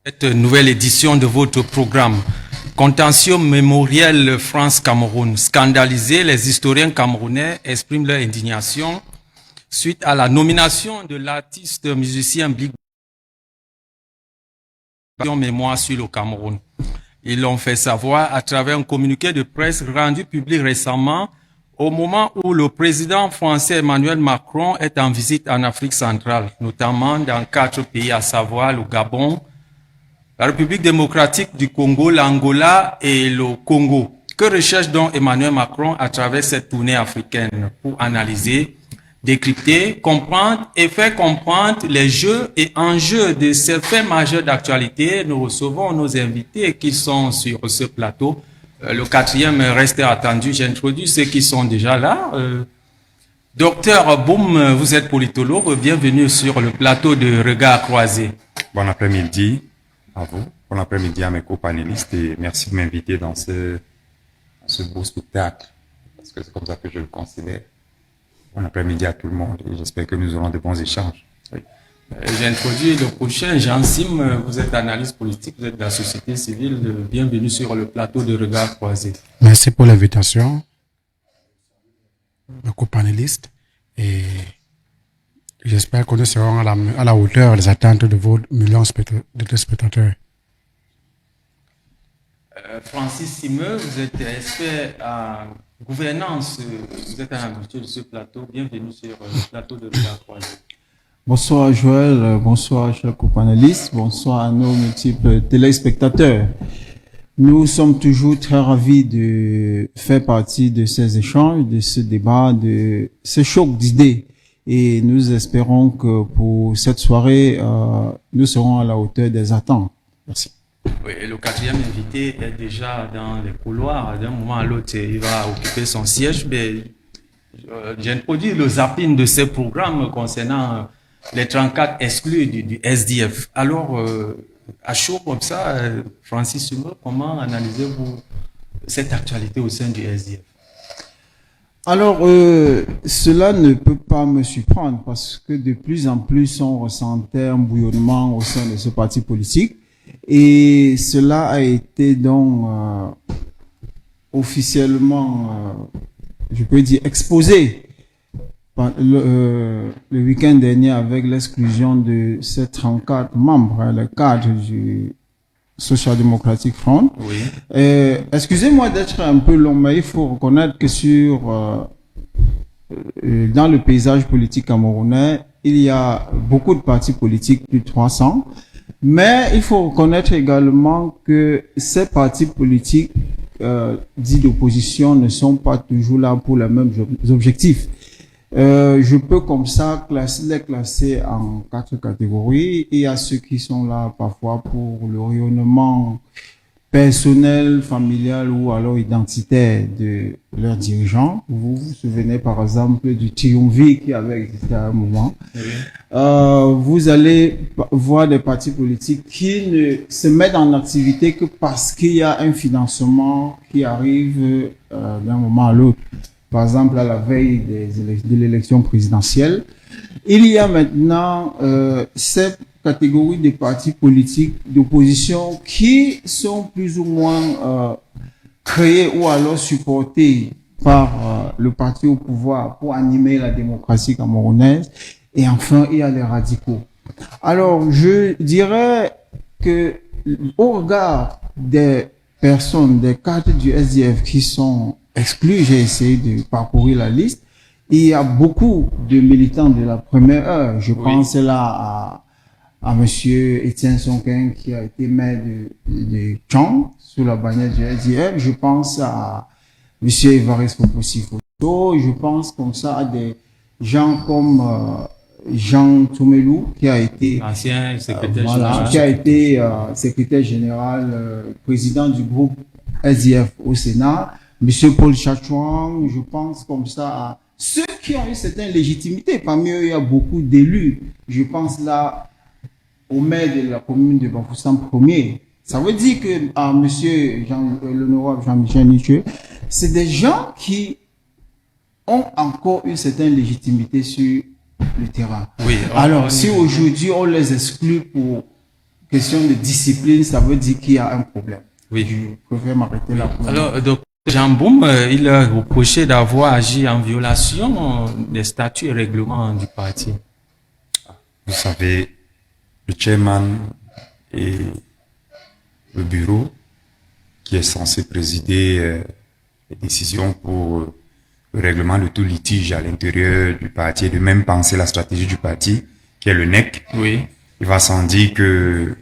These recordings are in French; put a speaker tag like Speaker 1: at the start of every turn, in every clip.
Speaker 1: Cette nouvelle édition de votre programme. Contentieux mémoriel France-Cameroun. Scandalisé, les historiens camerounais expriment leur indignation suite à la nomination de l'artiste musicien Big Mémoire sur le Cameroun. Ils l'ont fait savoir à travers un communiqué de presse rendu public récemment au moment où le président français Emmanuel Macron est en visite en Afrique centrale, notamment dans 4 pays, à savoir le Gabon, la République démocratique du Congo, l'Angola et le Congo. Que recherche donc Emmanuel Macron à travers cette tournée africaine pour analyser, décrypter, comprendre et faire comprendre les jeux et enjeux de ces faits majeurs d'actualité? Nous recevons nos invités qui sont sur ce plateau. Le 4e reste attendu. J'introduis ceux qui sont déjà là. Docteur Boum, vous êtes politologue. Bienvenue sur le plateau de Regard Croisé.
Speaker 2: Bon après-midi à vous. Bon après-midi à mes co-panélistes et merci de m'inviter dans ce beau spectacle, parce que c'est comme ça que je le considère. Bon après-midi à tout le monde et j'espère que nous aurons de bons échanges. Oui.
Speaker 1: J'introduis le prochain, Jean Sim. Vous êtes analyste politique, vous êtes de la société civile. Bienvenue sur le plateau de Regard Croisé.
Speaker 3: Merci pour l'invitation, mes co-panélistes, et j'espère que nous serons à la hauteur des attentes de vos millions de téléspectateurs.
Speaker 1: Francis Simeux, vous êtes expert en gouvernance, vous êtes un habitué de ce plateau. Bienvenue sur le plateau de Regard Croisé.
Speaker 4: Bonsoir Joël, bonsoir chers co-panélistes, bonsoir à nos multiples téléspectateurs. Nous sommes toujours très ravis de faire partie de ces échanges, de ce débat, de ce choc d'idées. Et nous espérons que pour cette soirée, nous serons à la hauteur des attentes. Merci.
Speaker 1: Oui, et le 4e invité est déjà dans les couloirs. D'un moment à l'autre, il va occuper son siège. Mais j'introduis le zapping de ces programmes concernant les 34 exclus du SDF. Alors, à chaud comme ça, Francis Simeux, comment analysez-vous cette actualité au sein du SDF?
Speaker 4: Alors, cela ne peut pas me surprendre parce que de plus en plus, on ressentait un bouillonnement au sein de ce parti politique. Et cela a été donc officiellement, je peux dire, exposé le week-end dernier avec l'exclusion de ces 34 membres, le cadre du Social Democratic Front.
Speaker 1: Oui.
Speaker 4: Excusez-moi d'être un peu long, mais il faut reconnaître que dans le paysage politique camerounais, il y a beaucoup de partis politiques, plus de 300. Mais il faut reconnaître également que ces partis politiques dits d'opposition ne sont pas toujours là pour les mêmes objectifs. Je peux comme ça les classer en 4 catégories. Il y a ceux qui sont là parfois pour le rayonnement personnel, familial ou alors identitaire de leurs dirigeants. Vous vous souvenez par exemple du triumvirat qui avait existé à un moment. Oui. Vous allez voir des partis politiques qui ne se mettent en activité que parce qu'il y a un financement qui arrive d'un moment à l'autre. Par exemple, à la veille de l'élection présidentielle. Il y a maintenant cette catégorie de partis politiques d'opposition qui sont plus ou moins créés ou alors supportés par le parti au pouvoir pour animer la démocratie camerounaise. Et enfin, il y a les radicaux. Alors, je dirais que au regard des personnes, des cadres du SDF qui sont exclus, j'ai essayé de parcourir la liste. Il y a beaucoup de militants de la première heure. Je pense là à monsieur Étienne Sonkin qui a été maire de Tchang sous la bannière du SDF. Je pense à monsieur Évariste Popossi-Foto. Je pense comme ça à des gens comme Jean Toumelou qui a été
Speaker 1: ancien secrétaire général,
Speaker 4: qui a été secrétaire général, président du groupe SDF au Sénat. Monsieur Paul Chachouang, je pense comme ça à ceux qui ont une certaine légitimité. Parmi eux, il y a beaucoup d'élus. Je pense là au maire de la commune de Bafoussam Premier. Ça veut dire que monsieur l'honorable Jean-Michel Niché, c'est des gens qui ont encore une certaine légitimité sur le terrain.
Speaker 1: Oui,
Speaker 4: alors, si aujourd'hui on les exclut question de discipline, ça veut dire qu'il y a un problème.
Speaker 1: Oui.
Speaker 4: Je préfère m'arrêter là.
Speaker 1: Alors, donc, Jean Boum, il a reproché d'avoir agi en violation des statuts et règlements du parti.
Speaker 2: Vous savez, le chairman et le bureau qui est censé présider les décisions pour le règlement de tout litige à l'intérieur du parti et de même penser la stratégie du parti, qui est le NEC.
Speaker 1: Oui.
Speaker 2: Il va sans dire que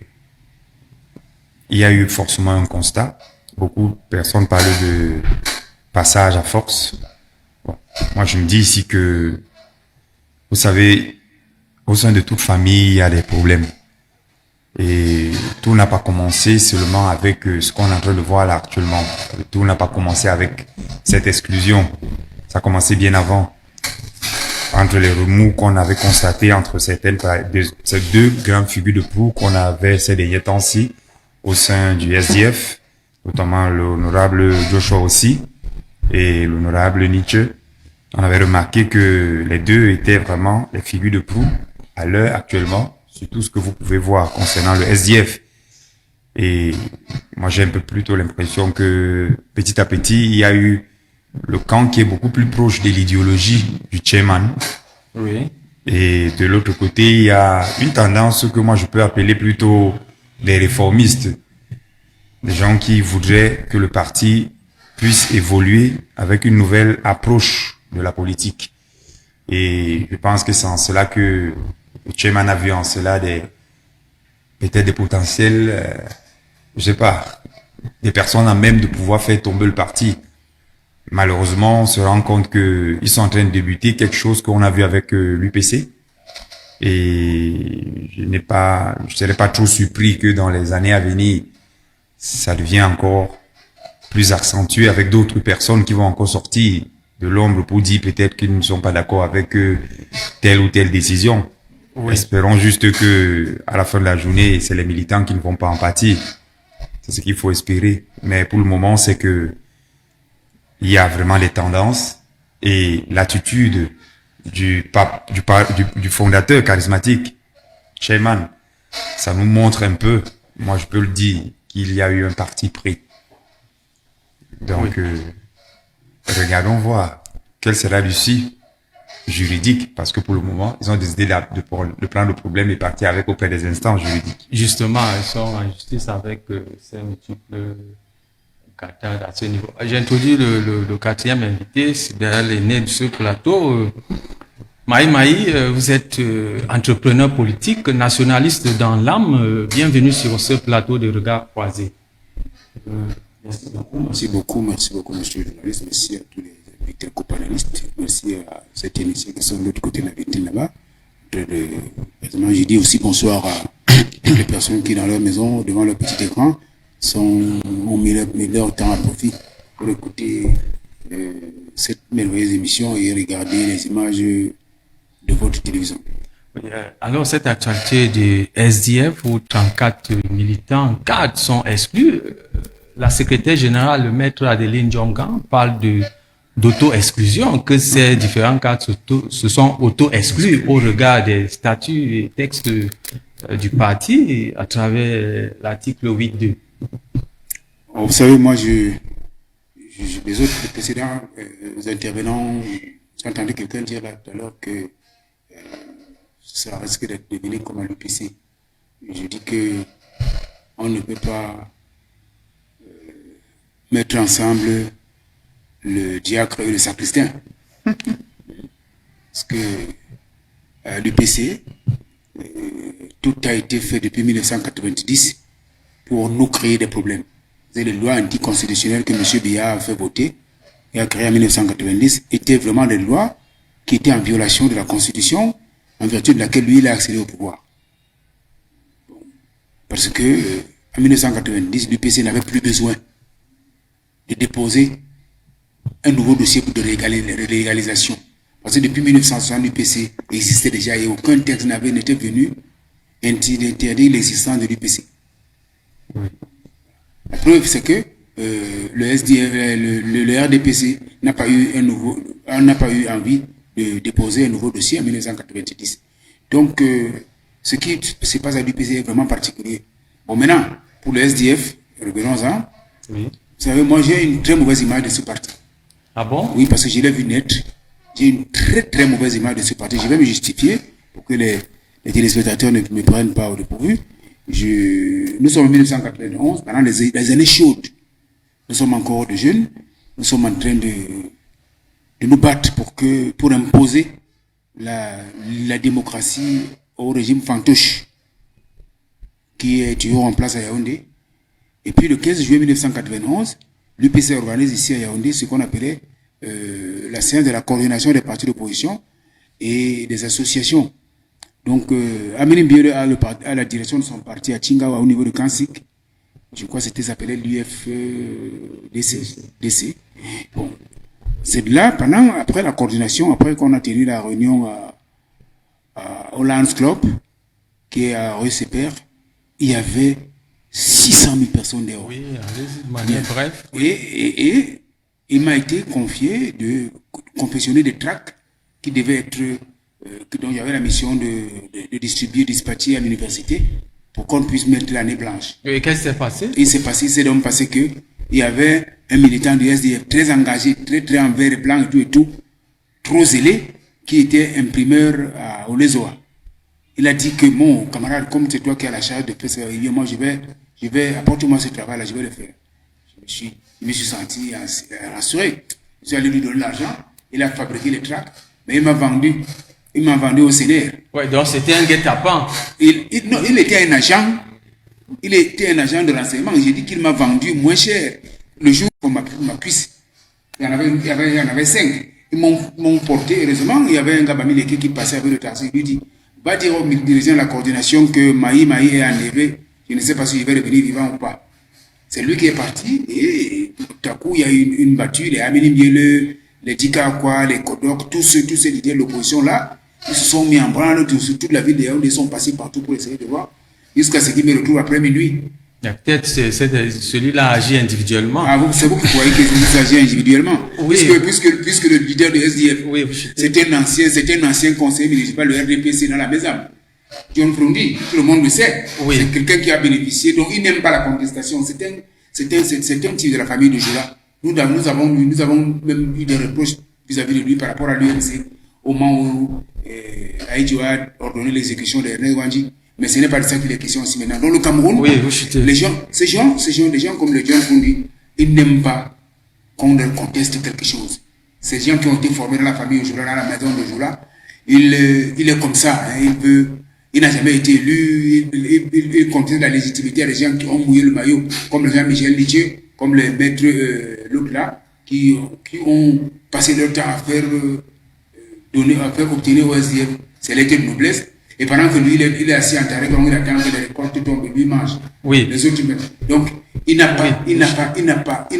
Speaker 2: il y a eu forcément un constat. Beaucoup de personnes parlent de passage à force. Bon, moi, je me dis ici que, vous savez, au sein de toute famille, il y a des problèmes. Et tout n'a pas commencé seulement avec ce qu'on est en train de voir là actuellement. Tout n'a pas commencé avec cette exclusion. Ça a commencé bien avant. Entre les remous qu'on avait constatés entre ces deux grandes figures de proue qu'on avait ces derniers temps-ci au sein du SDF, notamment l'honorable Joshua aussi et l'honorable Nietzsche. On avait remarqué que les deux étaient vraiment les figures de proue à l'heure actuellement, sur tout ce que vous pouvez voir concernant le SDF. Et moi, j'ai un peu plutôt l'impression que petit à petit, il y a eu le camp qui est beaucoup plus proche de l'idéologie du chairman.
Speaker 1: Oui.
Speaker 2: Et de l'autre côté, il y a une tendance que moi je peux appeler plutôt des réformistes. Des gens qui voudraient que le parti puisse évoluer avec une nouvelle approche de la politique. Et je pense que c'est en cela que le chairman a vu en cela peut-être des potentiels, je sais pas, des personnes à même de pouvoir faire tomber le parti. Malheureusement, on se rend compte que ils sont en train de débuter quelque chose qu'on a vu avec l'UPC. Et je serais pas trop surpris que dans les années à venir, ça devient encore plus accentué avec d'autres personnes qui vont encore sortir de l'ombre pour dire peut-être qu'ils ne sont pas d'accord avec telle ou telle décision. Oui. Espérons juste que, à la fin de la journée, c'est les militants qui ne vont pas en pâtir. C'est ce qu'il faut espérer. Mais pour le moment, c'est que il y a vraiment des tendances et l'attitude du fondateur charismatique, chairman, ça nous montre un peu, moi je peux le dire, qu'il y a eu un parti pris. Donc, oui. Regardons voir quelle sera l'issue juridique, parce que pour le moment, ils ont décidé de prendre le problème et partir avec auprès des instances juridiques.
Speaker 1: Justement, ils sont en justice avec ces multiples catastrophes à ce niveau. J'ai introduit le quatrième invité, c'est l'aîné de ce plateau. Maï, vous êtes entrepreneur politique, nationaliste dans l'âme. Bienvenue sur ce plateau de Regard Croisé.
Speaker 5: Merci beaucoup, monsieur le journaliste. Merci à tous les invités copanélistes. Merci à cette émission qui sont de l'autre côté de la vitrine là-bas. Je dis aussi bonsoir à toutes les personnes qui, dans leur maison, devant leur petit écran, ont mis leur temps à profit pour écouter cette merveilleuse émission et regarder les images de votre télévision.
Speaker 1: Alors, cette actualité du SDF où 34 militants, 4 sont exclus, la secrétaire générale, le maître Adeline Djongan, parle d'auto-exclusion, que ces différents cadres se sont auto-exclus au regard des statuts et textes du parti à travers l'article 8.2.
Speaker 5: Vous savez, moi, les autres précédents intervenants, j'ai entendu quelqu'un dire là tout à l'heure que ça risque d'être devenu comme à l'UPC. Je dis que on ne peut pas mettre ensemble le diacre et le sacristain. Parce que à l'UPC, tout a été fait depuis 1990 pour nous créer des problèmes. Les lois anticonstitutionnelles que M. Biya a fait voter et a créé en 1990 étaient vraiment des lois qui étaient en violation de la Constitution, en vertu de laquelle lui, il a accédé au pouvoir. Parce que en 1990, l'UPC n'avait plus besoin de déposer un nouveau dossier pour de légalisation. Parce que depuis 1960, l'UPC existait déjà et aucun texte n'était venu interdire l'existence de l'UPC. Oui. La preuve, c'est que le RDPC n'a pas eu envie de déposer un nouveau dossier en 1990. Donc, ce qui se passe à l'UPC est vraiment particulier. Bon, maintenant, pour le SDF, revenons-en.
Speaker 1: Oui.
Speaker 5: Vous savez, moi, j'ai une très mauvaise image de ce parti.
Speaker 1: Ah bon?
Speaker 5: Oui, parce que je l'ai vu naître. J'ai une très, très mauvaise image de ce parti. Je vais me justifier pour que les téléspectateurs ne me prennent pas au dépourvu. Nous sommes en 1991, pendant les années chaudes. Nous sommes encore de jeunes. Nous sommes en train de nous battre pour imposer la démocratie au régime fantoche qui est toujours en place à Yaoundé. Et puis le 15 juillet 1991, l'UPC organise ici à Yaoundé ce qu'on appelait la séance de la coordination des partis d'opposition et des associations. Donc, Amélie Biele a la direction de son parti à Tchingawa au niveau de Kansik. Je crois que c'était appelé l'UFDC. Bon. C'est de là, après la coordination, après qu'on a tenu la réunion au Lions Club, qui est à Rue-Séper, il y avait 600 000 personnes dehors.
Speaker 1: Oui, allez-y, de manière bref.
Speaker 5: Et il m'a été confié de confectionner des tracts qui devaient être, dont j'avais la mission de distribuer, dispatcher à l'université pour qu'on puisse mettre l'année blanche.
Speaker 1: Et qu'est-ce qui s'est passé?
Speaker 5: C'est donc passé que il y avait un militant du SDF très engagé, très en vert et blanc et tout, trop zélé, qui était imprimeur au Lezoa. Il a dit que mon camarade, comme c'est toi qui as la charge de faire ça, moi je vais apporte-moi ce travail-là, je vais le faire. Je me suis senti rassuré. Je suis allé lui donner l'argent, il a fabriqué les tracts, mais il m'a vendu au CNR.
Speaker 1: Ouais, donc c'était un guet-apens.
Speaker 5: Non, il était un agent de renseignement. J'ai dit qu'il m'a vendu moins cher. Le jour où ma cuisse, il y en avait 5. Ils m'ont porté, heureusement, il y avait un gars qui passait avec le taxi. Il lui dit, va dire au dirigeant de la coordination que Maï est enlevé. Je ne sais pas si je vais revenir vivant ou pas. C'est lui qui est parti et tout à coup, il y a eu une battue. Les Amélie Biele, les Dikakwa, les Kodok, tous ces leaders de l'opposition là, ils se sont mis en branle sur toute la ville de Yaoundé, ils sont passés partout pour essayer de voir, jusqu'à ce qu'ils me retrouvent après minuit.
Speaker 1: Peut-être celui-là agit individuellement.
Speaker 5: Ah, c'est vous qui croyez qu'il agit individuellement.
Speaker 1: Oui.
Speaker 5: Puisque le leader de SDF,
Speaker 1: oui,
Speaker 5: c'était un ancien conseiller municipal de RDPC dans la maison. John Frundi, tout le monde le sait.
Speaker 1: Oui.
Speaker 5: C'est quelqu'un qui a bénéficié, donc il n'aime pas la contestation. C'est un type de la famille de Jola. Nous avons même eu des reproches vis-à-vis de lui par rapport à l'UMC au moment où Aïdjo a ordonné l'exécution de Ernest Wanji. Mais ce n'est pas de ça qu'il est question aussi maintenant. Dans le Cameroun,
Speaker 1: oui,
Speaker 5: des gens comme le John Frundi, ils n'aiment pas qu'on leur conteste quelque chose. Ces gens qui ont été formés dans la famille Jola, dans la maison de Jola, il est comme ça. Hein, il n'a jamais été élu. Il conteste la légitimité à des gens qui ont mouillé le maillot, comme le Jean-Michel Lithieu, comme les maîtres l'autre là, qui ont passé leur temps à faire obtenir au SDF ses lettres de noblesse. Et pendant que lui, il est assis en taré, il attend que les récoltes tombent, lui mange.
Speaker 1: Oui.
Speaker 5: Les autres meurent. Donc, il n'a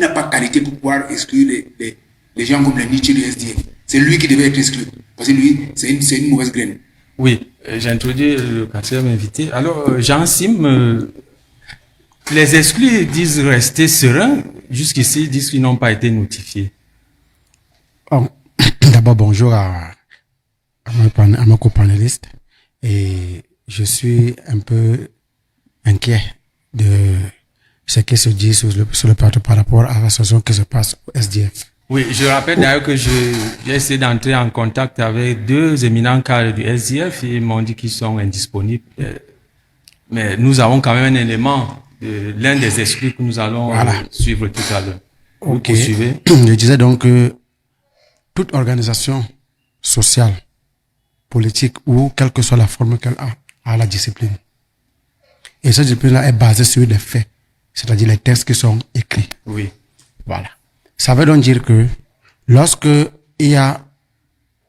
Speaker 5: pas qualité pour pouvoir exclure les gens comme les Nietzsche du SDF. C'est lui qui devait être exclu. Parce que lui, c'est une mauvaise graine.
Speaker 1: Oui, j'introduis le quatrième invité. Alors, Jean Sim, les exclus disent rester sereins. Jusqu'ici, ils disent qu'ils n'ont pas été notifiés.
Speaker 3: Oh, d'abord, bonjour à mes copanélistes. Et je suis un peu inquiet de ce qui se dit sur le plateau par rapport à la situation qui se passe au SDF.
Speaker 1: Oui, je rappelle d'ailleurs que j'ai essayé d'entrer en contact avec 2 éminents cadres du SDF et ils m'ont dit qu'ils sont indisponibles. Mais nous avons quand même un élément de l'un des exclus que nous allons suivre tout à l'heure. Vous poursuivez.
Speaker 3: Je disais donc que toute organisation sociale, politique ou quelle que soit la forme qu'elle a la discipline. Et cette discipline-là est basée sur des faits, c'est-à-dire les textes qui sont écrits.
Speaker 1: Oui.
Speaker 3: Voilà. Ça veut donc dire que lorsque il y a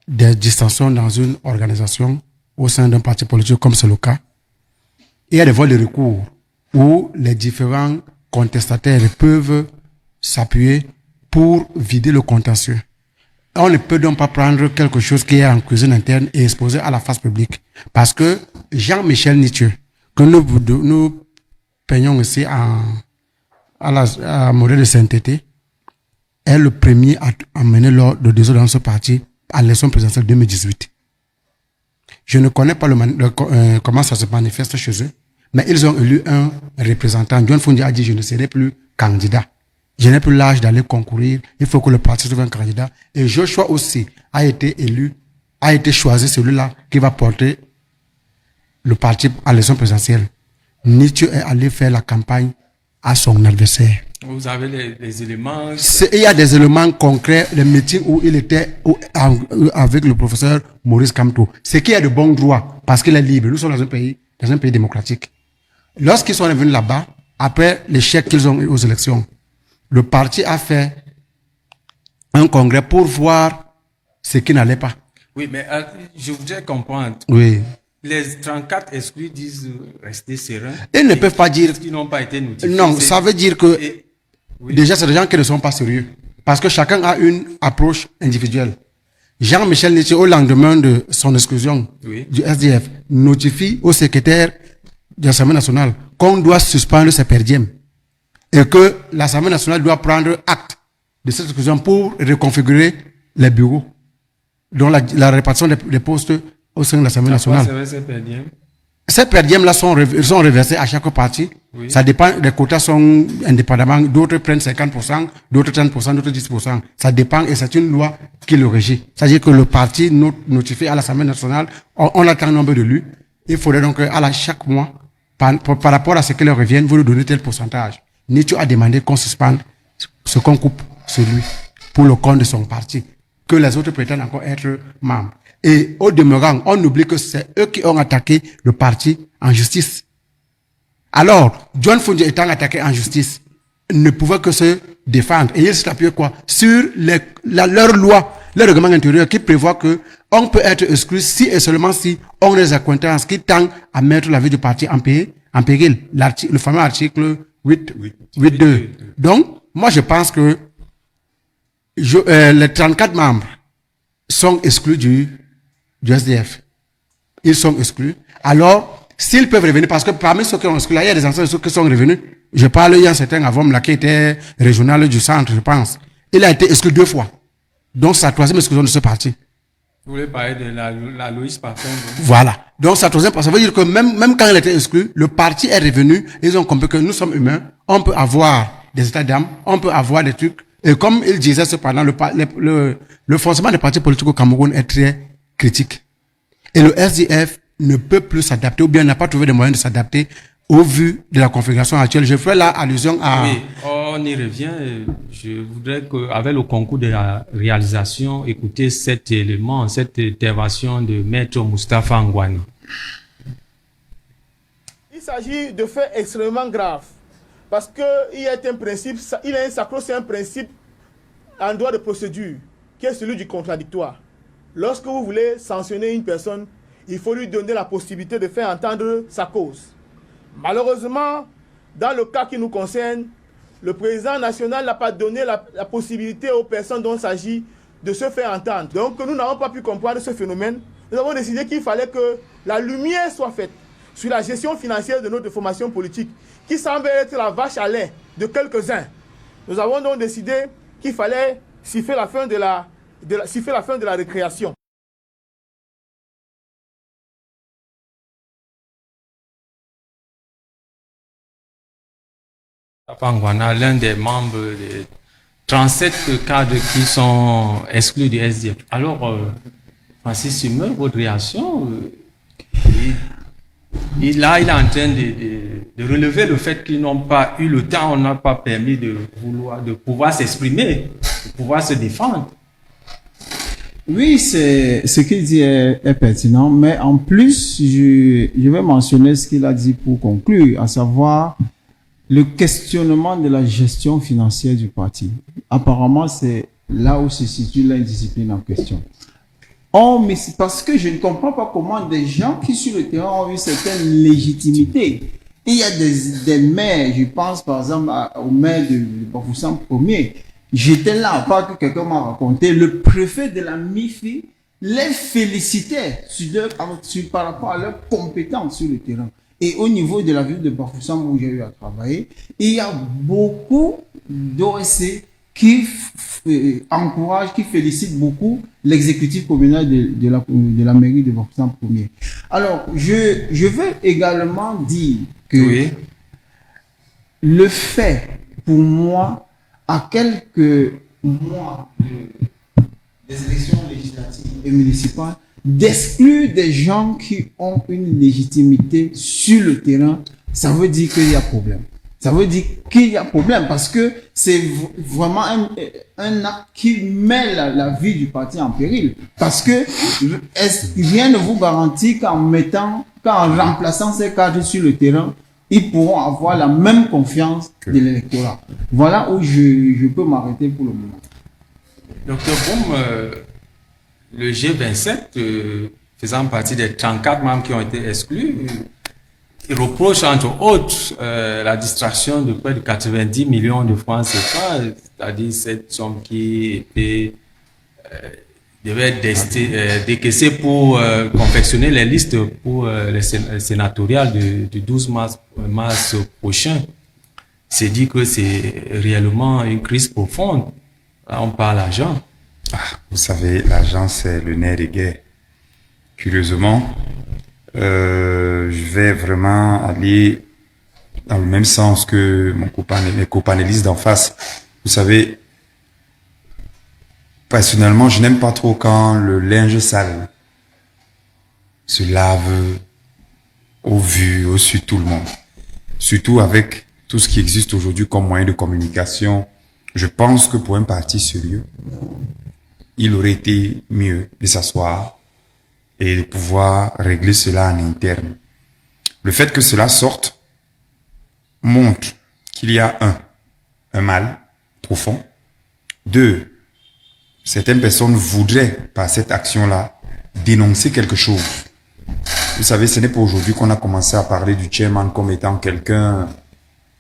Speaker 3: des distensions dans une organisation au sein d'un parti politique comme c'est le cas, il y a des voies de recours où les différents contestataires peuvent s'appuyer pour vider le contentieux. On ne peut donc pas prendre quelque chose qui est en cuisine interne et exposer à la face publique. Parce que Jean-Michel Nietzsche, que nous peignons ici à modèle de sainteté, est le premier à amener l'ordre de désordre dans ce parti à l'élection présidentielle 2018. Je ne connais pas comment ça se manifeste chez eux, Mais ils ont élu un représentant. John Fundi a dit, je ne serai plus candidat. Je n'ai plus l'âge d'aller concourir. Il faut que le parti trouve un candidat. Et Joshua aussi a été élu, a été choisi celui-là qui va porter le parti à l'élection présidentielle. Nietzsche est allé faire la campagne à son adversaire.
Speaker 1: Vous avez les éléments.
Speaker 3: Il y a des éléments concrets, les meetings où il était avec le professeur Maurice Kamto. C'est qu'il y a de bons droits parce qu'il est libre. Nous sommes dans un pays démocratique. Lorsqu'ils sont revenus là-bas, après l'échec qu'ils ont eu aux élections, le parti a fait un congrès pour voir ce qui n'allait pas.
Speaker 1: Oui, mais je voudrais comprendre.
Speaker 3: Oui.
Speaker 1: Les 34 exclus disent rester sereins.
Speaker 3: Ils ne peuvent pas dire.
Speaker 1: Ils n'ont pas été notifiés.
Speaker 3: Non, ça veut dire que
Speaker 1: oui.
Speaker 3: Déjà, c'est des gens qui ne sont pas sérieux. Parce que chacun a une approche individuelle. Jean-Michel Nietzsche, au lendemain de son exclusion du SDF, notifie au secrétaire de l'Assemblée nationale qu'on doit suspendre ses perdièmes. Et que l'Assemblée nationale doit prendre acte de cette exclusion pour reconfigurer les bureaux. Donc la répartition des postes au sein de l'Assemblée nationale. Ces perdièmes-là sont reversés à chaque parti. Oui. Ça dépend, les quotas sont indépendamment. D'autres prennent 50%, d'autres 30%, d'autres 10%. Ça dépend et c'est une loi qui le régit. C'est-à-dire que le parti notifie à l'Assemblée nationale, on attend un nombre d'élus. Il faudrait donc à chaque mois, par rapport à ce qui leur revient, vous nous donnez tel pourcentage. Nietzsche a demandé qu'on suspende ce qu'on coupe sur lui pour le compte de son parti. Que les autres prétendent encore être membres. Et au demeurant, on oublie que c'est eux qui ont attaqué le parti en justice. Alors, John Fundi étant attaqué en justice, ne pouvait que se défendre. Et ils s'appuient quoi? Sur leur loi, leur règlement intérieur qui prévoit que on peut être exclu si et seulement si on a des accointances qui tendent à mettre la vie du parti en péril. Le fameux article 8.2. Donc, moi je pense que les 34 membres sont exclus du SDF. Ils sont exclus. Alors, s'ils peuvent revenir, parce que parmi ceux qui ont exclus, là, il y a des anciens qui sont revenus. Je parle, il y a un certain Avom, là, qui était régional du centre, je pense. Il a été exclu 2 fois. Donc, c'est la 3e exclusion de ce parti.
Speaker 1: Vous voulez parler de la Loïs Parfum?
Speaker 3: Voilà. Donc, c'est la 3e, ça veut dire que même quand il était exclu, le parti est revenu, ils ont compris que nous sommes humains, on peut avoir des états d'âme, on peut avoir des trucs. Et comme il disait cependant, le fonctionnement des partis politiques au Cameroun est très critique. Et le SDF ne peut plus s'adapter, ou bien n'a pas trouvé de moyens de s'adapter au vu de la configuration actuelle. Je ferai là allusion à...
Speaker 1: Oui, on y revient. Je voudrais qu'avec le concours de la réalisation, écouter cet élément, cette intervention de Maître Moustapha Ngouani.
Speaker 6: Il s'agit de faits extrêmement graves. Parce qu'il y a un principe, il y a un sacro-saint principe en droit de procédure, qui est celui du contradictoire. Lorsque vous voulez sanctionner une personne, il faut lui donner la possibilité de faire entendre sa cause. Malheureusement, dans le cas qui nous concerne, le président national n'a pas donné la possibilité aux personnes dont il s'agit de se faire entendre. Donc nous n'avons pas pu comprendre ce phénomène. Nous avons décidé qu'il fallait que la lumière soit faite sur la gestion financière de notre formation politique, qui semble être la vache à lait de quelques-uns. Nous avons donc décidé qu'il fallait siffler la fin de la récréation.
Speaker 1: Pangwana, l'un des membres des 37 cadres qui sont exclus du SDF. Alors, Francis Sumer, votre réaction, il est en train de relever le fait qu'ils n'ont pas eu le temps, on n'a pas permis de pouvoir s'exprimer, de pouvoir se défendre.
Speaker 4: Oui, ce qu'il dit est pertinent, mais en plus, je vais mentionner ce qu'il a dit pour conclure, à savoir le questionnement de la gestion financière du parti. Apparemment, c'est là où se situe l'indiscipline en question. Mais c'est parce que je ne comprends pas comment des gens qui sur le terrain ont une certaine légitimité. Il y a des maires, je pense par exemple au maire de Bafoussam Ier. J'étais là, pas que quelqu'un m'a raconté, le préfet de la MIFI les félicitait par rapport à leurs compétences sur le terrain. Et au niveau de la ville de Bafoussam où j'ai eu à travailler, il y a beaucoup d'OSC qui encourage, qui félicite beaucoup l'exécutif communal de la mairie de Bafoussam Premier. Alors, je veux également dire que
Speaker 1: Oui.
Speaker 4: le fait, pour moi, à quelques mois des élections législatives et municipales, d'exclure des gens qui ont une légitimité sur le terrain, ça veut dire qu'il y a problème. Ça veut dire qu'il y a problème parce que c'est vraiment un acte qui met la vie du parti en péril. Parce que rien ne vous garantit qu'en remplaçant ces cadres sur le terrain, ils pourront avoir la même confiance de l'électorat. Voilà où je peux m'arrêter pour le moment.
Speaker 1: Docteur Boum, le G27, faisant partie des 34 membres qui ont été exclus, il reproche entre autres la distraction de près de 90 millions de francs CFA, c'est-à-dire cette somme qui devait être décaissée pour confectionner les listes pour les sénatoriales du 12 mars prochain. C'est dit que c'est réellement une crise profonde. Là, on parle d'argent.
Speaker 2: Vous savez, l'argent, c'est le nerf des guerres. Curieusement, je vais vraiment aller dans le même sens que mes copanélistes d'en face. Vous savez, personnellement, je n'aime pas trop quand le linge sale se lave au vu, au su de tout le monde. Surtout avec tout ce qui existe aujourd'hui comme moyen de communication. Je pense que pour un parti sérieux, il aurait été mieux de s'asseoir et de pouvoir régler cela en interne. Le fait que cela sorte montre qu'il y a un mal profond. 2, certaines personnes voudraient, par cette action-là, dénoncer quelque chose. Vous savez, ce n'est pas aujourd'hui qu'on a commencé à parler du chairman comme étant quelqu'un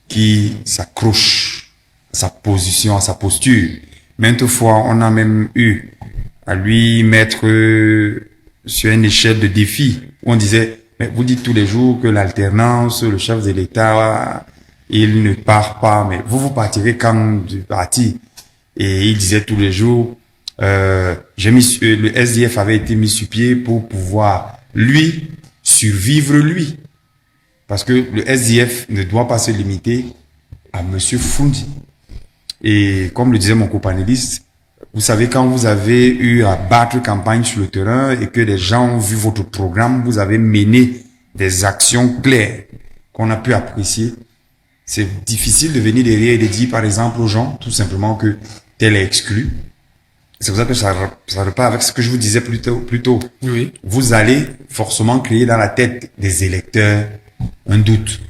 Speaker 2: qui s'accroche à sa position, à sa posture. Maintes fois, on a même eu à lui mettre sur une échelle de défi où on disait, mais vous dites tous les jours que l'alternance, le chef de l'État, il ne part pas, mais vous partirez quand du parti. Et il disait tous les jours, le SDF avait été mis sur pied pour pouvoir, lui, survivre lui. Parce que le SDF ne doit pas se limiter à Monsieur Fundi. Et comme le disait mon copanéliste, vous savez, quand vous avez eu à battre campagne sur le terrain et que les gens ont vu votre programme, vous avez mené des actions claires qu'on a pu apprécier. C'est difficile de venir derrière et de dire, par exemple, aux gens, tout simplement que tel est exclu. C'est pour ça que ça repart avec ce que je vous disais plus tôt.
Speaker 1: Oui.
Speaker 2: Vous allez forcément créer dans la tête des électeurs un doute.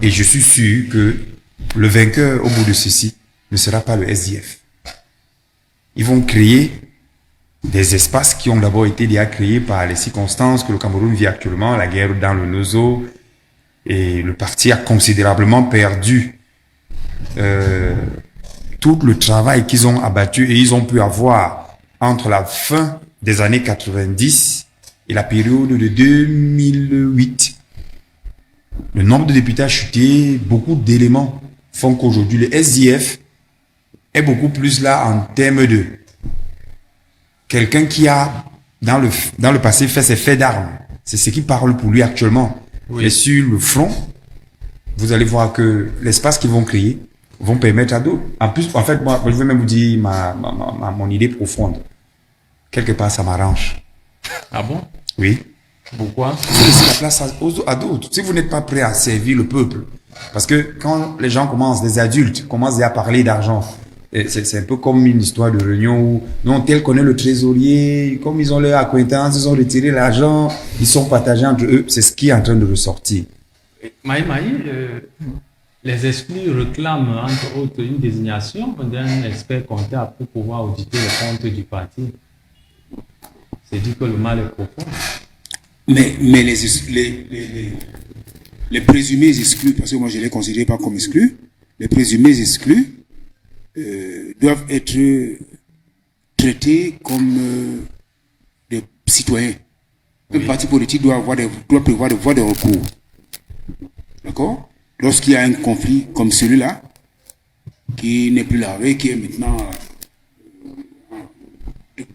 Speaker 2: Et je suis sûr que le vainqueur au bout de ceci ne sera pas le SDF. Ils vont créer des espaces qui ont d'abord été déjà créés par les circonstances que le Cameroun vit actuellement, la guerre dans le Nozo, et le parti a considérablement perdu tout le travail qu'ils ont abattu et ils ont pu avoir entre la fin des années 90 et la période de 2008. Le nombre de députés a chuté, beaucoup d'éléments font qu'aujourd'hui le SDF est beaucoup plus là en termes de quelqu'un qui a dans le passé fait ses faits d'armes. C'est ce qui parle pour lui actuellement.
Speaker 1: Oui.
Speaker 2: Et sur le front, vous allez voir que l'espace qu'ils vont créer vont permettre à d'autres. En plus, en fait, moi, je vais même vous dire mon idée profonde. Quelque part, ça m'arrange.
Speaker 1: Ah bon?
Speaker 2: Oui.
Speaker 1: Pourquoi?
Speaker 2: Vous laissez la place à d'autres. Si vous n'êtes pas prêt à servir le peuple, parce que quand les gens commencent, les adultes commencent à parler d'argent, c'est un peu comme une histoire de réunion où, non, tel connaît le trésorier, comme ils ont leur acquaintance, ils ont retiré l'argent, ils sont partagés entre eux. C'est ce qui est en train de ressortir.
Speaker 1: Maï, les exclus réclament, entre autres, une désignation d'un expert comptable pour pouvoir auditer les comptes du parti. C'est dit que le mal est profond.
Speaker 5: Mais les présumés exclus, parce que moi je ne les considère pas comme exclus, les présumés exclus doivent être traités comme des citoyens. Un parti politique doit prévoir de voies de recours. D'accord? Lorsqu'il y a un conflit comme celui-là, qui n'est plus là, qui est maintenant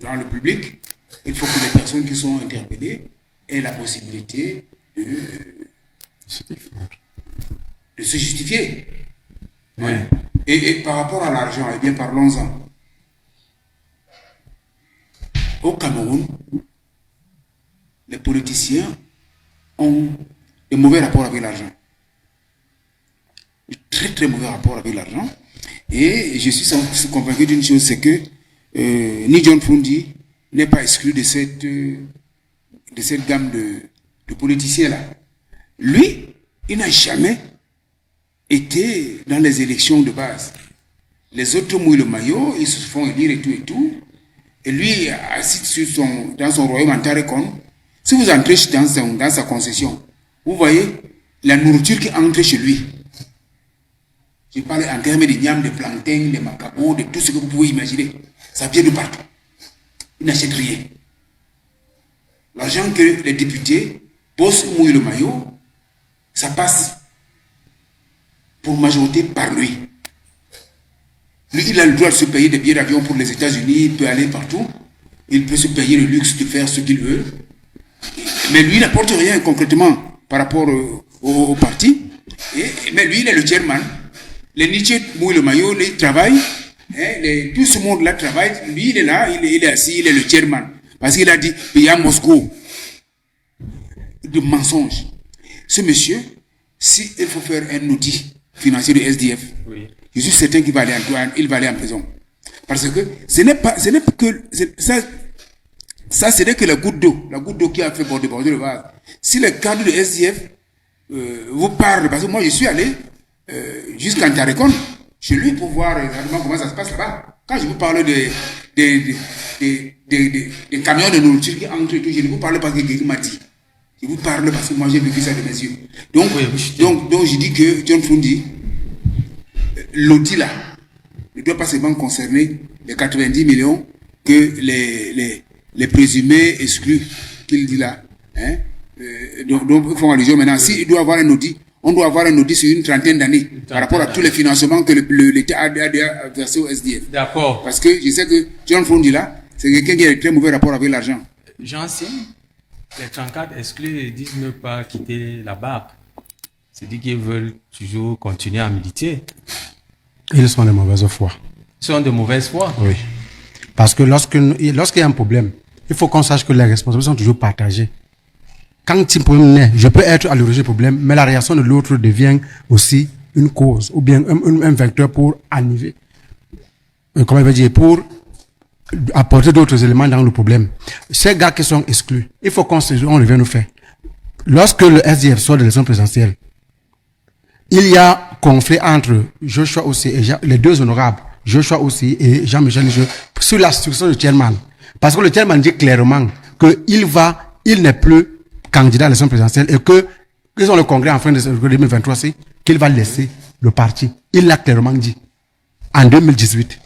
Speaker 5: dans le public. Il faut que les personnes qui sont interpellées aient la possibilité de se justifier.
Speaker 1: Oui.
Speaker 5: Et par rapport à l'argent, eh bien parlons-en. Au Cameroun, les politiciens ont de mauvais rapports avec l'argent. Très très mauvais rapport avec l'argent. Et je suis convaincu d'une chose, c'est que Ni John Fundi n'est pas exclu de cette gamme de politiciens-là. Lui, il n'a jamais été dans les élections de base. Les autres mouillent le maillot, ils se font élire et tout. Et lui, assis dans son royaume en Tarekon, si vous entrez dans sa concession, vous voyez la nourriture qui entre chez lui. Je parle en termes de niam, de plantain, de macabo, de tout ce que vous pouvez imaginer. Ça vient de partout. Il n'achète rien. L'argent que les députés bossent ou mouillent le maillot, ça passe pour majorité par lui. Lui, il a le droit de se payer des billets d'avion pour les États-Unis, il peut aller partout. Il peut se payer le luxe de faire ce qu'il veut. Mais lui, il n'apporte rien concrètement par rapport au parti. Mais lui, il est le chairman. Les Nietzsche mouillent le maillot, ils travaillent. Tout ce monde-là travaille. Lui, il est là, il est assis, il est le chairman. Parce qu'il a dit, il y a Moscou. De mensonges. Ce monsieur, s'il faut faire un audit financier de SDF, oui, je suis certain qu'il va aller en prison. Parce que ce n'est pas que ça ce n'est que la goutte d'eau qui a fait border le vase. Si le cadre de SDF vous parle, parce que moi je suis allé jusqu'en Tarekon, chez lui pour voir exactement comment ça se passe là-bas. Quand je vous parle des camions de nourriture qui entrent, je ne vous parle pas que quelqu'un m'a dit. Je vous parle parce que moi j'ai vécu ça de mes yeux. Donc, donc je dis que John Fundi, l'audit là ne doit pas seulement concerner les 90 millions que les présumés exclus qu'il dit là. Hein? Donc ils font allusion maintenant. S'il doit avoir un audit, on doit avoir un audit sur une trentaine d'années par rapport à tous les financements que l'État a versé au SDF. D'accord. Parce que je sais que John Fundi là, c'est quelqu'un qui a un très mauvais rapport avec l'argent.
Speaker 1: J'enseigne. Les 34 exclus disent ne pas quitter la barque. C'est-à-dire qu'ils veulent toujours continuer à militer.
Speaker 3: Ils sont de mauvaise foi.
Speaker 1: Ils sont de mauvaise foi?
Speaker 3: Oui. Parce que lorsqu'il y a un problème, il faut qu'on sache que les responsabilités sont toujours partagées. Quand un problème naît, je peux être à l'origine du problème, mais la réaction de l'autre devient aussi une cause, ou bien un vecteur pour annihiler. Comment je veux dire, pour apporter d'autres éléments dans le problème. Ces gars qui sont exclus, il faut qu'on revienne au fait. Lorsque le SDF sort de l'élection présidentielle, il y a conflit entre Joshua aussi et les deux honorables, Joshua aussi et Jean-Michel Nijo, sur la structure du chairman. Parce que le chairman dit clairement qu'il n'est plus candidat à l'élection présidentielle et qu'ils ont le congrès en fin de 2023, c'est qu'il va laisser le parti. Il l'a clairement dit. En 2018.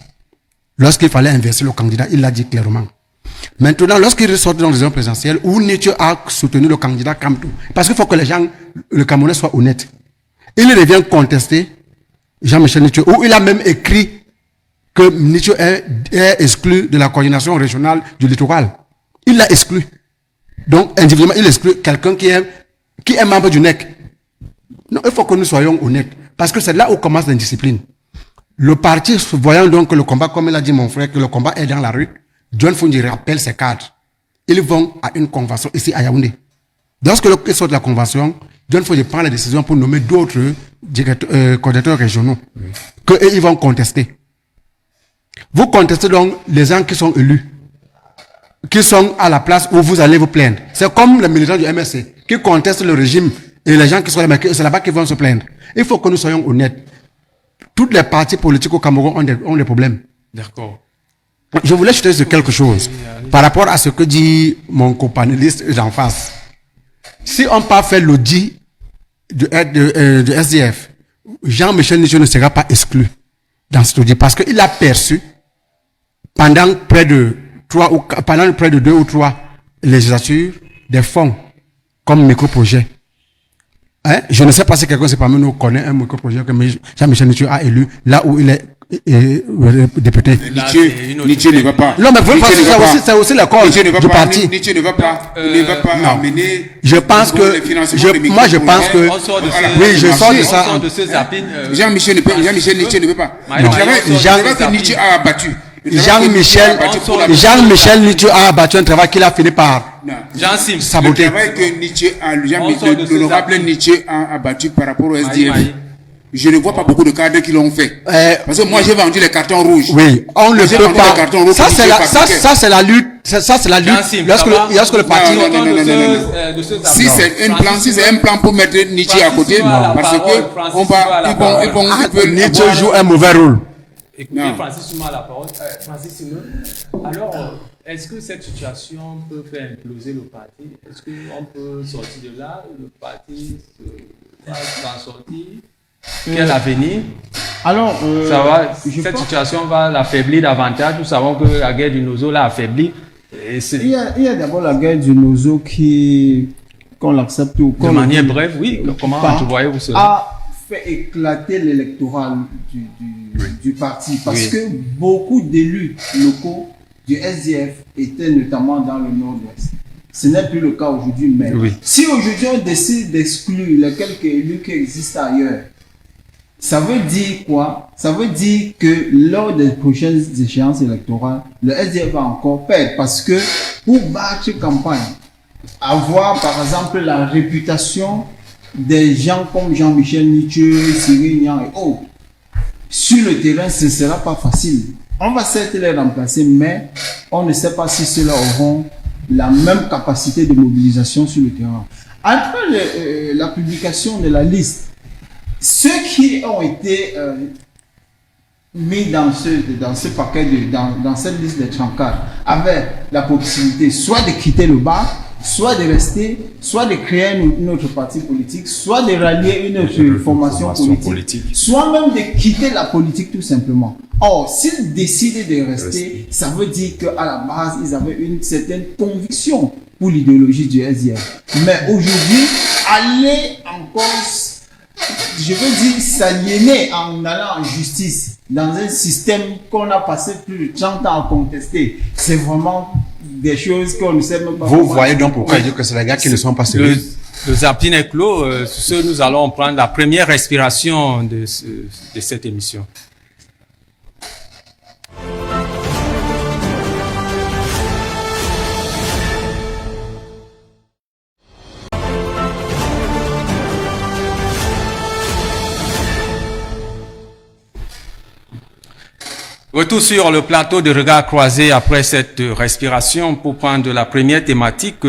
Speaker 3: Lorsqu'il fallait inverser le candidat, il l'a dit clairement. Maintenant, lorsqu'il ressort dans l'élection présidentielle, où Nietzsche a soutenu le candidat Kamtou, parce qu'il faut que le Camerounais soient honnêtes. Il revient contester Jean-Michel Nietzsche, où il a même écrit que Nietzsche est exclu de la coordination régionale du littoral. Il l'a exclu. Donc, individuellement, il exclut quelqu'un qui est membre du NEC. Non, il faut que nous soyons honnêtes. Parce que c'est là où commence l'indiscipline. Le parti, voyant donc que le combat, comme il a dit mon frère, que le combat est dans la rue, John Fundi rappelle ses cadres. Ils vont à une convention ici à Yaoundé. Lorsqu'ils sortent de la convention, John Fundi prend la décision pour nommer d'autres coordinateurs régionaux qu'ils vont contester. Vous contestez donc les gens qui sont élus, qui sont à la place où vous allez vous plaindre. C'est comme les militants du MSC qui contestent le régime et les gens qui sont là, c'est là-bas qu'ils vont se plaindre. Il faut que nous soyons honnêtes. Toutes les partis politiques au Cameroun ont des problèmes. D'accord. Je voulais jeter sur quelque chose par rapport à ce que dit mon copanéliste d'en face. Si on n'a pas fait l'audit de SDF, Jean-Michel Nijo ne sera pas exclu dans cet audit parce qu'il a perçu pendant près de 2 ou 3 législatures des fonds comme micro-projet. Hein? Je ne sais pas si quelqu'un parmi nous connaît un micro-projet que Jean-Michel Nijo a élu là où il est député.
Speaker 1: Là,
Speaker 5: Nietzsche,
Speaker 1: c'est une autre
Speaker 5: Nietzsche ne va pas.
Speaker 3: Non, mais vous
Speaker 5: Nietzsche
Speaker 3: pensez
Speaker 5: ne va pas.
Speaker 3: c'est aussi l'accord
Speaker 5: Nietzsche ne va
Speaker 3: du
Speaker 5: pas.
Speaker 3: parti.
Speaker 5: Nietzsche ne va pas. Il ne va pas amener.
Speaker 3: Je pense
Speaker 5: le
Speaker 3: que,
Speaker 5: financement des
Speaker 3: moi je pense que,
Speaker 1: On sort de
Speaker 5: Voilà.
Speaker 1: ce,
Speaker 3: oui, je sors de
Speaker 1: on
Speaker 3: ça.
Speaker 1: sort de ce zapping.
Speaker 5: Jean-Michel Nietzsche ne veut pas.
Speaker 1: Maï,
Speaker 5: Le
Speaker 1: Maï,
Speaker 5: travail
Speaker 1: on sort de
Speaker 5: que
Speaker 1: zapping.
Speaker 5: Nietzsche a abattu.
Speaker 3: Jean-Michel Nietzsche a abattu un travail qu'il a fini par
Speaker 1: Jean Sim.
Speaker 5: Le
Speaker 3: saboter.
Speaker 5: travail que Nietzsche a,
Speaker 1: On sort de ce
Speaker 5: l'honorable
Speaker 1: zapping.
Speaker 5: Nietzsche a abattu par rapport au SDF.
Speaker 1: Maï.
Speaker 5: Je ne vois pas beaucoup de cadres qui l'ont fait. Parce que moi, j'ai vendu les cartons rouges.
Speaker 3: Oui, on ne
Speaker 5: Moi, j'ai
Speaker 3: peut
Speaker 5: vendu les
Speaker 3: pas.
Speaker 5: cartons rouges
Speaker 3: Ça
Speaker 5: que
Speaker 3: c'est
Speaker 5: Nietzsche
Speaker 3: la,
Speaker 5: fabriquait.
Speaker 3: ça c'est la lutte. Ça c'est la lutte.
Speaker 1: Sim,
Speaker 3: Lorsque
Speaker 1: ça va?
Speaker 3: lorsque le parti.
Speaker 5: Non, non, non, non. Si c'est un plan pour mettre Nietzsche à côté, parce que on va, ils peuvent
Speaker 3: Nietzsche
Speaker 5: avoir-
Speaker 3: joue un mauvais rôle.
Speaker 1: Écoutez,
Speaker 5: Non.
Speaker 1: Francis Souma a la parole. Francis Souma, alors, est-ce que cette situation peut faire imploser le parti? Est-ce qu'on peut sortir de là? Le parti va s'en sortir? Quel avenir?
Speaker 4: Alors,
Speaker 1: Ça va,
Speaker 4: je
Speaker 1: cette
Speaker 4: pense-
Speaker 1: situation va l'affaiblir davantage. Nous savons que la guerre du Nozo l'a affaibli. Et c'est
Speaker 4: il y a d'abord la guerre du Nozo qui, qu'on l'accepte ou qu'on
Speaker 1: de
Speaker 4: le
Speaker 1: manière
Speaker 4: dit
Speaker 1: brève, oui. Comment
Speaker 4: pas,
Speaker 1: voyez-vous cela?
Speaker 4: a fait éclater l'électorat du parti parce
Speaker 1: Oui.
Speaker 4: que beaucoup d'élus locaux du SDF étaient notamment dans le nord-ouest. Ce n'est plus le cas aujourd'hui, mais
Speaker 1: Oui.
Speaker 4: si aujourd'hui on décide d'exclure les quelques élus qui existent ailleurs, ça veut dire quoi? Ça veut dire que lors des prochaines échéances électorales, le SDF va encore perdre parce que pour battre campagne, avoir par exemple la réputation des gens comme Jean-Michel Nietzsche, Cyril Niang et autres, sur le terrain, ce ne sera pas facile. On va certes les remplacer, mais on ne sait pas si ceux-là auront la même capacité de mobilisation sur le terrain. Après la publication de la liste, ceux qui ont été mis dans ce paquet, dans cette liste des 34, avaient la possibilité soit de quitter le bar, soit de rester, soit de créer une autre parti politique, soit de rallier une autre formation politique, soit même de quitter la politique tout simplement. Or, s'ils décident de rester, ça veut dire qu'à la base, ils avaient une certaine conviction pour l'idéologie du SDF. Mais aujourd'hui, aller encore, je veux dire, s'aliéner en allant en justice dans un système qu'on a passé plus de 30 ans à contester, c'est vraiment des choses qu'on ne sait même pas.
Speaker 3: Vous
Speaker 4: comment-
Speaker 3: voyez donc pourquoi je dis que c'est les gars qui ne sont pas sérieux.
Speaker 1: Le zapping est clos. Sur ce, nous allons prendre la première respiration de cette émission. Retour sur le plateau de regard croisé après cette respiration pour prendre la première thématique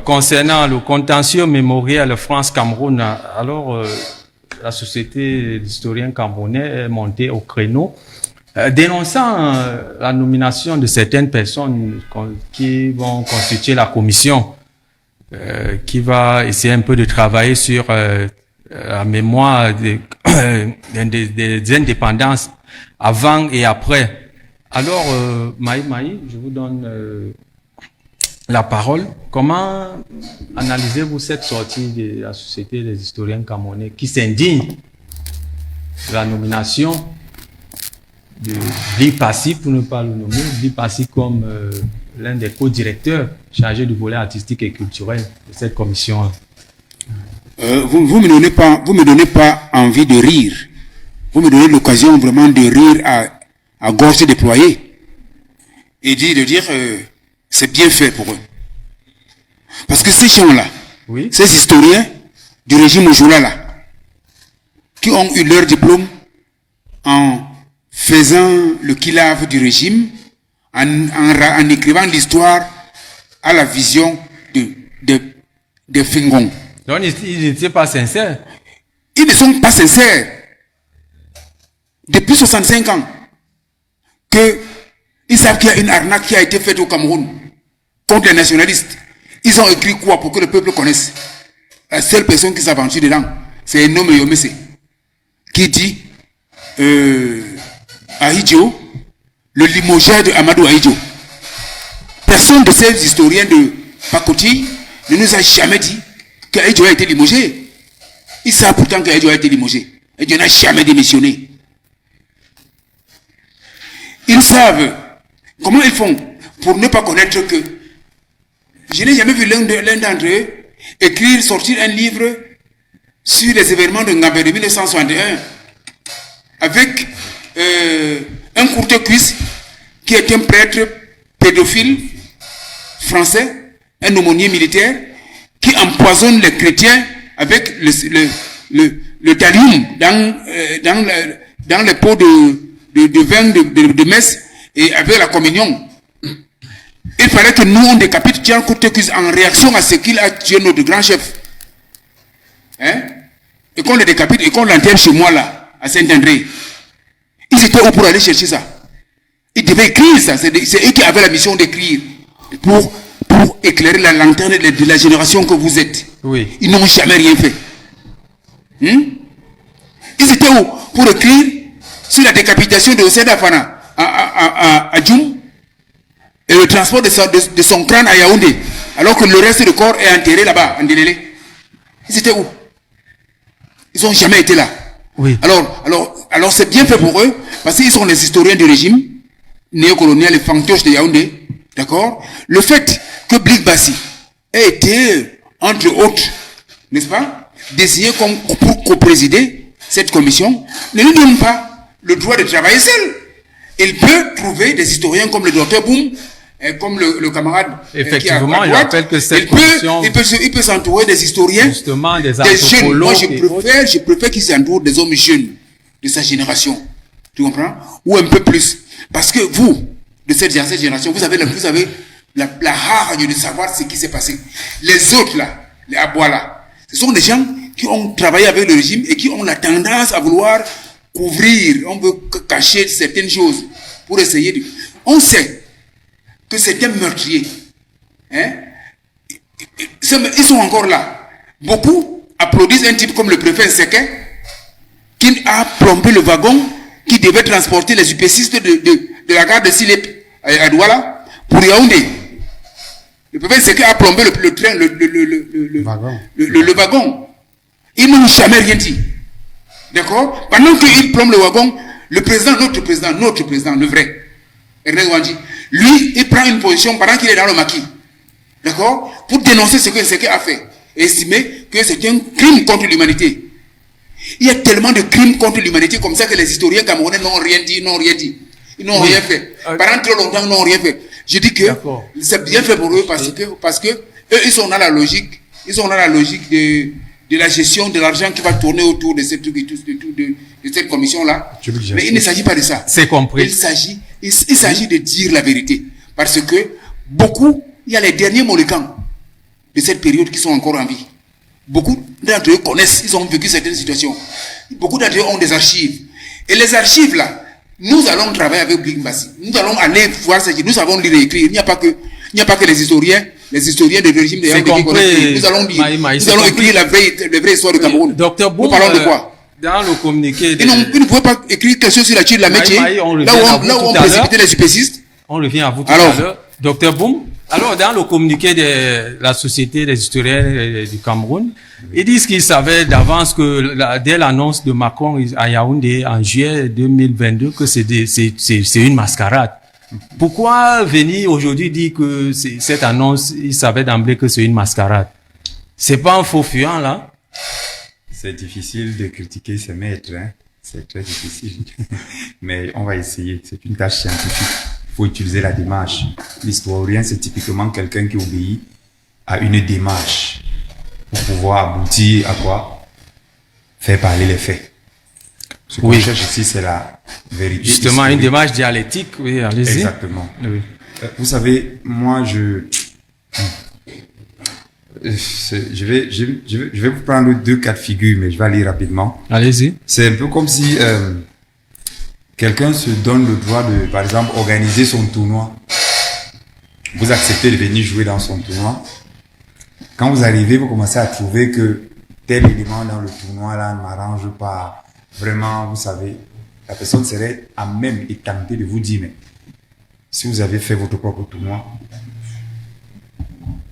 Speaker 1: concernant le contentieux mémoriel France-Cameroun. Alors, la société d'historiens camerounais est montée au créneau, dénonçant la nomination de certaines personnes qui vont constituer la commission, qui va essayer un peu de travailler sur la mémoire des indépendances avant et après. Alors, Maï, je vous donne la parole. Comment analysez-vous cette sortie de la Société des historiens camerounais qui s'indigne de la nomination de Bli Passi, pour ne pas le nommer, Bli Passi comme l'un des co-directeurs chargés du volet artistique et culturel de cette commission?
Speaker 5: Vous me donnez pas envie de rire. Vous me donnez l'occasion vraiment de rire à gorge déployée et de dire c'est bien fait pour eux. Parce que ces gens-là,
Speaker 1: Oui.
Speaker 5: ces historiens du régime Ojola là, qui ont eu leur diplôme en faisant le kilave du régime, en écrivant l'histoire à la vision de Fingon.
Speaker 1: Donc, ils n'étaient pas sincères.
Speaker 5: Ils ne sont pas sincères. Depuis 65 ans, ils savent qu'il y a une arnaque qui a été faite au Cameroun contre les nationalistes. Ils ont écrit quoi pour que le peuple connaisse? La seule personne qui s'aventure dedans, c'est un homme Yomese, qui dit Ahidjo, le limogène de Amadou Ahidjo. Personne de ces historiens de Pakoti ne nous a jamais dit qu'Ahidjo a été limogé. Ils savent pourtant qu'Ahidjo a été limogé. Ahidjo n'a jamais démissionné. Ils savent comment ils font pour ne pas connaître que. Je n'ai jamais vu l'un d'entre eux écrire, sortir un livre sur les événements de Ngabé de 1961 avec un courte-cuisse qui est un prêtre pédophile français, un aumônier militaire, qui empoisonne les chrétiens avec le thallium dans les pots de vin de messe et avec la communion. Il fallait que nous, on décapite Tian Courte-Cuisse en réaction à ce qu'il a tué notre grand chef. Hein? Et qu'on le décapite et qu'on l'enterre chez moi là, à Saint-André. Ils étaient où pour aller chercher ça? Ils devaient écrire ça. C'est eux qui avaient la mission d'écrire pour éclairer la lanterne de la génération que vous êtes.
Speaker 1: Oui.
Speaker 5: Ils n'ont jamais rien fait. Ils étaient où pour écrire sur la décapitation de Hossein Dafana à Djoum et le transport de son crâne à Yaoundé, alors que le reste du corps est enterré là-bas, en Délélé. Ils étaient où? Ils n'ont jamais été là.
Speaker 1: Oui.
Speaker 5: Alors c'est bien fait pour eux, parce qu'ils sont les historiens du régime néocolonial, les fantoches de Yaoundé. D'accord? Le fait que Blik Bassi ait été, entre autres, n'est-ce pas, désigné pour co-présider cette commission, ne lui donne pas le droit de travailler seul. Il peut trouver des historiens comme le docteur Boum, comme le camarade.
Speaker 1: Effectivement, il rappelle que cette commission.
Speaker 5: Il peut s'entourer des historiens,
Speaker 1: justement, des
Speaker 5: jeunes. Moi,
Speaker 1: anthropologues.
Speaker 5: je préfère qu'il s'entoure des hommes jeunes de sa génération. Tu comprends? Ou un peu plus. Parce que vous, de cette génération, vous avez la hargne de savoir ce qui s'est passé. Les autres là, les abois là, ce sont des gens qui ont travaillé avec le régime et qui ont la tendance à vouloir couvrir, on veut cacher certaines choses pour essayer de... On sait que c'est un meurtrier. Hein? Ils sont encore là. Beaucoup applaudissent un type comme le préfet Nseke qui a plombé le wagon qui devait transporter les UPCistes de la gare de Silep à Douala pour Yaoundé. Le préfet Nseke a plombé le train, le wagon. Ils n'ont jamais rien dit. D'accord? Pendant qu'il plombe le wagon, notre président, le vrai, Ernest Ouandji, lui, il prend une position pendant qu'il est dans le maquis. D'accord? Pour dénoncer ce qu'il a fait. Et estimer que c'est un crime contre l'humanité. Il y a tellement de crimes contre l'humanité comme ça que les historiens camerounais n'ont rien dit. Ils n'ont rien fait. Pendant très longtemps, ils n'ont rien fait. Je dis que c'est bien fait pour eux parce que eux, ils sont dans la logique. Ils sont dans la logique de la gestion de l'argent qui va tourner autour de cette commission-là. Mais il ne s'agit pas de ça.
Speaker 1: C'est compris.
Speaker 5: Il s'agit de dire la vérité. Parce que il y a les derniers Mohicans de cette période qui sont encore en vie. Beaucoup d'entre eux connaissent, ils ont vécu certaines situations. Beaucoup d'entre eux ont des archives. Et les archives là, nous allons travailler avec Blik Bassi. Nous allons aller voir ce que nous savons lire et écrire. Il n'y a pas que les historiens de régime de Yaoundé qui connaissent. Nous allons lire. Nous allons écrire la vraie histoire du Cameroun.
Speaker 1: Docteur Boum,
Speaker 5: nous parlons de quoi?
Speaker 1: Dans le communiqué.
Speaker 5: Ils ne pouvaient pas écrire quelque chose sur la tuile de la métier. Là où on précipitait les UPCistes.
Speaker 1: On revient à vous tout à l'heure. Docteur Boum, alors dans le communiqué de la Société des historiens du Cameroun, ils disent qu'ils savaient d'avance que dès l'annonce de Macron à Yaoundé en juillet 2022 que c'est une mascarade. Pourquoi venir aujourd'hui dire que cette annonce, ils savaient d'emblée que c'est une mascarade? C'est pas un faux fuyant là?
Speaker 2: C'est difficile de critiquer ses maîtres, hein. C'est très difficile. Mais on va essayer. C'est une tâche scientifique. Il faut utiliser la démarche. L'historien, c'est typiquement quelqu'un qui obéit à une démarche pour pouvoir aboutir à quoi? Faire parler les faits. Ce qu'on cherche ici, c'est la vérité.
Speaker 1: Justement, historique. Une démarche dialectique, oui, allez-y.
Speaker 2: Exactement.
Speaker 1: Oui.
Speaker 2: Vous savez, moi, je vais vous prendre 2 cas de figure, mais je vais aller rapidement.
Speaker 1: Allez-y.
Speaker 2: C'est un peu comme si quelqu'un se donne le droit de, par exemple, organiser son tournoi. Vous acceptez de venir jouer dans son tournoi. Quand vous arrivez, vous commencez à trouver que tel élément dans le tournoi là ne m'arrange pas. Vraiment, vous savez, la personne serait à même et tentée de vous dire, mais si vous avez fait votre propre tournoi,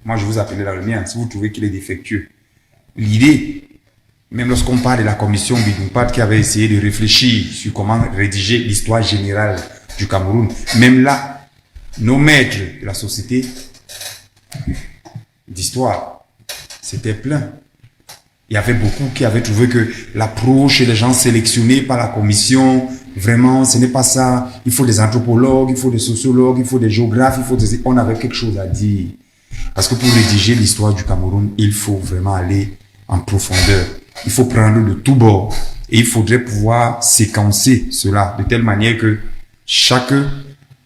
Speaker 2: moi je vous appelais dans le mien, si vous trouvez qu'il est défectueux. L'idée, même lorsqu'on parle de la commission Bidoumpad qui avait essayé de réfléchir sur comment rédiger l'histoire générale du Cameroun. Même là, nos maîtres de la société d'histoire, c'était plein. Il y avait beaucoup qui avaient trouvé que l'approche des gens sélectionnés par la commission, vraiment, ce n'est pas ça. Il faut des anthropologues, il faut des sociologues, il faut des géographes, on avait quelque chose à dire. Parce que pour rédiger l'histoire du Cameroun, il faut vraiment aller en profondeur. Il faut prendre de tout bord. Et il faudrait pouvoir séquencer cela de telle manière que chaque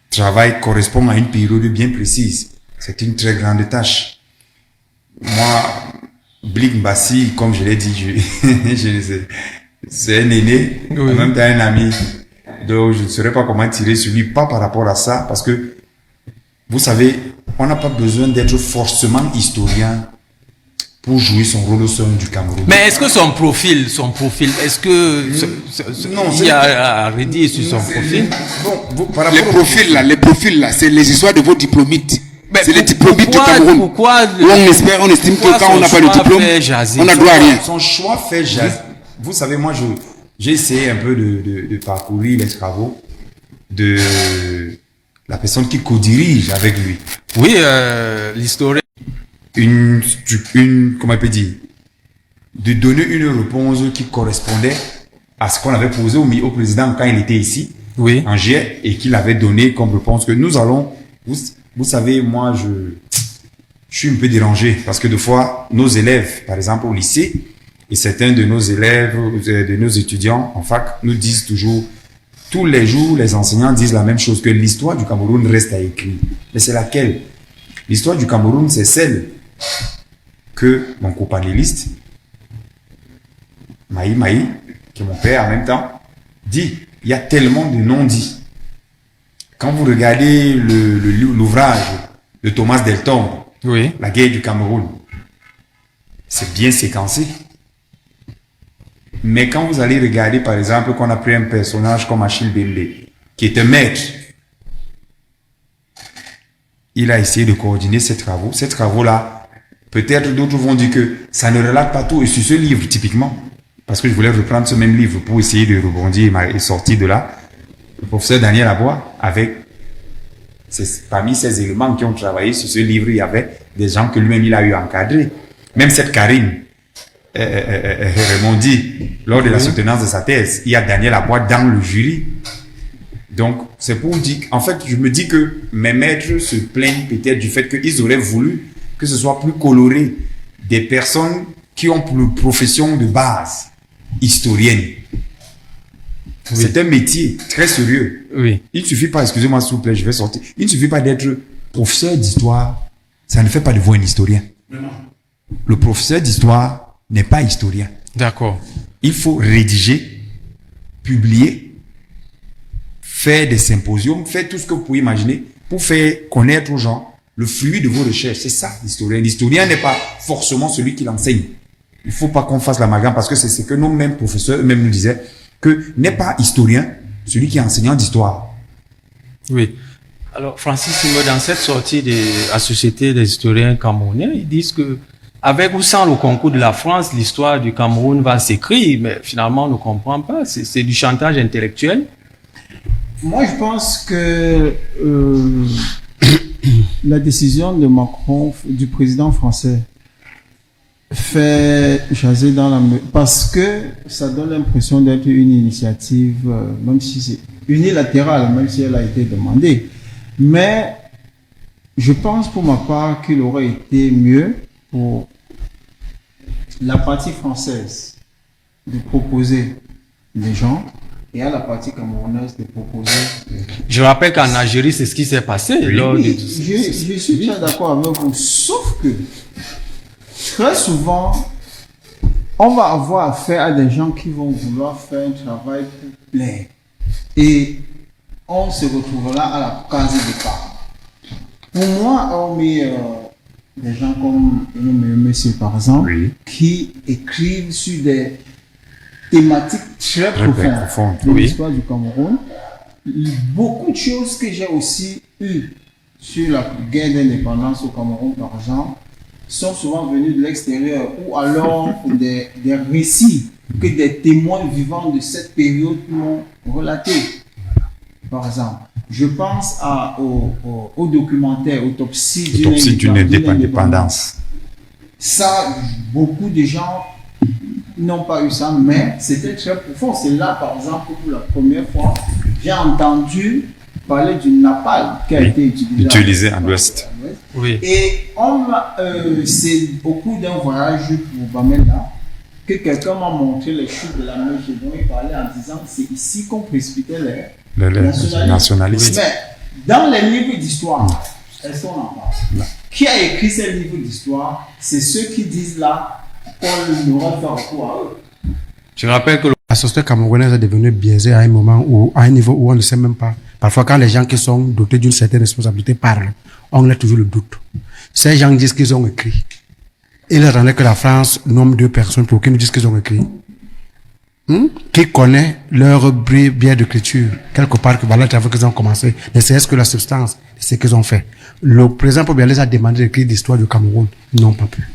Speaker 2: travail correspond à une période bien précise. C'est une très grande tâche. Moi, Blik Mbassi, comme je l'ai dit, c'est un aîné, en même temps un ami. Donc, je ne saurais pas comment tirer sur lui, pas par rapport à ça, parce que, vous savez, on n'a pas besoin d'être forcément historien pour jouer son rôle au sein du Cameroun.
Speaker 1: Mais est-ce que son profil, est-ce que
Speaker 2: non,
Speaker 1: il y a à redire sur son profil?
Speaker 2: Bon,
Speaker 5: les profils là, c'est les histoires de vos diplomites. C'est les diplomites du Cameroun.
Speaker 1: Pourquoi
Speaker 5: on estime que quand on n'a pas de diplôme, on n'a droit à rien.
Speaker 2: Son choix fait jaser. Vous savez, moi, j'ai essayé un peu de parcourir les travaux de la personne qui co-dirige avec lui.
Speaker 1: Oui, l'historien.
Speaker 2: Comment on peut dire, de donner une réponse qui correspondait à ce qu'on avait posé au président quand il était ici,
Speaker 1: oui,
Speaker 2: en juillet, et qu'il avait donné comme réponse que nous allons, vous savez, moi, je suis un peu dérangé parce que des fois, nos élèves, par exemple au lycée, et certains de nos élèves, de nos étudiants en fac, nous disent toujours, tous les jours, les enseignants disent la même chose, que l'histoire du Cameroun reste à écrire. Mais c'est laquelle? L'histoire du Cameroun, c'est celle que mon copanéliste, Maï, qui est mon père en même temps, dit. Il y a tellement de non-dits. Quand vous regardez l'ouvrage de Thomas Deltombe,
Speaker 1: oui,
Speaker 2: La guerre du Cameroun, c'est bien séquencé. Mais quand vous allez regarder, par exemple, qu'on a pris un personnage comme Achille Bembe, qui est un maître, il a essayé de coordonner ces travaux. Ces travaux-là, peut-être d'autres vont dire que ça ne relate pas tout. Et sur ce livre, typiquement, parce que je voulais reprendre ce même livre pour essayer de rebondir et sortir de là, le professeur Daniel Abois, parmi ces éléments qui ont travaillé sur ce livre, il y avait des gens que lui-même il a eu encadrés. Même cette Karine Raimondi, lors de la soutenance de sa thèse, il y a Daniel Abois dans le jury. Donc, c'est pour dire, en fait, je me dis que mes maîtres se plaignent peut-être du fait qu'ils auraient voulu que ce soit plus coloré, des personnes qui ont pour profession de base historienne. Oui. C'est un métier très sérieux.
Speaker 1: Oui.
Speaker 2: Il ne suffit pas, excusez-moi s'il vous plaît, je vais sortir. Il ne suffit pas d'être professeur d'histoire. Ça ne fait pas de vous un historien. Non. Le professeur d'histoire n'est pas historien.
Speaker 1: D'accord.
Speaker 2: Il faut rédiger, publier, faire des symposiums, faire tout ce que vous pouvez imaginer pour faire connaître aux gens le fruit de vos recherches. C'est ça, l'historien. L'historien n'est pas forcément celui qui l'enseigne. Il ne faut pas qu'on fasse l'amalgame parce que c'est ce que nos mêmes professeurs eux-mêmes nous disaient, que n'est pas historien celui qui est enseignant d'histoire.
Speaker 1: Oui. Alors, Francis, dans cette sortie de la Société des historiens camerounais, ils disent que avec ou sans le concours de la France, l'histoire du Cameroun va s'écrire, mais finalement, on ne comprend pas. C'est du chantage intellectuel.
Speaker 4: Moi, je pense que la décision de Macron, du président français, fait jaser parce que ça donne l'impression d'être une initiative, même si c'est unilatérale, même si elle a été demandée. Mais je pense pour ma part qu'il aurait été mieux pour la partie française de proposer des gens et à la partie camerounaise de proposer des gens.
Speaker 1: Je rappelle qu'en Algérie, c'est ce qui s'est passé.
Speaker 4: Oui, je suis très d'accord avec vous, sauf que très souvent, on va avoir affaire à des gens qui vont vouloir faire un travail pour plaire. Et on se retrouvera à la case départ. Pour moi, on met des gens comme Monsieur, par exemple, oui, qui écrivent sur des thématiques très profondes de l'histoire du Cameroun. Beaucoup de choses que j'ai aussi eues sur la guerre d'indépendance au Cameroun, par exemple, sont souvent venus de l'extérieur ou alors des récits que des témoins vivants de cette période m'ont relaté, par exemple. Je pense au documentaire Autopsie
Speaker 2: d'une indépendance.
Speaker 4: Ça, beaucoup de gens n'ont pas eu ça, mais c'était très profond. C'est là, par exemple, que pour la première fois, j'ai entendu parler du napalm qui a été utilisé
Speaker 2: à l'Ouest.
Speaker 1: Oui.
Speaker 4: Et c'est au cours d'un voyage pour Bamenda que quelqu'un m'a montré les chutes de la mer dont il parlait en disant que c'est ici qu'on précipitait les nationalistes. Mais dans les livres d'histoire, est-ce qu'on en parle? Qui a écrit ces livres d'histoire? C'est ceux qui disent là qu'on n'aura pas recours à eux.
Speaker 1: Je rappelle que
Speaker 3: la société camerounaise est devenue biaisée à un moment où, à un niveau où on ne sait même pas. Parfois, quand les gens qui sont dotés d'une certaine responsabilité parlent, on a toujours le doute. Ces gens disent qu'ils ont écrit. Il attendait que la France nomme 2 personnes pour qu'ils nous disent qu'ils ont écrit. Qui connaît leur biais d'écriture, quelque part, que voilà le travail qu'ils ont commencé, ne serait-ce que la substance de ce qu'ils ont fait. Le président Pobialé les a demandé d'écrire l'histoire du Cameroun. Ils n'ont pas pu.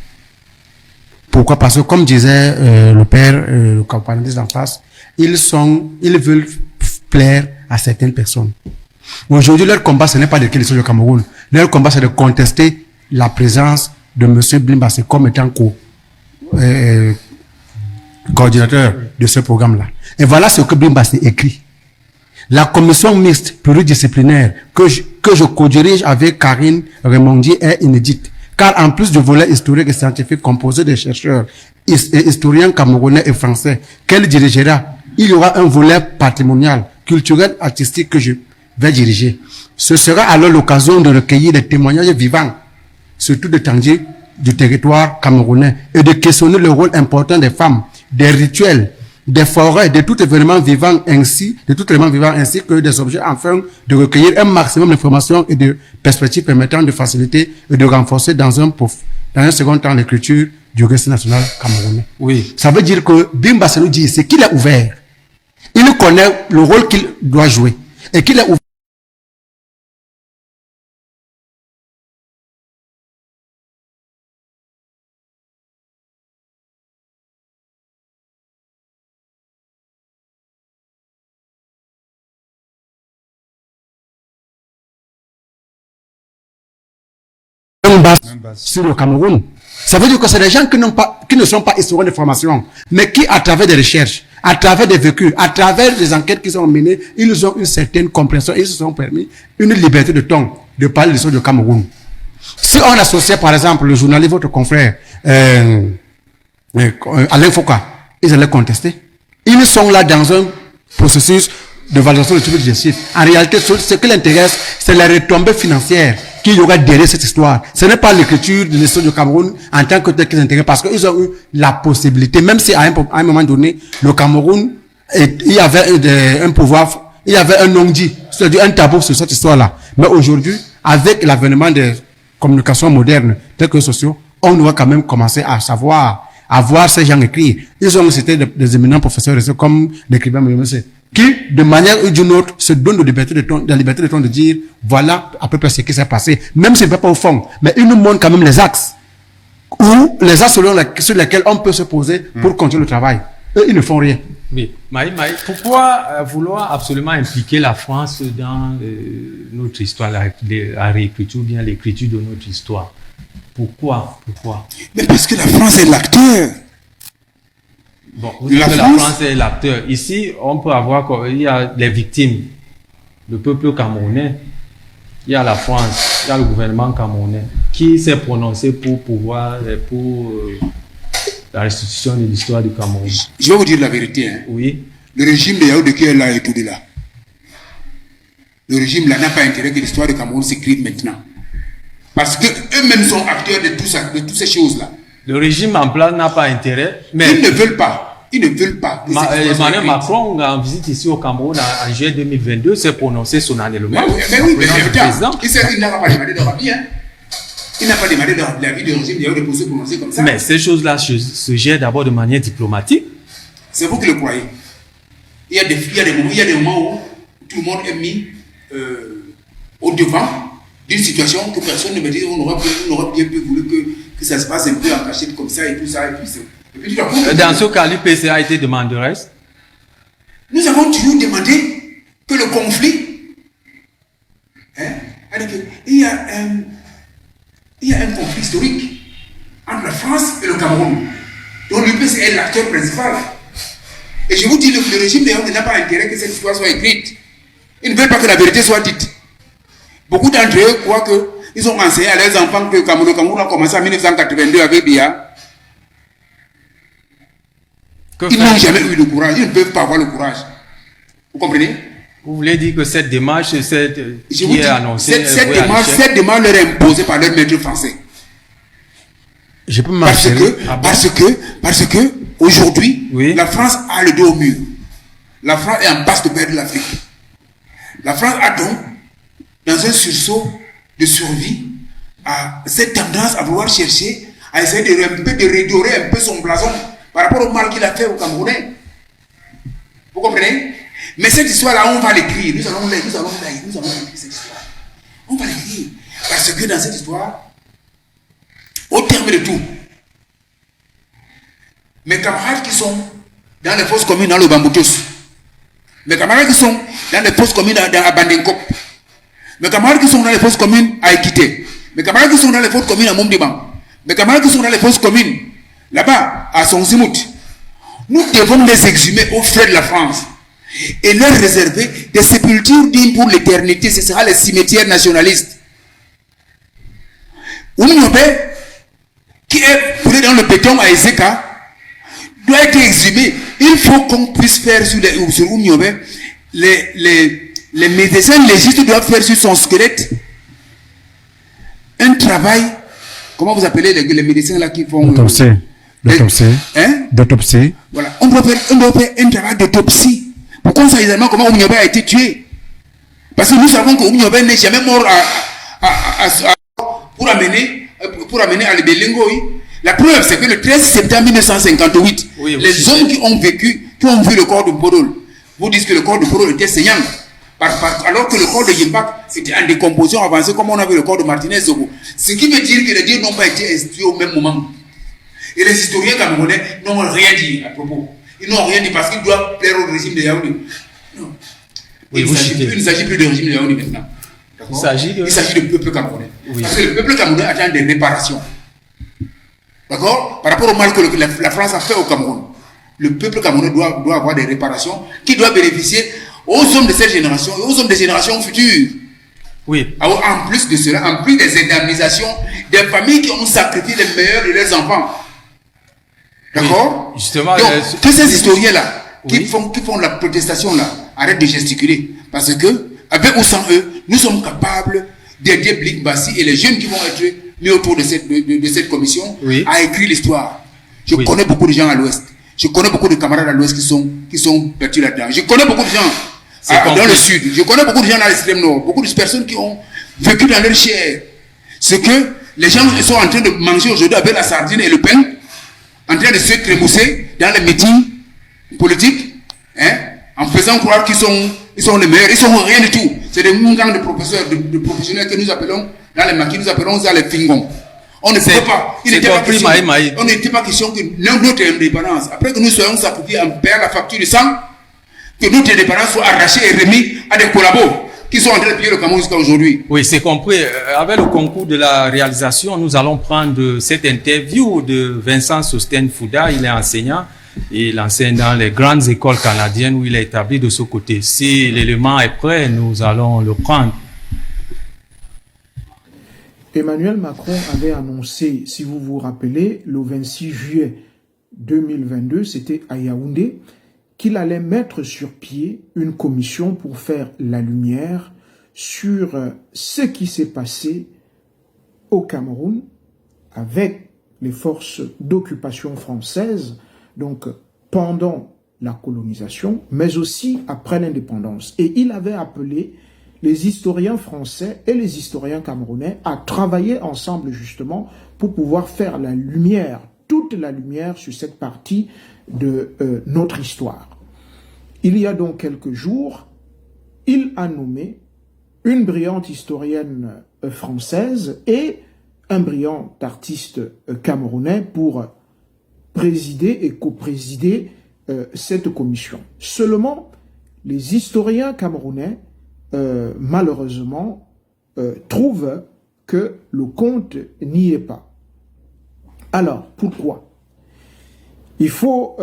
Speaker 3: Pourquoi? Parce que, comme disait le père, le campagnariste d'en face, ils veulent plaire à certaines personnes. Aujourd'hui, leur combat, ce n'est pas d'écrire l'histoire du Cameroun. Leur combat, c'est de contester la présence de M. Blimbassi comme étant coordinateur de ce programme-là. Et voilà ce que Blimbassi écrit. La commission mixte pluridisciplinaire que je co-dirige avec Karine Raymondi est inédite. Car en plus du volet historique et scientifique composé de chercheurs, historiens camerounais et français qu'elle dirigera, il y aura un volet patrimonial, culturel, artistique que je vais diriger. Ce sera alors l'occasion de recueillir des témoignages vivants, surtout de Tangier, du territoire camerounais, et de questionner le rôle important des femmes, des rituels, des forêts, de tout événement vivant ainsi que des objets, afin de recueillir un maximum d'informations et de perspectives permettant de faciliter et de renforcer dans un second temps l'écriture du récit national camerounais.
Speaker 1: oui.
Speaker 3: Ça veut dire que Blimbassi nous dit, c'est qu'il est ouvert. Il connaît le rôle qu'il doit jouer. Et qu'il est ouvert. Sur le Cameroun. Ça veut dire que c'est des gens qui ne sont pas historiens de formation, mais qui, à travers des recherches, à travers des vécus, à travers des enquêtes qu'ils ont menées, ils ont une certaine compréhension et ils se sont permis une liberté de ton de parler de l'histoire du Cameroun. Si on associait, par exemple, le journaliste, votre confrère, Alain Foucault, ils allaient contester. Ils sont là dans un processus de valorisation de tout objectif. En réalité, ce qui l'intéresse, c'est la retombée financière qu'il y aura derrière cette histoire. Ce n'est pas l'écriture de l'histoire du Cameroun en tant que tel qui les intéresse, parce qu'ils ont eu la possibilité, même si à un moment donné, le Cameroun, il y avait un pouvoir, il y avait un non-dit, c'est-à-dire un tabou sur cette histoire-là. Mais aujourd'hui, avec l'avènement des communications modernes, telles que sociaux, on doit quand même commencer à savoir, à voir ces gens écrire. Ils ont cité des éminents professeurs, comme l'écrivain Mouyomese, qui, de manière ou d'une autre, se donnent la liberté de ton de dire, voilà à peu près ce qui s'est passé. Même s'il ne va pas au fond, mais ils nous montrent quand même les axes. Ou les axes sur lesquels on peut se poser pour continuer le travail. Eux, ils ne font rien.
Speaker 1: Oui. Maï, pourquoi vouloir absolument impliquer la France dans notre histoire, la réécriture, ou bien l'écriture de notre histoire? Pourquoi?
Speaker 5: Mais parce que la France est l'acteur.
Speaker 1: Bon, la France est l'acteur. Ici, on peut avoir, il y a les victimes, le peuple camerounais, il y a la France, il y a le gouvernement camerounais, qui s'est prononcé pour la restitution de l'histoire du Cameroun.
Speaker 5: Je vais vous dire la vérité. Hein.
Speaker 1: Oui.
Speaker 5: Le régime de Yaoundé qui est là et tout de là. Le régime là n'a pas intérêt que l'histoire du Cameroun s'écrive maintenant. Parce qu'eux-mêmes sont acteurs de toutes ces choses-là.
Speaker 1: Le régime en place n'a pas intérêt, mais...
Speaker 5: Ils ne veulent pas.
Speaker 1: Emmanuel Macron, en visite ici au Cameroun en juillet 2022, s'est prononcé solennellement.
Speaker 5: Mais oui, il n'a pas demandé de rapide. Hein. Il n'a pas demandé de la vie du régime de se prononcer comme ça.
Speaker 1: Mais ces choses-là se gèrent d'abord de manière diplomatique.
Speaker 5: C'est vous qui le croyez. Il y a des moments où tout le monde est mis au devant d'une situation que personne ne me dit, on aurait bien voulu que ça se passe un peu en cachette comme ça et tout ça. Et puis,
Speaker 1: dans ce cas, l'UPC a été demanderesse.
Speaker 5: Nous avons toujours demandé que le conflit Il y a un conflit historique entre la France et le Cameroun. Donc l'UPC est l'acteur principal. Et je vous dis, le régime des n'a pas intérêt que cette histoire soit écrite. Ils ne veulent pas que la vérité soit dite. Beaucoup d'entre eux croient qu'ils ont enseigné à leurs enfants que le Cameroun a commencé en 1982 avec Biya. Ils n'ont jamais eu le courage. Ils ne peuvent pas avoir le courage. Vous comprenez?
Speaker 1: Vous voulez dire que cette démarche, qui est annoncée,
Speaker 5: cette démarche leur est imposée par leur maître français.
Speaker 3: Je peux
Speaker 5: parce que aujourd'hui, la France a le dos au mur. La France est en passe de perdre l'Afrique. La France a donc, dans un sursaut de survie, cette tendance à vouloir chercher, à essayer de redorer un peu son blason par rapport au mal qu'il a fait aux Camerounais. Vous comprenez? Mais cette histoire-là, on va l'écrire. Nous allons écrire cette histoire. On va l'écrire. Parce que dans cette histoire, au terme de tout, mes camarades qui sont dans les fosses communes dans le Bamboutos, mes camarades qui sont dans les fosses communes à Bandenkop, mes camarades qui sont dans les fosses communes à Ekité, mes camarades qui sont dans les fosses communes à Momdiban, mes camarades qui sont dans les fosses communes là-bas à Sonsimout, nous devons les exhumer aux frais de la France et leur réserver des sépultures dignes pour l'éternité. Ce sera les cimetières nationalistes. Oumniobé, qui est coulé dans le béton à Ezeka, doit être exhumé. Il faut qu'on puisse faire sur Oumniobé, les médecins légistes doivent faire sur son squelette un travail. Comment vous appelez les médecins là qui font
Speaker 3: d'autopsie.
Speaker 5: Voilà, on doit faire un travail d'autopsie pour qu'on sache exactement comment Oumniobé a été tué. Parce que nous savons que Oumniobé n'est jamais mort pour amener à l'Ebelengo. La preuve, c'est que le 13 septembre 1958, les hommes qui ont vécu, qui ont vu le corps de Podol, vous disent que le corps de Podol était saignant. Alors que le corps de Yimbak était en décomposition avancée, comme on a vu le corps de Martinez Zogo. Ce qui veut dire que les dieux n'ont pas été institués au même moment. Et les historiens camerounais n'ont rien dit à propos. Ils n'ont rien dit parce qu'ils doivent plaire au régime de Yaoundé. Non. Il ne s'agit plus du régime de Yaoundé maintenant. Il s'agit du peuple camerounais. Parce que le peuple camerounais attend des réparations. D'accord? Par rapport au mal que la France a fait au Cameroun. Le peuple camerounais doit avoir des réparations qui doivent bénéficier aux hommes de cette génération et aux hommes des générations futures.
Speaker 1: Oui.
Speaker 5: Alors, en plus de cela, en plus des indemnisations des familles qui ont sacrifié les meilleurs de leurs enfants. D'accord?
Speaker 1: Justement.
Speaker 5: Donc, que ces historiens-là, qui font la protestation là, arrêtent de gesticuler. Parce que, avec ou sans eux, nous sommes capables d'aider Blik Bassi et les jeunes qui vont être mis autour de cette commission à écrire l'histoire. Je connais beaucoup de gens à l'Ouest. Je connais beaucoup de camarades à l'Ouest qui sont perdus là-dedans. Je connais beaucoup de gens dans le Sud. Je connais beaucoup de gens dans l'extrême Nord. Beaucoup de personnes qui ont vécu dans leur chair. Ce que les gens sont en train de manger aujourd'hui avec la sardine et le pain, en train de se trémousser dans les meetings politiques, en faisant croire qu'ils sont les meilleurs. Ils sont rien du tout. C'est des gangs de professeurs, de professionnels que nous appelons, dans les maquis, nous appelons ça les fingons. On ne peut pas. Il n'était pas question que notre indépendance, après que nous soyons sacrifiés en perdre la facture de sang, que notre indépendance soit arrachée et remise à des collabos qui sont en train de piller le Cameroun jusqu'à aujourd'hui.
Speaker 1: Oui, c'est compris. Avec le concours de la réalisation, nous allons prendre cette interview de Vincent Sosten Fouda. Il est enseignant et il enseigne dans les grandes écoles canadiennes où il est établi de ce côté. Si l'élément est prêt, nous allons le prendre.
Speaker 7: Emmanuel Macron avait annoncé, si vous vous rappelez, le 26 juillet 2022, c'était à Yaoundé, qu'il allait mettre sur pied une commission pour faire la lumière sur ce qui s'est passé au Cameroun avec les forces d'occupation françaises, donc pendant la colonisation, mais aussi après l'indépendance. Et il avait appelé les historiens français et les historiens camerounais à travailler ensemble justement pour pouvoir faire la lumière, toute la lumière sur cette partie de notre histoire. Il y a donc quelques jours, il a nommé une brillante historienne française et un brillant artiste camerounais pour présider et coprésider cette commission. Seulement, les historiens camerounais malheureusement, trouve que le compte n'y est pas. Alors, pourquoi? Il faut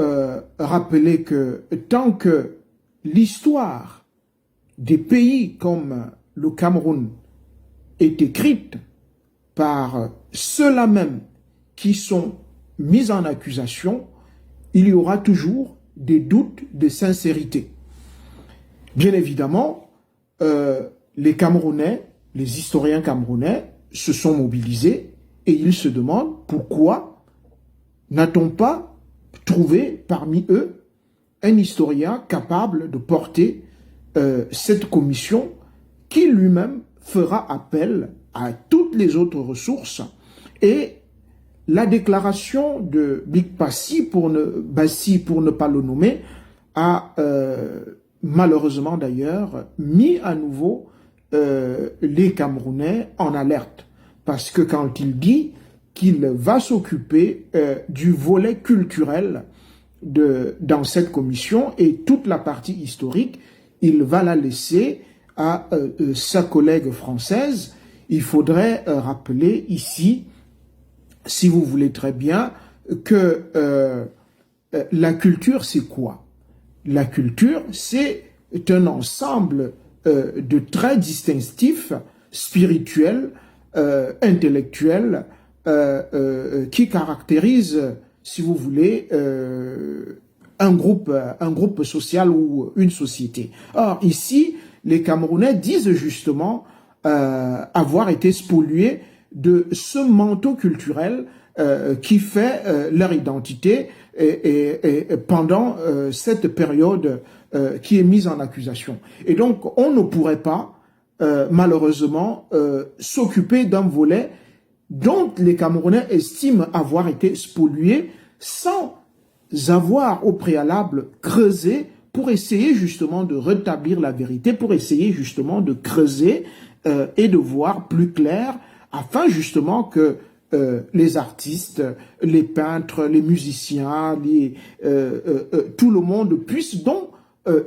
Speaker 7: rappeler que tant que l'histoire des pays comme le Cameroun est écrite par ceux-là même qui sont mis en accusation, il y aura toujours des doutes de sincérité. Bien évidemment, les Camerounais, les historiens camerounais se sont mobilisés et ils se demandent pourquoi n'a-t-on pas trouvé parmi eux un historien capable de porter cette commission qui lui-même fera appel à toutes les autres ressources. Et la déclaration de Big Bassi, pour ne pas le nommer, a malheureusement d'ailleurs mis à nouveau les Camerounais en alerte. Parce que quand il dit qu'il va s'occuper du volet culturel dans cette commission et toute la partie historique, il va la laisser à sa collègue française. Il faudrait rappeler ici, si vous voulez très bien, que la culture, c'est quoi? La culture, c'est un ensemble de traits distinctifs, spirituels, intellectuels, qui caractérisent, si vous voulez, un groupe social ou une société. Or, ici, les Camerounais disent justement avoir été spoliés de ce manteau culturel qui fait leur identité et pendant cette période qui est mise en accusation. Et donc, on ne pourrait pas, malheureusement, s'occuper d'un volet dont les Camerounais estiment avoir été spoliés sans avoir au préalable creusé pour essayer justement de rétablir la vérité, pour essayer justement de creuser et de voir plus clair, afin justement que les artistes, les peintres, les musiciens, tout le monde puisse donc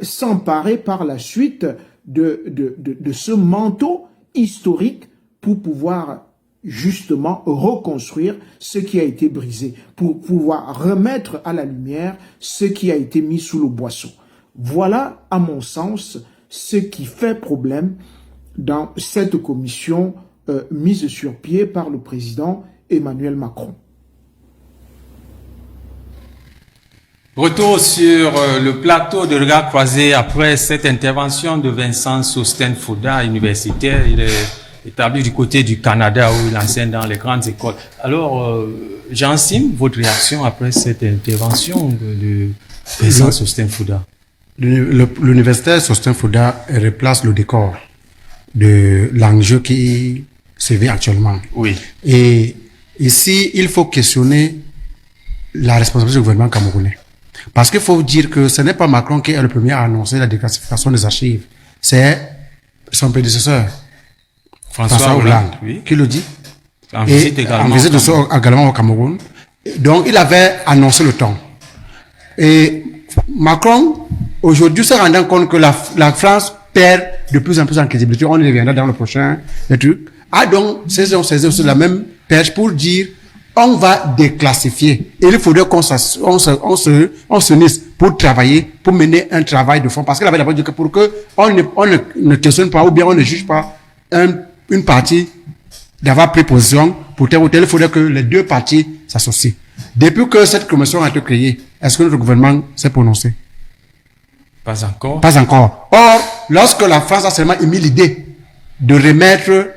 Speaker 7: s'emparer par la suite de ce manteau historique pour pouvoir justement reconstruire ce qui a été brisé, pour pouvoir remettre à la lumière ce qui a été mis sous le boisseau. Voilà, à mon sens, ce qui fait problème dans cette commission mise sur pied par le président Emmanuel Macron.
Speaker 1: Retour sur le plateau de regard croisé après cette intervention de Vincent Sosthène Fouda, universitaire. Il est établi du côté du Canada où il enseigne dans les grandes écoles. Alors, Jean-Sim, votre réaction après cette intervention de Vincent Sosthène Fouda?
Speaker 3: L'universitaire Sosthène Fouda replace le décor de l'enjeu qui se vit actuellement. Oui. Et ici, il faut questionner la responsabilité du gouvernement camerounais. Parce qu'il faut dire que ce n'est pas Macron qui est le premier à annoncer la déclassification des archives. C'est son prédécesseur, François Hollande, oui, qui le dit. En visite également au Cameroun. Donc, il avait annoncé le temps. Et Macron, aujourd'hui, se rendant compte que la France perd de plus en plus en crédibilité, on y reviendra dans le prochain truc, a donc saisi aussi la même perche pour dire on va déclassifier. Et il faudrait qu'on s'unisse pour travailler, pour mener un travail de fond. Parce qu'il avait d'abord dit que pour que on ne questionne pas ou bien on ne juge pas une partie d'avoir pris position pour tel ou tel, il faudrait que les deux parties s'associent. Depuis que cette commission a été créée, est-ce que notre gouvernement s'est prononcé?
Speaker 1: Pas encore.
Speaker 3: Pas encore. Or, lorsque la France a seulement émis l'idée de remettre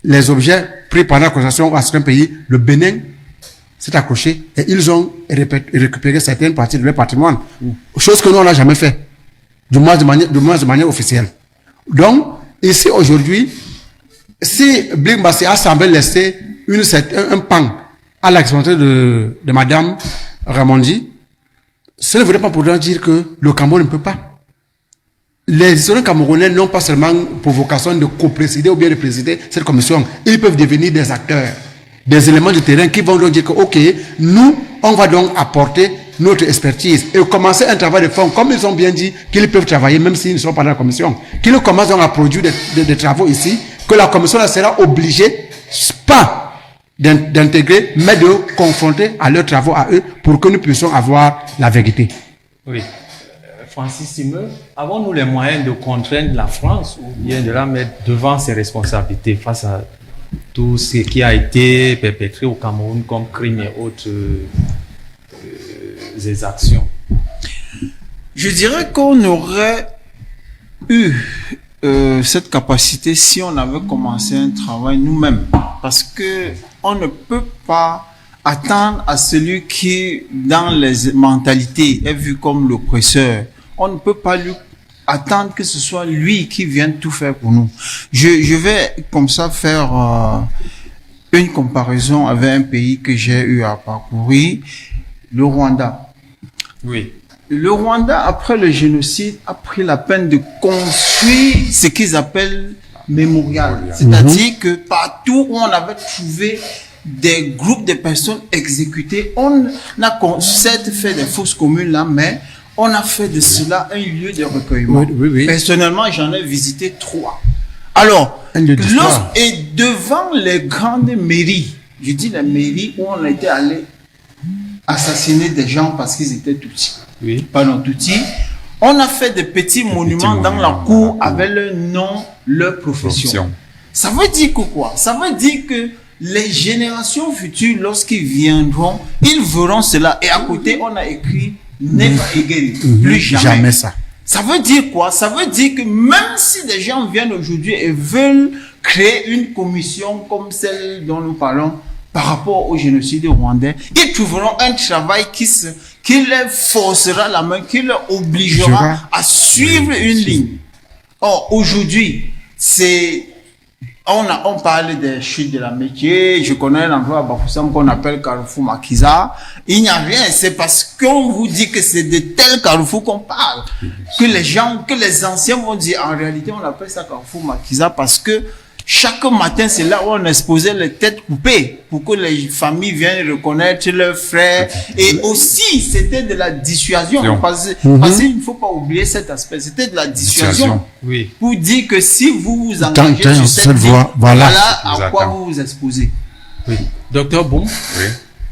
Speaker 3: les objets pris pendant la colonisation à certains pays, le Bénin s'est accroché et ils ont récupéré certaines parties de leur patrimoine. Chose que nous, on n'a jamais fait. Du moins de manière officielle. Donc, ici, aujourd'hui, si Big Bassi a semblé laisser un pan à l'expérimentation de Madame Ramondi, ce ne voudrait pas pour dire que le Cameroun ne peut pas. Les historiens camerounais n'ont pas seulement pour vocation de co-présider ou bien de présider cette commission. Ils peuvent devenir des acteurs, des éléments de terrain qui vont donc dire que, ok, nous, on va donc apporter notre expertise et commencer un travail de fond, comme ils ont bien dit qu'ils peuvent travailler même s'ils ne sont pas dans la commission. Qu'ils commencent donc à produire des travaux ici que la commission sera obligée, pas d'intégrer, mais de confronter à leurs travaux à eux pour que nous puissions avoir la vérité.
Speaker 1: Oui. Francis Simeux, avons-nous les moyens de contraindre la France ou bien de la mettre devant ses responsabilités face à tout ce qui a été perpétré au Cameroun comme crimes et autres actions?
Speaker 4: Je dirais qu'on aurait eu cette capacité si on avait commencé un travail nous-mêmes. Parce que on ne peut pas attendre à celui qui, dans les mentalités, est vu comme l'oppresseur. On ne peut pas lui attendre que ce soit lui qui vienne tout faire pour nous. Je vais comme ça faire une comparaison avec un pays que j'ai eu à parcourir, le Rwanda.
Speaker 1: Oui.
Speaker 4: Le Rwanda, après le génocide, a pris la peine de construire ce qu'ils appellent mémorial. C'est-à-dire que partout où on avait trouvé des groupes de personnes exécutées, on a certes fait des fosses communes là, mais on a fait de cela un lieu de recueillement.
Speaker 3: Oui.
Speaker 4: Personnellement, j'en ai visité 3. Alors, et devant les grandes mairies, je dis les mairies où on était allé assassiner des gens parce qu'ils étaient Tutsis.
Speaker 1: Oui.
Speaker 4: Pardon, Tutsis. On a fait des petits monuments dans la cour avec leur nom, leur profession. Ça veut dire que quoi? Ça veut dire que les générations futures, lorsqu'ils viendront, ils verront cela. Et à côté, on a écrit Never again. Plus jamais.
Speaker 3: Ça.
Speaker 4: Ça veut dire quoi? Ça veut dire que même si des gens viennent aujourd'hui et veulent créer une commission comme celle dont nous parlons par rapport au génocide rwandais, ils trouveront un travail qui leur forcera la main, qui leur obligera à suivre une ligne. Or, aujourd'hui, on parle des chutes de la métier. Je connais un endroit à Bafoussam qu'on appelle Carrefour Makiza. Il n'y a rien. C'est parce qu'on vous dit que c'est de tel Carrefour qu'on parle. Que les anciens vont dire, en réalité, on appelle ça Carrefour Makiza parce que chaque matin, c'est là où on exposait les têtes coupées pour que les familles viennent reconnaître leurs frères. Et aussi, c'était de la dissuasion. Parce qu'il ne faut pas oublier cet aspect. C'était de la dissuasion.
Speaker 1: Oui.
Speaker 4: Pour dire que si vous vous engagez sur cette
Speaker 3: voie,
Speaker 4: voilà à quoi vous vous exposez.
Speaker 1: Oui. Docteur Boum,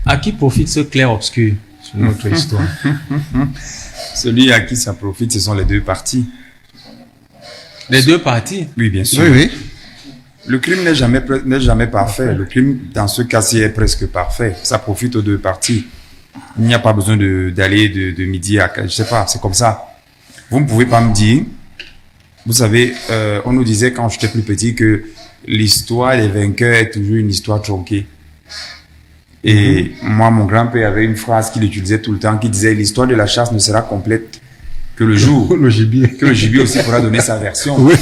Speaker 1: à qui profite ce clair-obscur sur notre histoire?
Speaker 2: Celui à qui ça profite, ce sont les deux parties.
Speaker 1: Les deux parties?
Speaker 2: Oui, bien sûr.
Speaker 3: Oui.
Speaker 2: Le crime n'est jamais parfait. Le crime, dans ce cas-ci, est presque parfait. Ça profite aux deux parties. Il n'y a pas besoin d'aller de midi à... Je sais pas, c'est comme ça. Vous ne pouvez pas me dire... Vous savez, on nous disait quand j'étais plus petit que l'histoire des vainqueurs est toujours une histoire tronquée. Et moi, mon grand-père avait une phrase qu'il utilisait tout le temps, qui disait « L'histoire de la chasse ne sera complète que le jour que le gibier aussi pourra donner sa version. »
Speaker 3: Oui.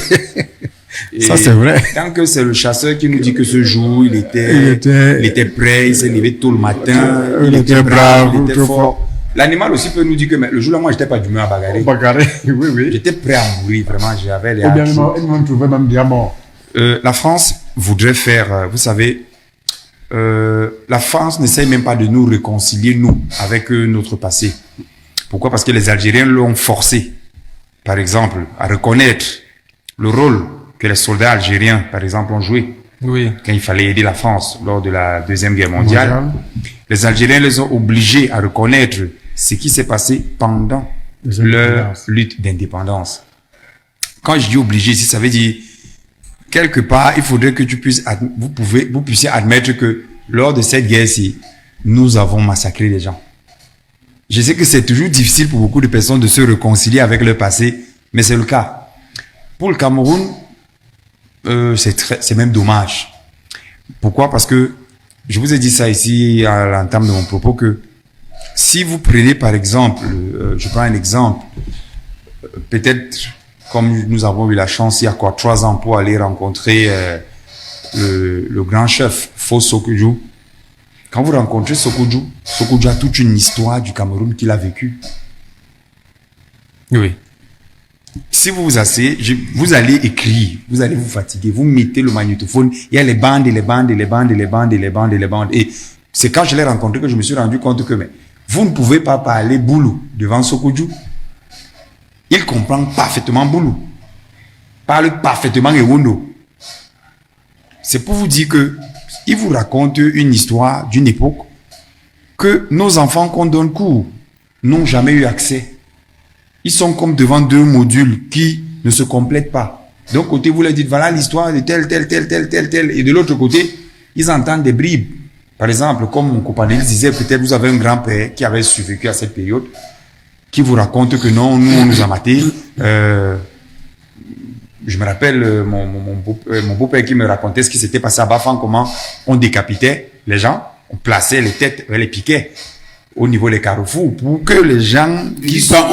Speaker 2: Et
Speaker 3: ça, c'est vrai.
Speaker 2: Tant que c'est le chasseur qui nous dit que ce jour, il était prêt, il s'est levé tôt le matin, il était brave, il était fort. L'animal aussi peut nous dire que mais le jour-là, moi, j'étais pas d'humeur à bagarrer.
Speaker 3: Oui.
Speaker 2: J'étais prêt à mourir, vraiment, j'avais les
Speaker 3: Ou bien, ils m'ont trouvé même bien mort.
Speaker 2: La France voudrait faire, vous savez, la France n'essaye même pas de nous réconcilier, nous, avec notre passé. Pourquoi? Parce que les Algériens l'ont forcé, par exemple, à reconnaître le rôle que les soldats algériens, par exemple, ont joué.
Speaker 1: Oui.
Speaker 2: Quand il fallait aider la France lors de la Deuxième Guerre mondiale. Les Algériens les ont obligés à reconnaître ce qui s'est passé pendant leur lutte d'indépendance. Quand je dis obligé, ça veut dire, quelque part, il faudrait que vous puissiez admettre que lors de cette guerre-ci, nous avons massacré des gens. Je sais que c'est toujours difficile pour beaucoup de personnes de se réconcilier avec leur passé, mais c'est le cas. Pour le Cameroun, c'est même dommage. Pourquoi? Parce que je vous ai dit ça ici à l'entame de mon propos que si vous prenez par exemple, je prends un exemple, peut-être comme nous avons eu la chance il y a 3 ans pour aller rencontrer le grand chef Fos Sokudjou. Quand vous rencontrez Sokudjou a toute une histoire du Cameroun qu'il a vécu.
Speaker 1: Oui.
Speaker 2: Si vous vous asseyez, vous allez écrire, vous allez vous fatiguer, vous mettez le magnétophone, il y a les bandes et les bandes et les bandes et les bandes et les bandes et les bandes. Et c'est quand je l'ai rencontré que je me suis rendu compte que vous ne pouvez pas parler boulou devant Sokudjou. Il comprend parfaitement boulou. Parle parfaitement Ewondo. C'est pour vous dire que il vous raconte une histoire d'une époque que nos enfants qu'on donne cours n'ont jamais eu accès. Ils sont comme devant deux modules qui ne se complètent pas. D'un côté, vous leur dites, voilà l'histoire de tel. Et de l'autre côté, ils entendent des bribes. Par exemple, comme mon compagnonniste disait, peut-être vous avez un grand-père qui avait survécu à cette période, qui vous raconte que non, nous, on nous a matés. Je me rappelle mon beau-père qui me racontait ce qui s'était passé à Bafang, comment on décapitait les gens, on plaçait les têtes, les piquets au niveau des carrefours pour que les gens...
Speaker 5: Dites pas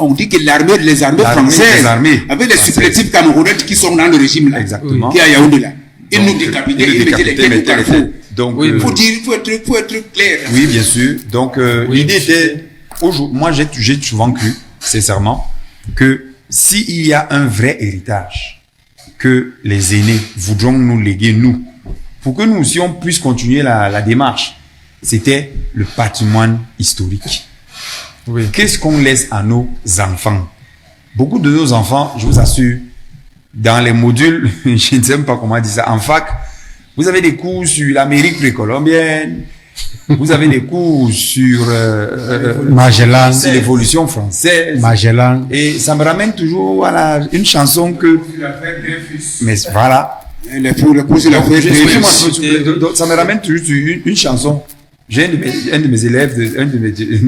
Speaker 5: on, dit que les armées françaises, avec les supplétifs camerounais qui sont dans le régime là,
Speaker 2: exactement,
Speaker 5: qui est à Yaoundé là, ils nous décapitaient, ils mettaient les têtes au carrefour.
Speaker 2: Donc,
Speaker 5: il faut être clair.
Speaker 2: Oui, bien sûr. Donc, l'idée était, moi j'ai souvent cru, sincèrement, que s'il y a un vrai héritage que les aînés voudront nous léguer, nous, pour que nous aussi on puisse continuer la démarche, c'était le patrimoine historique. Oui. Qu'est-ce qu'on laisse à nos enfants? Beaucoup de nos enfants, je vous assure, dans les modules, je ne sais même pas comment dire ça, en fac, vous avez des cours sur l'Amérique précolombienne, vous avez des cours sur
Speaker 3: Magellan,
Speaker 2: sur l'évolution française,
Speaker 3: Magellan,
Speaker 2: et ça me ramène toujours à une chanson que, mais voilà, ça me ramène toujours sur une chanson. J'ai un de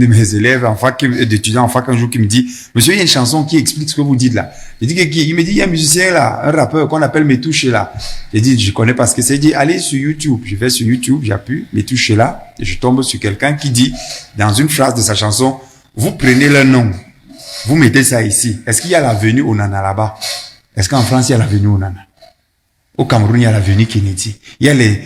Speaker 2: mes élèves en fac, d'étudiants en fac un jour qui me dit, monsieur, il y a une chanson qui explique ce que vous dites là. J'ai dit qui? Il me dit, il y a un musicien là, un rappeur qu'on appelle Métouché là. J'ai dit, je connais pas ce que c'est. Il dit, allez sur YouTube. Je vais sur YouTube, j'appuie Métouché là, et je tombe sur quelqu'un qui dit, dans une phrase de sa chanson, vous prenez le nom, vous mettez ça ici. Est-ce qu'il y a l'avenue Onana là-bas? Est-ce qu'en France il y a l'avenue Onana? Au Cameroun il y a l'avenue Kennedy. Il y a les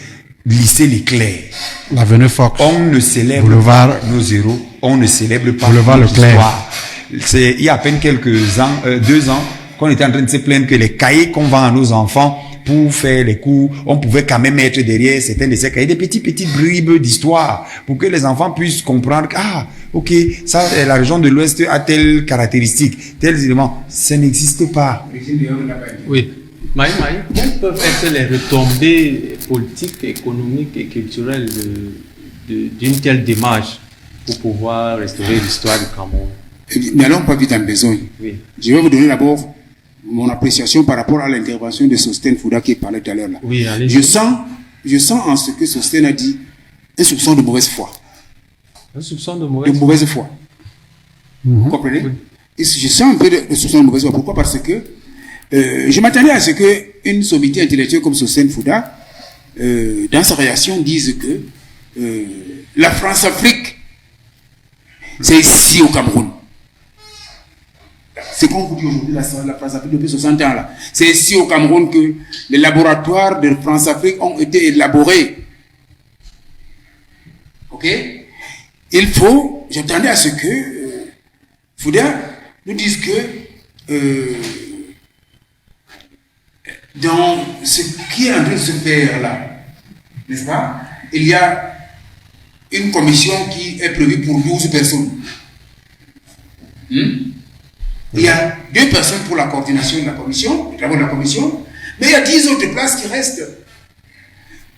Speaker 2: lycée Leclerc.
Speaker 3: L'avenue Fox.
Speaker 2: On ne célèbre
Speaker 3: Boulevard,
Speaker 2: pas nos héros, on ne célèbre pas
Speaker 3: Boulevard
Speaker 2: nos
Speaker 3: Leclerc.
Speaker 2: histoires. C'est il y a à peine quelques ans, 2 ans, qu'on était en train de se plaindre que les cahiers qu'on vend à nos enfants pour faire les cours, on pouvait quand même mettre derrière certains de ces cahiers des petites bribes d'histoire pour que les enfants puissent comprendre que, ah, ok, ça, la région de l'Ouest a telle caractéristique, tel élément. Ça n'existe pas.
Speaker 1: Oui. Maï, quelles peuvent être les retombées politiques, économiques et culturelles d'une telle démarche pour pouvoir restaurer l'histoire du Cameroun?
Speaker 5: N'allons pas vite en besoin.
Speaker 1: Oui.
Speaker 5: Je vais vous donner d'abord mon appréciation par rapport à l'intervention de Sostène Fouda qui parlait tout à l'heure là.
Speaker 1: Oui, allez.
Speaker 5: Je sens en ce que Sostène a dit un soupçon de mauvaise foi.
Speaker 1: Un soupçon de
Speaker 5: De mauvaise foi. Vous comprenez? Oui. Et je sens un peu de soupçon de mauvaise foi. Pourquoi? Parce que je m'attendais à ce qu'une sommité intellectuelle comme Sostène Fouda, dans sa réaction, dise que la France-Afrique, c'est ici au Cameroun. C'est comme vous dit aujourd'hui, la France-Afrique depuis 60 ans là. C'est ici au Cameroun que les laboratoires de France-Afrique ont été élaborés. Ok? J'attendais à ce que Fouda nous dise que dans ce qui est en train de se faire là, n'est-ce pas? Il y a une commission qui est prévue pour 12 personnes. Il y a 2 personnes pour la coordination de la commission, les travaux de la commission, mais il y a 10 autres places qui restent.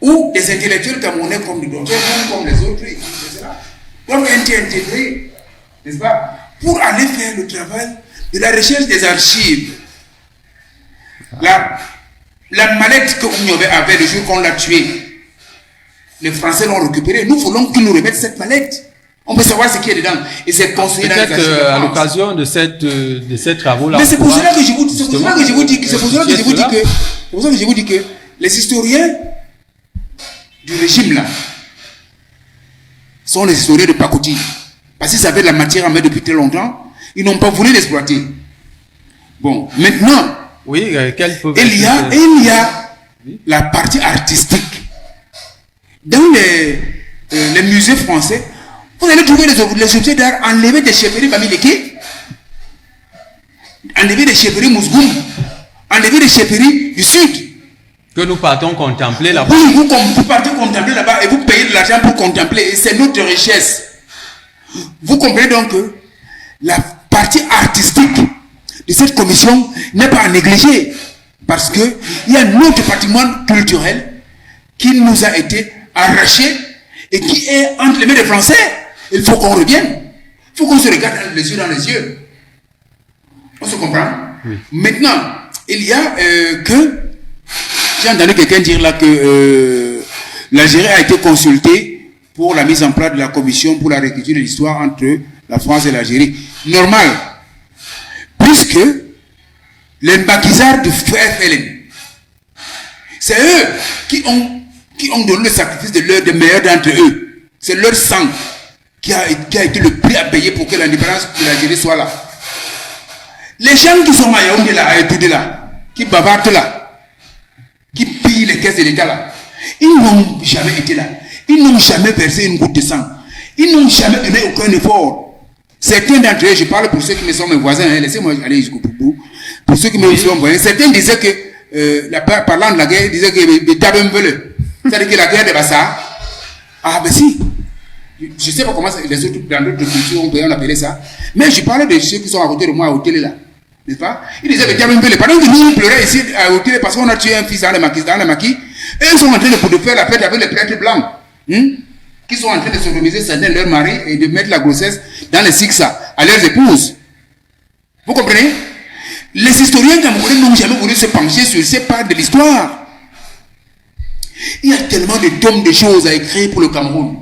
Speaker 5: Où des intellectuels camerounais comme le docteur, comme les autres, etc., doivent être intégrés, n'est-ce pas, pour aller faire le travail de la recherche des archives. La mallette que Oumyobé avait le jour qu'on l'a tué, les Français l'ont récupérée. Nous voulons qu'ils nous remettent cette mallette. On veut savoir ce qui est dedans. Et c'est construit dans les archives. Peut-être
Speaker 1: à l'occasion de ces travaux-là.
Speaker 5: Mais c'est pour cela que je vous dis que les historiens du régime là sont les historiens de pacotille. Parce qu'ils avaient de la matière à mettre depuis très longtemps. Ils n'ont pas voulu l'exploiter. Bon, maintenant,
Speaker 1: oui,
Speaker 5: il y a la partie artistique. Dans les musées français, vous allez trouver les objets d'art enlevés des chefferies Bamileke, enlevés des chefferies Mousgoum, enlevés des chefferies du Sud.
Speaker 1: Que nous partons contempler là-bas.
Speaker 5: Oui, vous partez contempler là-bas et vous payez de l'argent pour contempler. Et c'est notre richesse. Vous comprenez donc que la partie artistique de cette commission n'est pas à négliger. Parce qu'il y a notre patrimoine culturel qui nous a été arraché et qui est entre les mains des Français. Il faut qu'on revienne. Il faut qu'on se regarde les yeux dans les yeux. On se comprend? Oui. Maintenant, il y a que... J'ai entendu quelqu'un dire là que l'Algérie a été consultée pour la mise en place de la commission pour la réécriture de l'histoire entre la France et l'Algérie. Normal. Puisque les maquisards du FLN, c'est eux qui ont donné le sacrifice de meilleurs d'entre eux. C'est leur sang qui a été le prix à payer pour que l'indépendance de l'Algérie soit là. Les gens qui sont à Yaoundé là, à Etoudé là, qui bavardent là, qui pillent les caisses de l'État là, ils n'ont jamais été là. Ils n'ont jamais versé une goutte de sang. Ils n'ont jamais donné aucun effort. Certains d'entre eux, je parle pour ceux qui me sont mes voisins, hein, laissez-moi aller jusqu'au bout. Pour ceux qui me sont mes voisins, certains disaient que, parlant de la guerre, ils disaient que c'est-à-dire que la guerre de Bassa. Ah ben si. Je ne sais pas comment les autres, dans d'autres cultures, on peut appeler ça. Mais je parlais de ceux qui sont à côté de moi au télé là. N'est-ce pas? Ils disaient que Diabembele. Pendant que nous, on pleurait ici au télé parce qu'on a tué un fils dans les maquis, et ils sont en train de faire la fête avec les prêtres blancs. Qui sont en train de sodomiser certains de leurs maris et de mettre la grossesse dans les sixa à leurs épouses. Vous comprenez? Les historiens camerounais n'ont jamais voulu se pencher sur ces parts de l'histoire. Il y a tellement de tomes de choses à écrire pour le Cameroun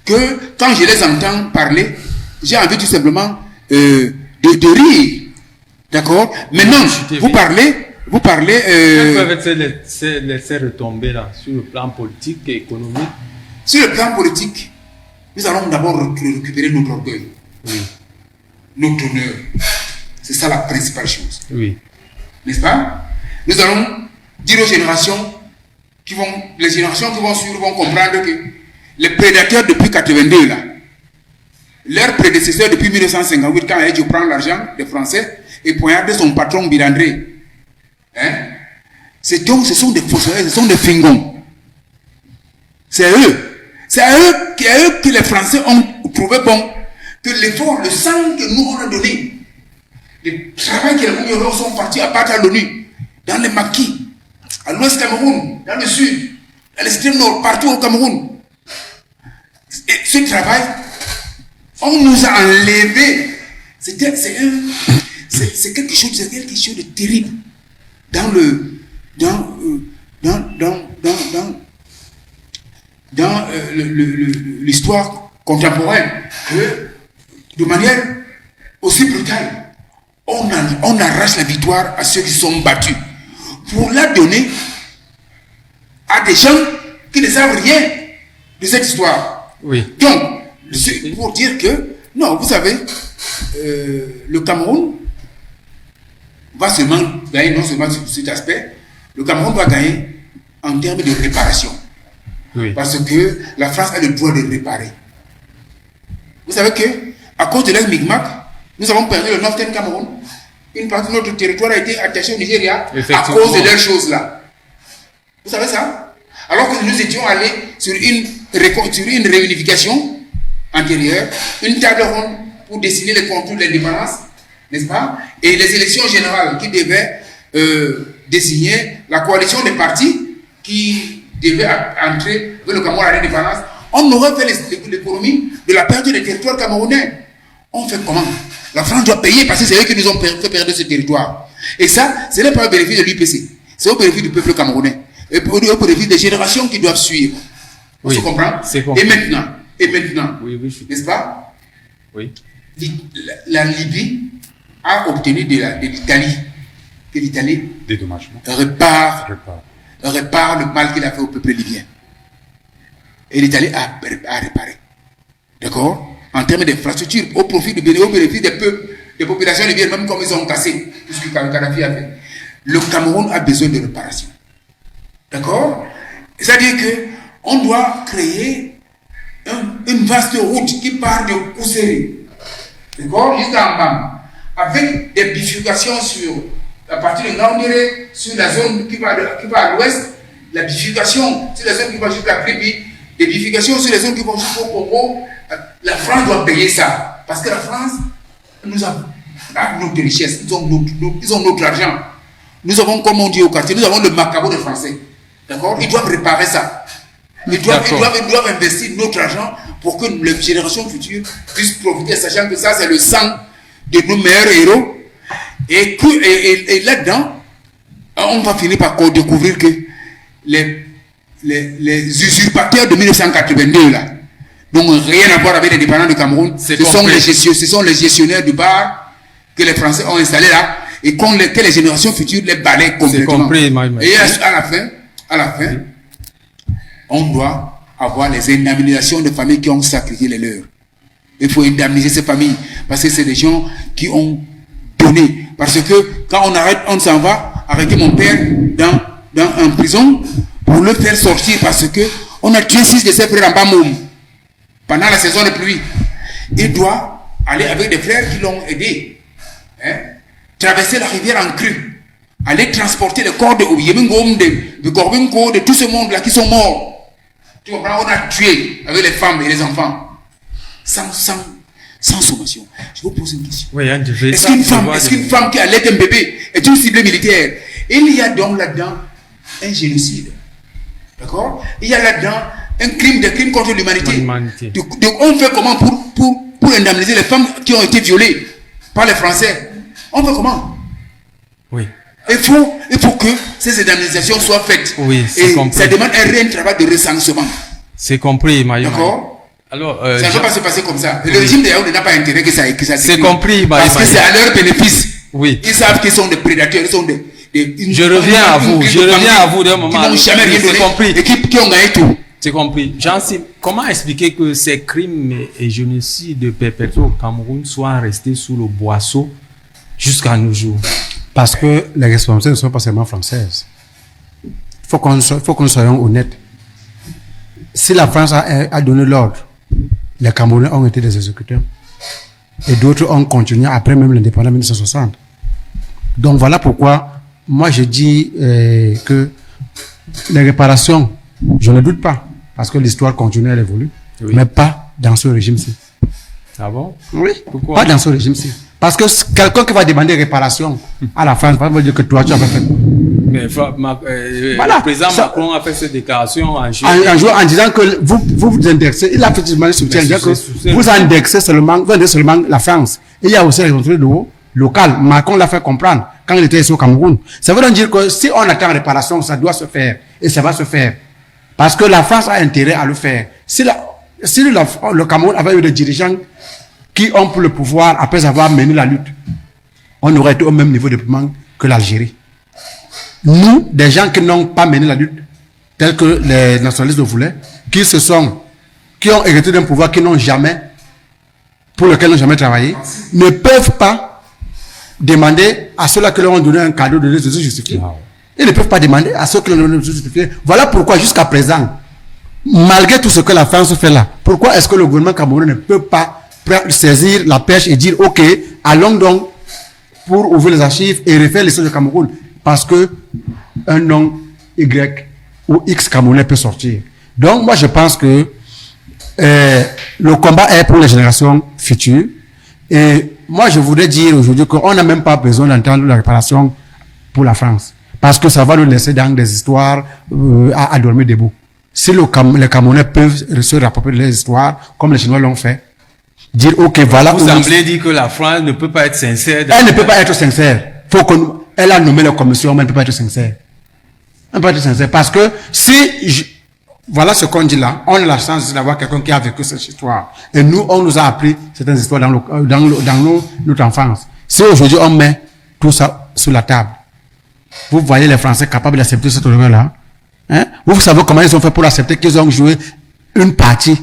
Speaker 5: que quand je les entends parler, j'ai envie tout simplement de rire. D'accord? Maintenant, vous parlez...
Speaker 1: Quelles peuvent être ces retombées là sur le plan politique et économique?
Speaker 5: Sur le plan politique, nous allons d'abord récupérer notre orgueil, oui, notre honneur. C'est ça la principale chose. Oui. N'est-ce pas? Nous allons dire aux générations les générations qui vont suivre vont comprendre que les prédateurs depuis 82 là, leurs prédécesseurs depuis 1958, quand Aïdjo prend l'argent des Français et poignarde son patron Birandré, hein? Ce sont des fossoyeurs, ce sont des fingons. C'est eux. C'est à eux que les Français ont trouvé bon que l'effort, le sang que nous on a donné, le travail que les Mouniorons sont partis à battre à l'ONU, dans les maquis, à l'ouest Cameroun, dans le sud, dans l'extrême nord, partout au Cameroun. Et ce travail, on nous a enlevé. C'est quelque chose de terrible dans l'histoire contemporaine, que de manière aussi brutale, on arrache la victoire à ceux qui sont battus pour la donner à des gens qui ne savent rien de cette histoire. Oui. Donc, pour dire que, non, vous savez, le Cameroun va seulement gagner, non seulement sur cet aspect, le Cameroun va gagner en termes de réparation. Oui. Parce que la France a le droit de réparer. Vous savez que, à cause de l'aide Micmac, nous avons perdu le Northern Cameroun. Une partie de notre territoire a été attachée au Nigeria à cause de leurs choses-là. Vous savez ça? Alors que nous étions allés sur une réunification antérieure, une table ronde pour dessiner les contours de l'indépendance, n'est-ce pas? Et les élections générales qui devaient désigner la coalition des partis qui devait entrer dans le Cameroun à l'indépendance, on aurait fait l'économie de la perte des territoires camerounais. On fait comment? La France doit payer parce que c'est eux qui nous ont fait perdre ce territoire. Et ça, ce n'est pas au bénéfice de l'UPC, c'est au bénéfice du peuple camerounais. Et au bénéfice des générations qui doivent suivre. On se comprend? Et maintenant, oui, n'est-ce pas? Oui. La Libye a obtenu de l'Italie que l'Italie répare le mal qu'il a fait au peuple libyen. Et l'Italie a réparé. D'accord? En termes d'infrastructure, au bénéfice des populations libyennes, même comme ils ont cassé tout ce que Kadhafi a fait. Le Cameroun a besoin de réparation. D'accord? C'est-à-dire qu'on doit créer une vaste route qui part de Kousseri, d'accord, jusqu'à Mbam, avec des bifurcations à partir de Ngaoundéré, sur la zone qui va à l'ouest, la bifurcation sur la zone qui va jusqu'à Kribi, des bifurcations sur les zones qui vont jusqu'au Congo. La France doit payer ça. Parce que la France nous a notre richesse, ils ont notre argent. Nous avons, comme on dit au quartier, nous avons le macabre des Français. D'accord? Ils doivent réparer ça. Ils doivent investir notre argent pour que les générations futures puissent profiter, sachant que ça, c'est le sang de nos meilleurs héros. Et là-dedans, on va finir par découvrir que les usurpateurs de 1982, là, n'ont rien à voir avec les indépendants du Cameroun. Ce sont les gestionnaires du bar que les Français ont installés là et que les générations futures les balayent complètement. Et à la fin, on doit avoir les indemnisations de familles qui ont sacrifié les leurs. Il faut indemniser ces familles parce que c'est des gens qui ont donné. Parce que quand on arrête, on s'en va arrêter mon père dans une prison pour le faire sortir parce que on a tué 6 de ses frères en Bamoum pendant la saison de pluie. Il doit aller avec des frères qui l'ont aidé, traverser la rivière en crue, aller transporter les corps de Ouyemengom, de Gorbinko, de tout ce monde-là qui sont morts. Tu comprends? On a tué avec les femmes et les enfants sans sommation. Je vous pose une question.
Speaker 1: Oui,
Speaker 5: est-ce qu'une femme qui allait un bébé est une cible militaire? Il y a donc là-dedans un génocide. D'accord? Il y a là-dedans des crimes contre l'humanité. Donc on fait comment pour indemniser les femmes qui ont été violées par les Français? On fait comment?
Speaker 1: Oui.
Speaker 5: Il faut que ces indemnisations soient faites.
Speaker 1: Oui,
Speaker 5: et ça demande un réel travail de recensement.
Speaker 1: C'est compris, Maïma.
Speaker 5: D'accord?
Speaker 1: Alors,
Speaker 5: ça ne peut pas se passer comme ça. Le régime d'ailleurs n'a pas intérêt que ça
Speaker 1: c'est compris, Maïma.
Speaker 5: Parce que c'est à leur bénéfice.
Speaker 1: Oui.
Speaker 5: Ils savent qu'ils sont des prédateurs, ils sont
Speaker 1: je reviens à vous d'un moment.
Speaker 5: Qui n'ont jamais rien donné et qui ont gagné tout.
Speaker 1: C'est compris. Jean-Sim, comment expliquer que ces crimes et génocides perpétrés au Cameroun soient restés sous le boisseau jusqu'à nos jours?
Speaker 3: Parce que les responsabilités ne sont pas seulement françaises. Il faut qu'on soit honnêtes. Si la France a donné l'ordre, les Camerounais ont été des exécuteurs. Et d'autres ont continué après même l'indépendance en 1960. Donc voilà pourquoi moi je dis que les réparations, je ne doute pas, parce que l'histoire continue, elle évolue, mais pas dans ce régime-ci.
Speaker 1: Ah bon?
Speaker 3: Oui.
Speaker 1: Pourquoi?
Speaker 3: Pas dans ce régime-ci. Parce que quelqu'un qui va demander réparation à la France va dire que toi, tu as fait.
Speaker 1: Mais voilà, le président Macron a fait cette déclaration en
Speaker 3: disant que vous indexez, il a effectivement soutien, dire que vous indexez seulement la France. Et il y a aussi les autorités locales. Macron l'a fait comprendre quand il était ici au Cameroun. Ça veut donc dire que si on attend réparation, ça doit se faire. Et ça va se faire. Parce que la France a intérêt à le faire. Si le Cameroun avait eu des dirigeants qui ont pour le pouvoir après avoir mené la lutte, on aurait été au même niveau de développement que l'Algérie. Nous, des gens qui n'ont pas mené la lutte, tels que les nationalistes le voulaient, qui ont hérité d'un pouvoir pour lequel ils n'ont jamais travaillé, ne peuvent pas demander à ceux-là qui leur ont donné un cadeau de se justifier. Ils ne peuvent pas demander à ceux qui leur ont donné de se justifier. Voilà pourquoi jusqu'à présent, malgré tout ce que la France fait là, pourquoi est-ce que le gouvernement camerounais ne peut pas saisir la pêche et dire ok, allons donc pour ouvrir les archives et refaire l'histoire du Cameroun, parce que un nom Y ou X camerounais peut sortir. Donc moi je pense que le combat est pour les générations futures, et moi je voudrais dire aujourd'hui qu'on n'a même pas besoin d'entendre la réparation pour la France, parce que ça va nous laisser dans des histoires à dormir debout. Si les Camerounais peuvent se rapprocher des histoires comme les Chinois l'ont fait, dire ok, voilà.
Speaker 1: Vous semblez dire que la France ne peut pas être sincère.
Speaker 3: Elle ne peut pas être sincère. Elle a nommé la commission, mais elle ne peut pas être sincère. Elle ne peut pas être sincère parce que voilà ce qu'on dit là, on a la chance d'avoir quelqu'un qui a vécu cette histoire. Et nous, on nous a appris certaines histoires dans notre enfance. Si aujourd'hui on met tout ça sur la table, vous voyez les Français capables d'accepter cette horreur-là. Hein? Vous savez comment ils ont fait pour accepter qu'ils ont joué une partie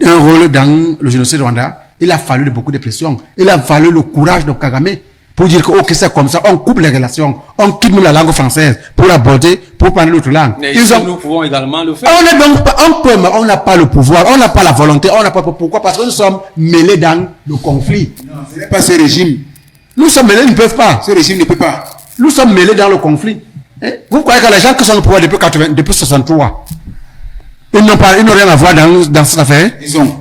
Speaker 3: un rôle dans le génocide rwanda. Il a fallu beaucoup de pression. Il a fallu le courage de Kagame pour dire que ok, c'est comme ça, on coupe les relations, on quitte même la langue française pour aborder, pour parler l'autre langue.
Speaker 1: Mais nous pouvons également le faire.
Speaker 3: On n'a pas le pouvoir, on n'a pas la volonté, on n'a pas pourquoi? Parce que nous sommes mêlés dans le conflit.
Speaker 5: Non, ce n'est pas ce régime.
Speaker 3: Nous sommes mêlés, ils ne peuvent pas.
Speaker 5: Ce régime ne peut pas.
Speaker 3: Nous sommes mêlés dans le conflit. Vous croyez que les gens qui sont au pouvoir depuis 63, ils n'ont rien à voir dans cette affaire?
Speaker 5: Ils ont.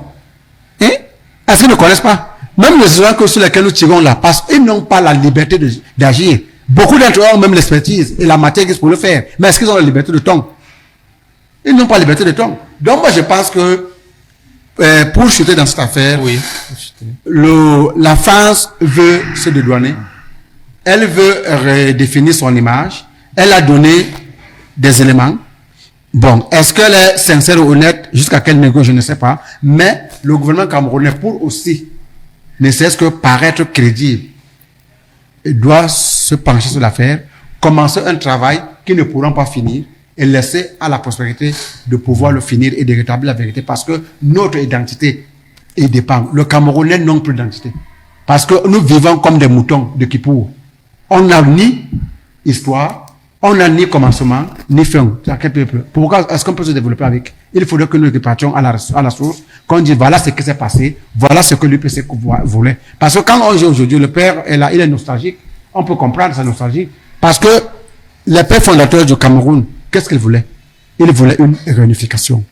Speaker 3: Est-ce qu'ils ne connaissent pas? Même les gens sur lesquels nous tirons la passe, ils n'ont pas la liberté d'agir. Beaucoup d'entre eux ont même l'expertise et la matière pour le faire. Mais est-ce qu'ils ont la liberté de ton? Ils n'ont pas la liberté de ton. Donc moi je pense que pour chuter dans cette affaire,
Speaker 1: Oui.
Speaker 3: la France veut se dédouaner. Elle veut redéfinir son image. Elle a donné des éléments. Bon, est-ce qu'elle est sincère ou honnête? Jusqu'à quel niveau, je ne sais pas. Mais le gouvernement camerounais, pour aussi, ne cesse que paraître crédible, doit se pencher sur l'affaire, commencer un travail qu'ils ne pourront pas finir et laisser à la prospérité de pouvoir le finir et de rétablir la vérité, parce que notre identité y dépend. Le Camerounais n'a plus d'identité. Parce que nous vivons comme des moutons de Kippour. On n'a ni histoire, on n'a ni commencement, ni fin. Pourquoi est-ce qu'on peut se développer avec? Il faudrait que nous répartions à la source, qu'on dise voilà ce qui s'est passé, voilà ce que l'UPC voulait. Parce que quand on dit aujourd'hui, le père est là, il est nostalgique, on peut comprendre sa nostalgie. Parce que les pères fondateurs du Cameroun, qu'est-ce qu'ils voulaient? Ils voulaient une réunification.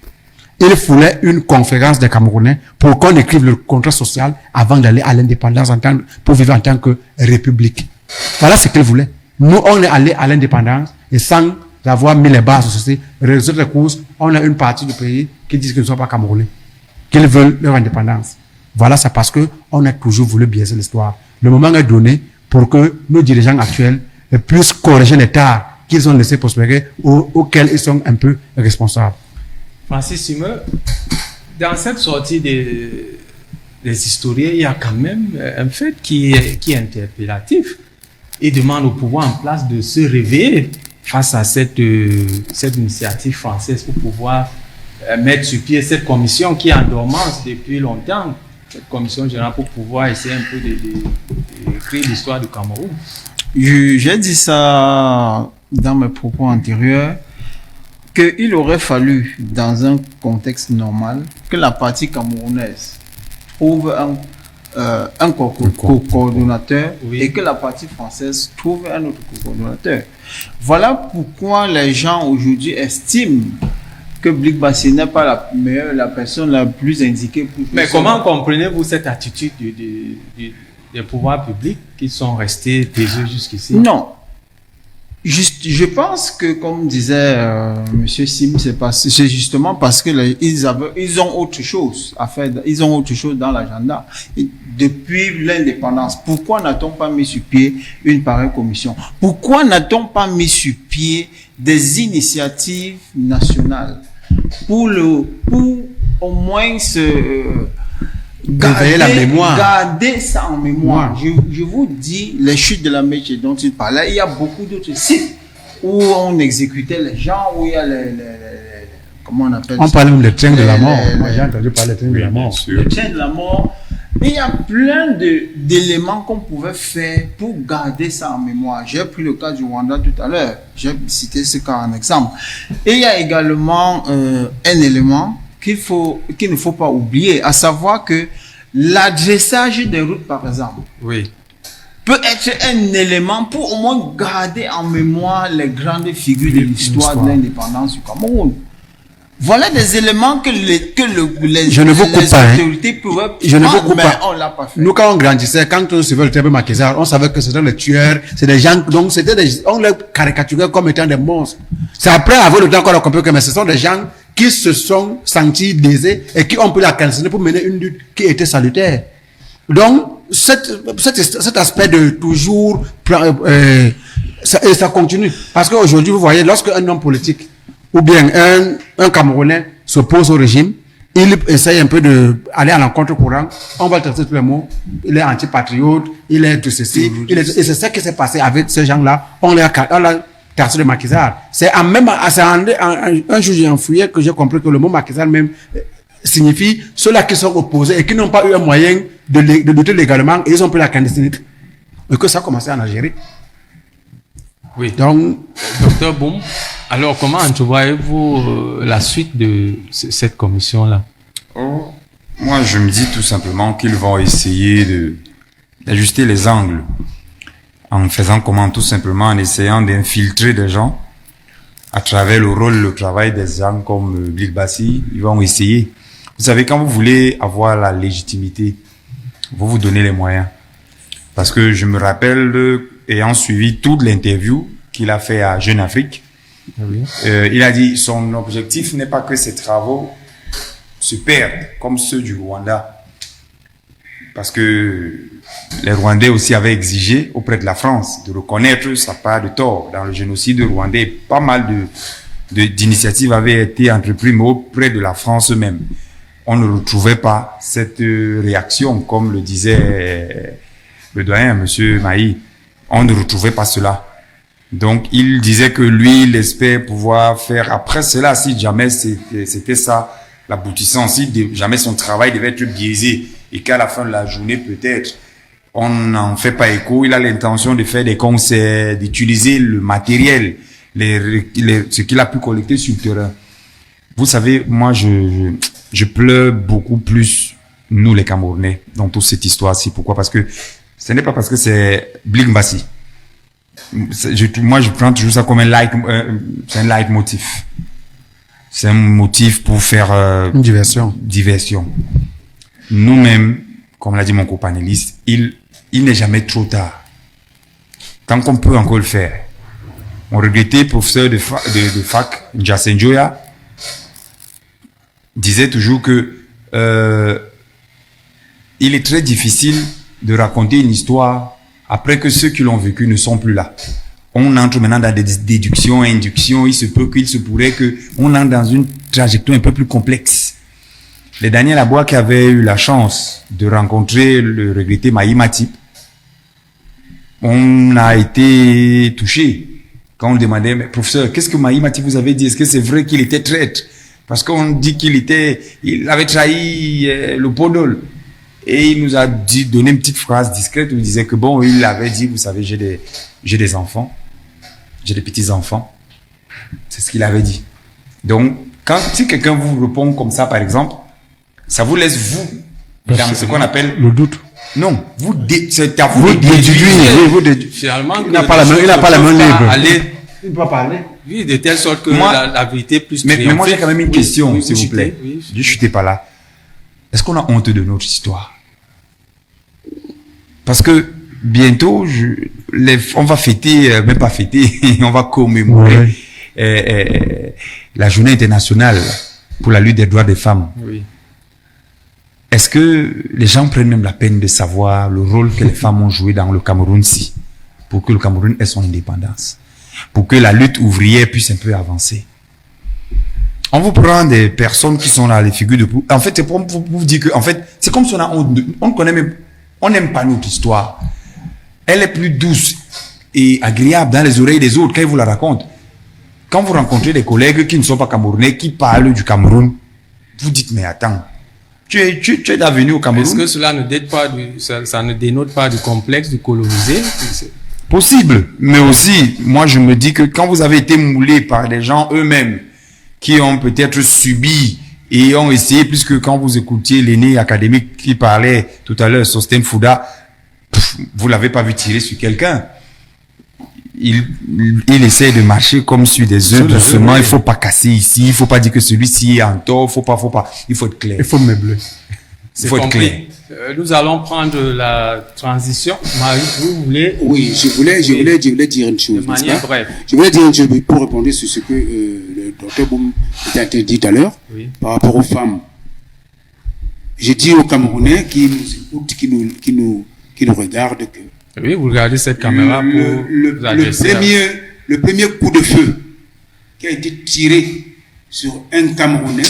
Speaker 3: Ils voulaient une conférence des Camerounais pour qu'on écrive le contrat social avant d'aller à l'indépendance pour vivre en tant que république. Voilà ce qu'ils voulaient. Nous, on est allé à l'indépendance et sans avoir mis les bases de ceci, résultat des courses, on a une partie du pays qui disent qu'ils ne sont pas Camerounais, qu'ils veulent leur indépendance. Voilà, c'est parce que on a toujours voulu biaiser l'histoire. Le moment est donné pour que nos dirigeants actuels puissent corriger les tares qu'ils ont laissé prospérer, auxquels ils sont un peu responsables.
Speaker 1: Francis Simeux, dans cette sortie des historiens, il y a quand même un fait qui est interpellatif. Il demande au pouvoir en place de se réveiller face à cette initiative française pour pouvoir mettre sur pied cette commission qui est en dormance depuis longtemps, cette commission générale, pour pouvoir essayer un peu d'écrire l'histoire du Cameroun.
Speaker 4: J'ai dit ça dans mes propos antérieurs, qu'il aurait fallu, dans un contexte normal, que la partie camerounaise trouve un co-coordonnateur, oui, et que la partie française trouve un autre co-coordonnateur. Voilà pourquoi les gens aujourd'hui estiment que Blik Bassi n'est pas la personne la plus indiquée pour...
Speaker 1: Mais comment comprenez-vous cette attitude des pouvoirs publics qui sont restés taiseux jusqu'ici?
Speaker 4: Non. Je pense que, comme disait Monsieur Sim, c'est justement parce que ils ont autre chose à faire, ils ont autre chose dans l'agenda. Depuis l'indépendance, pourquoi n'a-t-on pas mis sur pied une pareille commission? Pourquoi n'a-t-on pas mis sur pied des initiatives nationales pour au moins garder ça en mémoire. Je vous dis, les chutes de la Mèche dont il parlait, il y a beaucoup d'autres sites où on exécutait les gens, où il y a comment on appelle ça?
Speaker 3: On parle même des trains de la mort. Moi, j'ai entendu parler des trains de la mort.
Speaker 4: Les trains de la mort. Il y a plein d'éléments qu'on pouvait faire pour garder ça en mémoire. J'ai pris le cas du Rwanda tout à l'heure. J'ai cité ce cas en exemple. Et il y a également un élément qu'il ne faut pas oublier, à savoir que l'adressage des routes, par exemple,
Speaker 1: oui,
Speaker 4: peut être un élément pour au moins garder en mémoire les grandes figures de l'histoire de l'indépendance du Cameroun. Voilà des éléments que les autorités pouvaient prendre, mais on l'a pas fait.
Speaker 3: Nous, quand on grandissait, quand on suivait le Tébé Makézar, on savait que c'était les tueurs, c'est des gens, donc on les caricaturait comme étant des monstres. C'est après avoir le temps qu'on a compris que mais ce sont des gens qui se sont sentis lésés et qui ont pu la canceller pour mener une lutte qui était salutaire. Donc, cet aspect de toujours, ça continue. Parce qu'aujourd'hui, vous voyez, lorsque un homme politique, ou bien un Camerounais s'oppose au régime, il essaye un peu d'aller à l'encontre courant, on va le traiter tous les mots, il est antipatriote, il est tout ceci, et c'est ça qui s'est passé avec ces gens-là, on l'a tassé de maquisard. C'est un jour j'ai enfouillé que j'ai compris que le mot maquisard même signifie ceux-là qui sont opposés et qui n'ont pas eu un moyen de lutter légalement et ils ont pris la clandestinité. Et que ça a commencé en Algérie.
Speaker 1: Oui. Donc, Docteur Boum, alors comment entrevoyez-vous la suite de cette commission-là?
Speaker 2: Moi, je me dis tout simplement qu'ils vont essayer d'ajuster les angles en faisant comment? Tout simplement en essayant d'infiltrer des gens à travers le travail des gens comme Blik Bassi. Ils vont essayer. Vous savez, quand vous voulez avoir la légitimité, vous donnez les moyens. Parce que je me rappelle ayant suivi toute l'interview qu'il a fait à Jeune Afrique, il a dit son objectif n'est pas que ses travaux se perdent comme ceux du Rwanda. Parce que les Rwandais aussi avaient exigé auprès de la France de reconnaître sa part de tort dans le génocide rwandais. Pas mal d'initiatives avaient été entreprises, mais auprès de la France même. On ne retrouvait pas cette réaction, comme le disait le doyen, monsieur Maï. On ne retrouvait pas cela. Donc, il disait que lui, il espère pouvoir faire après cela, si jamais c'était ça, l'aboutissant, si jamais son travail devait être biaisé et qu'à la fin de la journée, peut-être, on n'en fait pas écho. Il a l'intention de faire des concerts, d'utiliser le matériel, ce qu'il a pu collecter sur le terrain. Vous savez, moi, je pleure beaucoup plus, nous, les Camerounais, dans toute cette histoire-ci. Pourquoi? Parce que ce n'est pas parce que c'est Blick-Mbassi. Moi, je prends toujours ça comme c'est un leitmotiv. C'est un motif pour faire
Speaker 3: une diversion.
Speaker 2: Nous-mêmes, comme l'a dit mon copanéliste, il n'est jamais trop tard. Tant qu'on peut encore le faire. On regrettait, professeur de fac, Njasen Joya, disait toujours que il est très difficile de raconter une histoire après que ceux qui l'ont vécu ne sont plus là. On entre maintenant dans des déductions, inductions. Il se pourrait que on entre dans une trajectoire un peu plus complexe. Les Daniel Aboua qui avaient eu la chance de rencontrer le regretté Maï Matip, on a été touché quand on demandait, mais professeur, qu'est-ce que Maï Matip vous avez dit? Est-ce que c'est vrai qu'il était traître? Parce qu'on dit il avait trahi le Podol. Et il nous a donné une petite phrase discrète où il disait que bon, il avait dit, vous savez, j'ai des enfants, j'ai des petits-enfants. C'est ce qu'il avait dit. Donc, si quelqu'un vous répond comme ça, par exemple, ça vous laisse vous, dans ce qu'on appelle
Speaker 3: le doute.
Speaker 2: Non, c'est à vous de déduire.
Speaker 1: Finalement,
Speaker 3: il n'a pas la main libre.
Speaker 2: Il ne peut pas parler.
Speaker 1: Oui, de telle sorte que la vérité plus
Speaker 2: mais moi, j'ai quand même une question, s'il vous plaît.
Speaker 1: Oui.
Speaker 2: Je ne chutais pas là. Est-ce qu'on a honte de notre histoire? Parce que bientôt, on va fêter, même pas fêter, on va commémorer la journée internationale pour la lutte des droits des femmes.
Speaker 1: Oui.
Speaker 2: Est-ce que les gens prennent même la peine de savoir le rôle que les femmes ont joué dans le Cameroun-ci pour que le Cameroun ait son indépendance, pour que la lutte ouvrière puisse un peu avancer? On vous prend des personnes qui sont là, les figures de proue. En fait, c'est pour vous dire que, en fait, c'est comme si on a honte on connaît même, on n'aime pas notre histoire. Elle est plus douce et agréable dans les oreilles des autres quand ils vous la racontent. Quand vous rencontrez des collègues qui ne sont pas camerounais, qui parlent du Cameroun, vous dites, mais attends, tu es venu au Cameroun.
Speaker 1: Est-ce que cela ne dénote pas du complexe du colonisé?
Speaker 2: Possible. Mais aussi, moi, je me dis que quand vous avez été moulé par des gens eux-mêmes, qui ont peut-être subi et ont essayé, puisque quand vous écoutiez l'aîné académique qui parlait tout à l'heure, Sosten Fouda, vous l'avez pas vu tirer sur quelqu'un. Il essaie de marcher comme sur des œufs doucement. Il faut pas casser ici. Il faut pas dire que celui-ci est en tort. Faut pas. Il faut être clair.
Speaker 3: Il faut meubler.
Speaker 2: Il faut être clair.
Speaker 1: Nous allons prendre la transition. Marie, vous voulez?
Speaker 5: Oui, je voulais dire une chose.
Speaker 1: De manière brève.
Speaker 5: Je voulais dire une chose pour répondre sur ce que le docteur Boum a dit tout à l'heure, par rapport aux femmes. J'ai dit aux Camerounais qui nous écoutent, qui nous regardent que
Speaker 1: oui, vous regardez cette caméra pour vous adresser.
Speaker 5: Le premier coup de feu qui a été tiré sur un Camerounais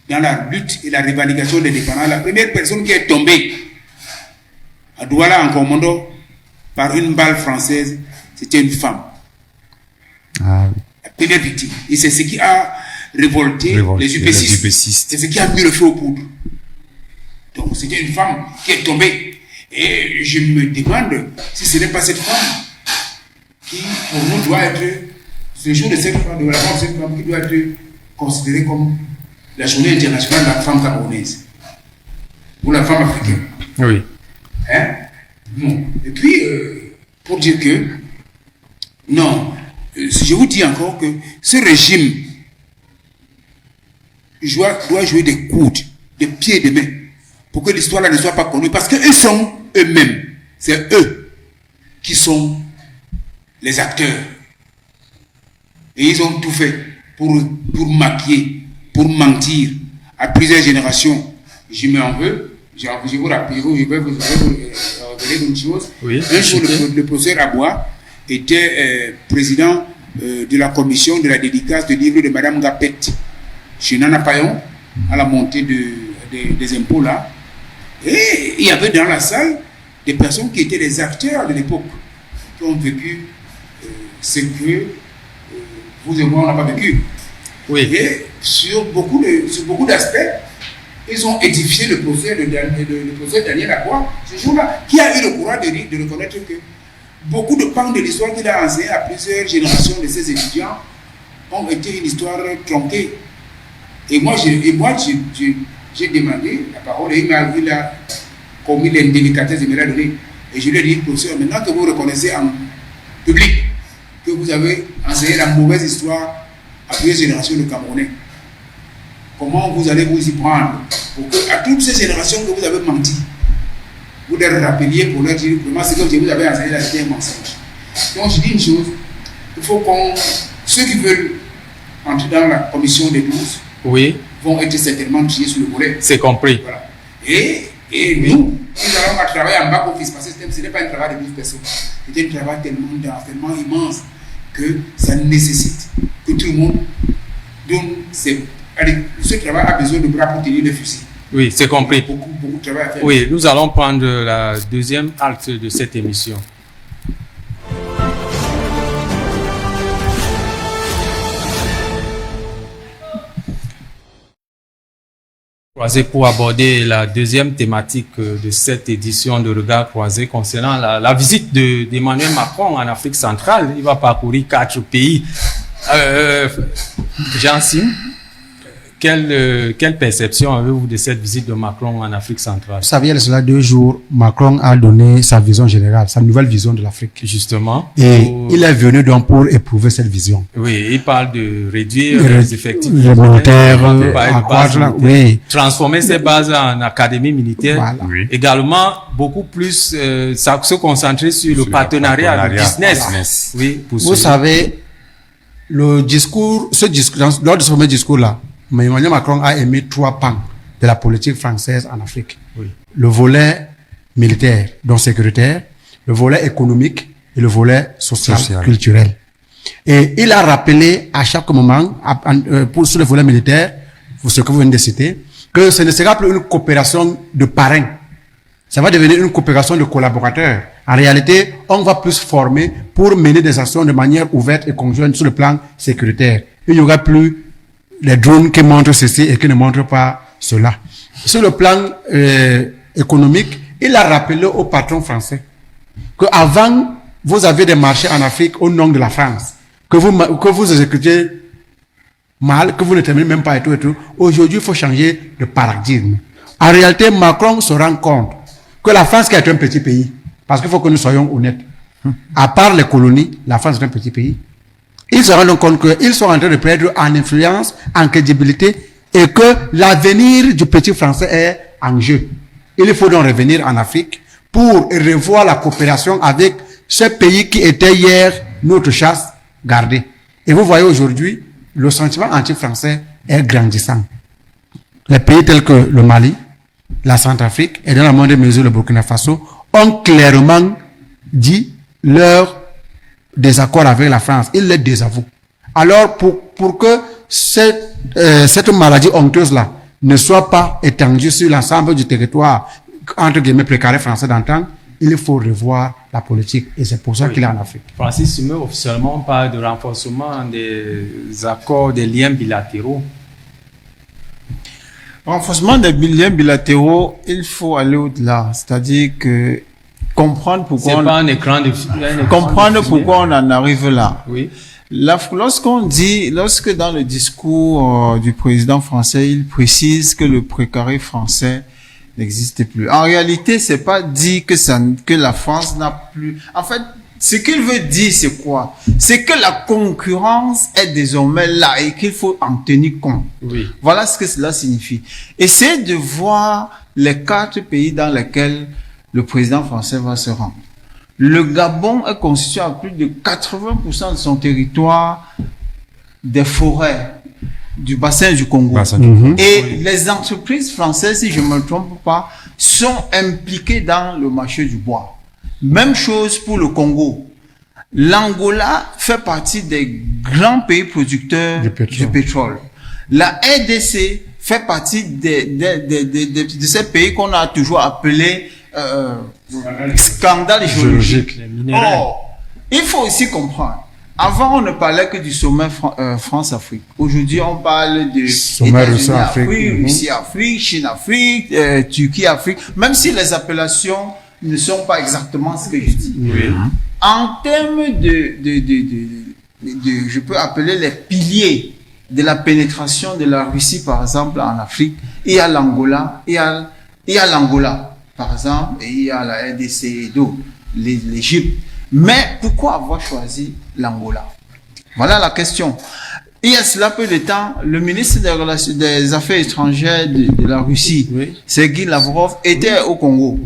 Speaker 5: dans la lutte et la revendication des indépendants, la première personne qui est tombée à Douala, en Commondo, par une balle française, c'était une femme.
Speaker 2: Ah, oui.
Speaker 5: La première victime. Et c'est ce qui a révolté les UPCistes. C'est ce qui a mis le feu aux poudres. Donc c'était une femme qui est tombée. Et je me demande si ce n'est pas cette femme qui, pour nous, doit être, ce jour de cette femme, de la mort de cette femme, qui doit être considérée comme la journée internationale de la femme camerounaise. Ou la femme africaine.
Speaker 1: Oui.
Speaker 5: Hein? Bon. Et puis, pour dire que, non, je vous dis encore que ce régime doit jouer des coudes, des pieds et des mains, pour que l'histoire là ne soit pas connue. Parce qu'eux sont eux-mêmes, c'est eux qui sont les acteurs. Et ils ont tout fait pour maquiller, pour mentir à plusieurs générations. Je m'en veux. Je vous rappelle, je vais vous révéler une chose.
Speaker 1: Oui,
Speaker 5: un jour, le professeur Aboua était président de la commission de la dédicace de livre de Madame Gapet chez Nana Payon à la montée des impôts là. Et il y avait dans la salle des personnes qui étaient des acteurs de l'époque, qui ont vécu ce que vous et moi on n'a pas vécu.
Speaker 1: Oui.
Speaker 5: Et sur beaucoup d'aspects, ils ont édifié le professeur Daniel Aboua ce jour-là, qui a eu le courage de reconnaître que beaucoup de pans de l'histoire qu'il a enseigné à plusieurs générations de ses étudiants ont été une histoire tronquée. Et moi, j'ai demandé la parole et il a commis l'indélicatesse de me la donner. Et je lui ai dit, professeur, maintenant que vous reconnaissez en public que vous avez enseigné la mauvaise histoire à plusieurs générations de Camerounais, comment vous allez vous y prendre pour que, à toutes ces générations que vous avez menti, vous les rappeliez pour leur dire comment c'est que vous avez enseigné la vérité mensonge. Donc je dis une chose, il faut ceux qui veulent entrer dans la commission des 12 vont être certainement triés sur le volet.
Speaker 1: C'est compris.
Speaker 5: Voilà. Et nous allons travailler en back-office parce que ce n'est pas un travail de 12 personnes. C'est un travail tellement immense que ça nécessite que tout le monde donne ce travail a besoin de bras pour tenir le fusil.
Speaker 1: Oui, c'est compris.
Speaker 5: Beaucoup de travail à faire.
Speaker 1: Oui, nous allons prendre la deuxième acte de cette émission. Croisé pour aborder la deuxième thématique de cette édition de Regard croisé concernant la visite d'Emmanuel Macron en Afrique centrale. Il va parcourir 4 pays. Jean-Sim, quelle perception avez-vous de cette visite de Macron en Afrique centrale?
Speaker 3: Vous savez, il y a cela 2 jours, Macron a donné sa vision générale, sa nouvelle vision de l'Afrique.
Speaker 1: Justement.
Speaker 3: Et il est venu donc pour éprouver cette vision.
Speaker 1: Oui, il parle de réduire les effectifs
Speaker 3: militaires,
Speaker 1: transformer ces bases en académie militaire.
Speaker 3: Voilà.
Speaker 2: Oui.
Speaker 1: Également, beaucoup plus se concentrer sur le partenariat, le business.
Speaker 2: Voilà.
Speaker 1: Oui, pour
Speaker 3: Vous savez, lors de ce premier discours-là, Emmanuel Macron a émis 3 pans de la politique française en Afrique.
Speaker 1: Oui.
Speaker 3: Le volet militaire, donc sécuritaire, le volet économique et le volet social. Culturel. Et il a rappelé à chaque moment, sur le volet militaire, pour ce que vous venez de citer, que ce ne sera plus une coopération de parrains. Ça va devenir une coopération de collaborateurs. En réalité, on va plus former pour mener des actions de manière ouverte et conjointe sur le plan sécuritaire. Il n'y aura plus les drones qui montrent ceci et qui ne montrent pas cela. Sur le plan économique, il a rappelé aux patrons français que avant vous avez des marchés en Afrique au nom de la France, que vous exécutez mal, que vous ne terminez même pas et tout. Aujourd'hui, il faut changer de paradigme. En réalité, Macron se rend compte que la France qui est un petit pays, parce qu'il faut que nous soyons honnêtes, à part les colonies, la France est un petit pays. Ils se rendent compte qu'ils sont en train de perdre en influence, en crédibilité, et que l'avenir du petit français est en jeu. Il faut donc revenir en Afrique pour revoir la coopération avec ce pays qui était hier notre chasse gardée. Et vous voyez aujourd'hui, le sentiment anti-français est grandissant. Les pays tels que le Mali, la Centrafrique et dans la moindre mesure le Burkina Faso ont clairement dit leur désaccord avec la France. Ils les désavouent. Alors, pour que cette maladie honteuse-là ne soit pas étendue sur l'ensemble du territoire, entre guillemets, précaré français d'antan, il faut revoir la politique. Et c'est pour ça qu'il est en Afrique.
Speaker 1: Francis Sumer, officiellement, parle de renforcement des accords, des liens bilatéraux.
Speaker 4: Renforcement des liens bilatéraux, il faut aller au-delà. C'est-à-dire que comprendre pourquoi pourquoi on en arrive là.
Speaker 1: Oui.
Speaker 4: Lorsque dans le discours du président français, il précise que le précaré français n'existe plus. En réalité, c'est pas dit que la France n'a plus. En fait, ce qu'il veut dire, c'est quoi? C'est que la concurrence est désormais là et qu'il faut en tenir compte.
Speaker 1: Oui.
Speaker 4: Voilà ce que cela signifie. Essayez de voir les 4 pays dans lesquels le président français va se rendre. Le Gabon est constitué à plus de 80% de son territoire des forêts du bassin du Congo. Et les entreprises françaises, si je ne me trompe pas, sont impliquées dans le marché du bois. Même chose pour le Congo. L'Angola fait partie des grands pays producteurs du pétrole. La RDC fait partie de ces pays qu'on a toujours appelés scandales géologiques. Or, il faut aussi comprendre. Avant, on ne parlait que du sommet France-Afrique. Aujourd'hui, on parle de
Speaker 3: sommet Russie-Afrique,
Speaker 4: Russie-Afrique, Chine-Afrique, Turquie-Afrique, même si les appellations ne sont pas exactement ce que je dis.
Speaker 1: Oui.
Speaker 4: En termes je peux appeler les piliers de la pénétration de la Russie, par exemple, en Afrique, il y a l'Angola, il y a l'Angola, par exemple, et il y a la RDC et d'autres, l'Égypte. Mais pourquoi avoir choisi l'Angola? Voilà la question. Il y a cela peu de temps, le ministre des Affaires étrangères de la Russie, Sergei Lavrov, était au Congo.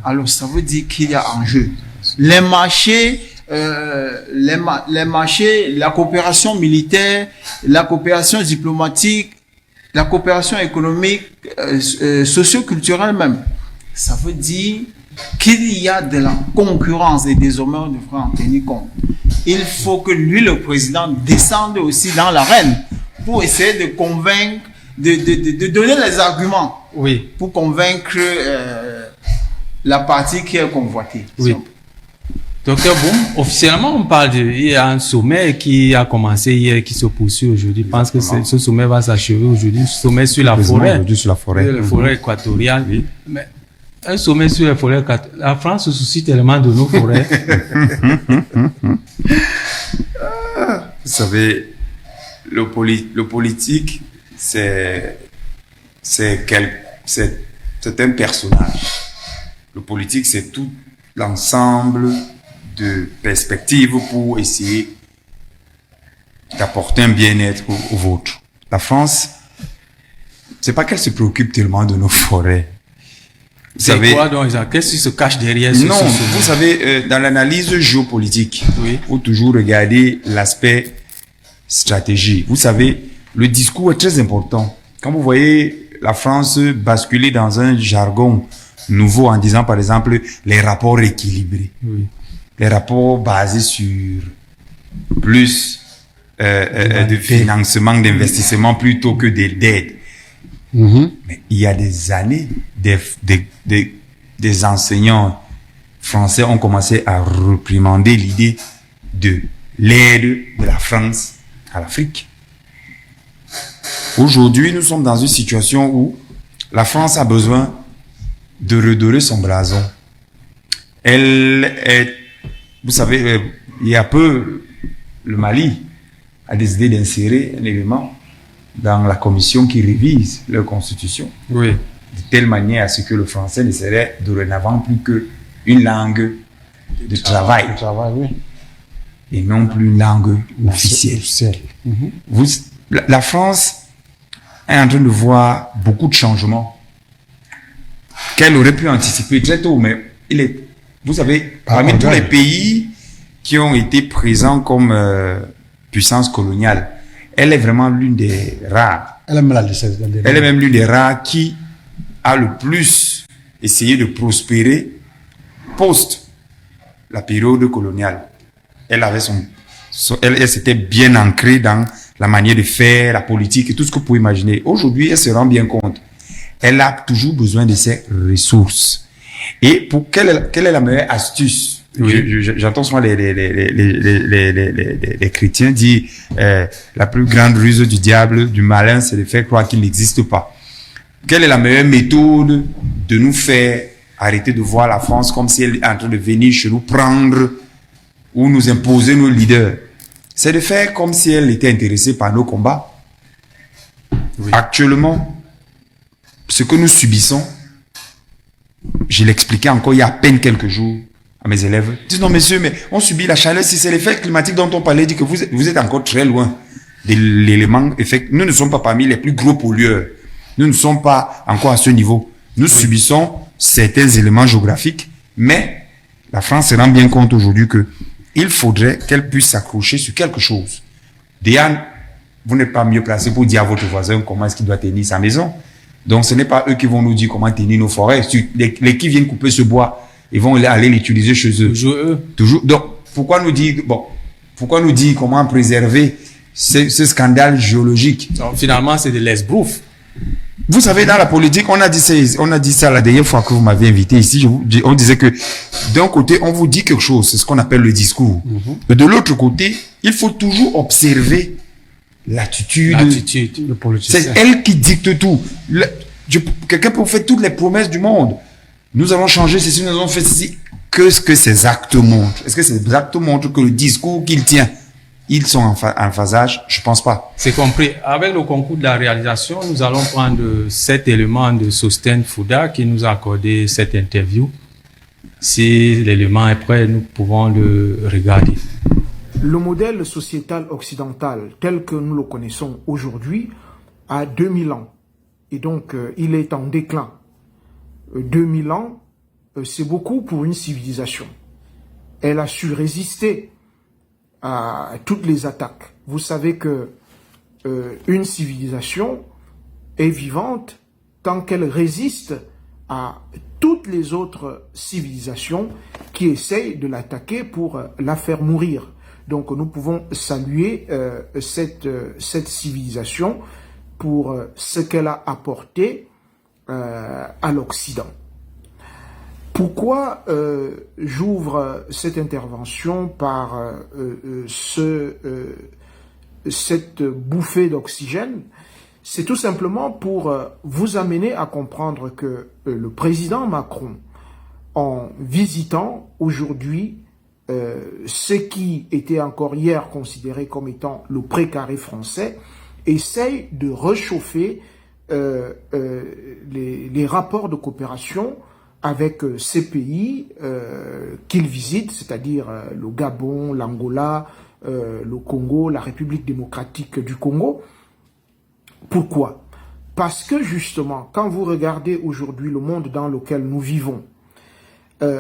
Speaker 4: Alors, ça veut dire qu'il y a un jeu. Les marchés, les marchés, la coopération militaire, la coopération diplomatique, la coopération économique, socio-culturelle même. Ça veut dire qu'il y a de la concurrence et désormais on devrait en tenir compte. Il faut que lui, le président, descende aussi dans l'arène pour essayer de convaincre, de donner les arguments pour convaincre la partie qui est convoitée.
Speaker 1: Oui. Donc bon, officiellement on parle il y a un sommet qui a commencé hier, qui se poursuit aujourd'hui. Je pense que ce sommet va s'achever aujourd'hui. Sommet sur la forêt.
Speaker 2: Aujourd'hui sur la forêt.
Speaker 1: La forêt équatoriale. Oui. Mais un sommet sur les forêts, la France se soucie tellement de nos forêts.
Speaker 2: Vous savez, le politique, c'est un personnage. Le politique, c'est tout l'ensemble de perspectives pour essayer d'apporter un bien-être au vôtre. La France, c'est pas qu'elle se préoccupe tellement de nos forêts.
Speaker 1: C'est quoi donc, qu'est-ce qui se cache derrière ce
Speaker 2: Non, vous savez, dans l'analyse géopolitique, il faut toujours regarder l'aspect stratégie. Vous savez, le discours est très important. Quand vous voyez la France basculer dans un jargon nouveau en disant, par exemple, les rapports équilibrés, les rapports basés sur plus de financement, d'investissement plutôt que d'aide. Mais il y a des années, des enseignants français ont commencé à réprimander l'idée de l'aide de la France à l'Afrique. Aujourd'hui, nous sommes dans une situation où la France a besoin de redorer son blason. Vous savez, il y a peu, le Mali a décidé d'insérer un élément dans la commission qui révise leur constitution. De telle manière à ce que le français ne serait dorénavant plus qu'une langue de travail. Et non plus une langue officielle. La France est en train de voir beaucoup de changements qu'elle aurait pu anticiper très tôt, mais vous savez, parmi tous les pays qui ont été présents comme puissance coloniale, elle est vraiment l'une des rares. Elle est même l'une des rares qui a le plus essayé de prospérer post la période coloniale. Elle avait elle s'était bien ancrée dans la manière de faire, la politique et tout ce que vous pouvez imaginer. Aujourd'hui, elle se rend bien compte. Elle a toujours besoin de ses ressources. Et pour quelle est la meilleure astuce? J'entends souvent les chrétiens dire la plus grande ruse du diable, du malin, c'est de faire croire qu'il n'existe pas. Quelle est la meilleure méthode de nous faire arrêter de voir la France comme si elle est en train de venir chez nous prendre ou nous imposer nos leaders? C'est de faire comme si elle était intéressée par nos combats. Actuellement, ce que nous subissons, je l'expliquais encore il y a à peine quelques jours à mes élèves. Ils disent non monsieur, mais on subit la chaleur, si c'est l'effet climatique dont on parlait, dit que vous êtes encore très loin de l'élément effet. Nous ne sommes pas parmi les plus gros pollueurs. Nous ne sommes pas encore à ce niveau. Nous subissons certains éléments géographiques, mais La France se rend bien compte aujourd'hui que il faudrait qu'elle puisse s'accrocher sur quelque chose. Diane, vous n'êtes pas mieux placé pour dire à votre voisin comment est-ce qu'il doit tenir sa maison. Donc, ce n'est pas eux qui vont nous dire comment tenir nos forêts. Les qui viennent couper ce bois, ils vont aller l'utiliser chez eux.
Speaker 1: Toujours eux.
Speaker 2: Toujours. Donc, pourquoi nous dire comment préserver ce scandale géologique?
Speaker 1: Donc, finalement, c'est de l'esbrouf.
Speaker 2: Vous savez, dans la politique, on a dit ça la dernière fois que vous m'avez invité ici. On disait que d'un côté, on vous dit quelque chose, c'est ce qu'on appelle le discours. Et de l'autre côté, il faut toujours observer l'attitude.
Speaker 1: Le politicien.
Speaker 2: C'est elle qui dicte tout. Quelqu'un peut vous faire toutes les promesses du monde. Nous allons changer ceci, nous allons faire ceci. Qu'est-ce que ces actes montrent? Est-ce que ces actes montrent que le discours qu'il tient, ils sont en phasage? Je pense pas.
Speaker 1: C'est compris. Avec le concours de la réalisation, nous allons prendre cet élément de Sosten Fouda qui nous a accordé cette interview. Si l'élément est prêt, nous pouvons le regarder.
Speaker 7: Le modèle sociétal occidental tel que nous le connaissons aujourd'hui a 2000 ans. Et donc, il est en déclin. 2000 ans, c'est beaucoup pour une civilisation. Elle a su résister à toutes les attaques. Vous savez que une civilisation est vivante tant qu'elle résiste à toutes les autres civilisations qui essayent de l'attaquer pour la faire mourir. Donc nous pouvons saluer cette civilisation pour ce qu'elle a apporté à l'Occident. Pourquoi j'ouvre cette intervention par cette bouffée d'oxygène? C'est tout simplement pour vous amener à comprendre que le président Macron, en visitant aujourd'hui ce qui était encore hier considéré comme étant le précaré français, essaye de réchauffer les rapports de coopération avec ces pays qu'il visite, c'est-à-dire le Gabon, l'Angola, le Congo, la République démocratique du Congo. Pourquoi? Parce que justement, quand vous regardez aujourd'hui le monde dans lequel nous vivons,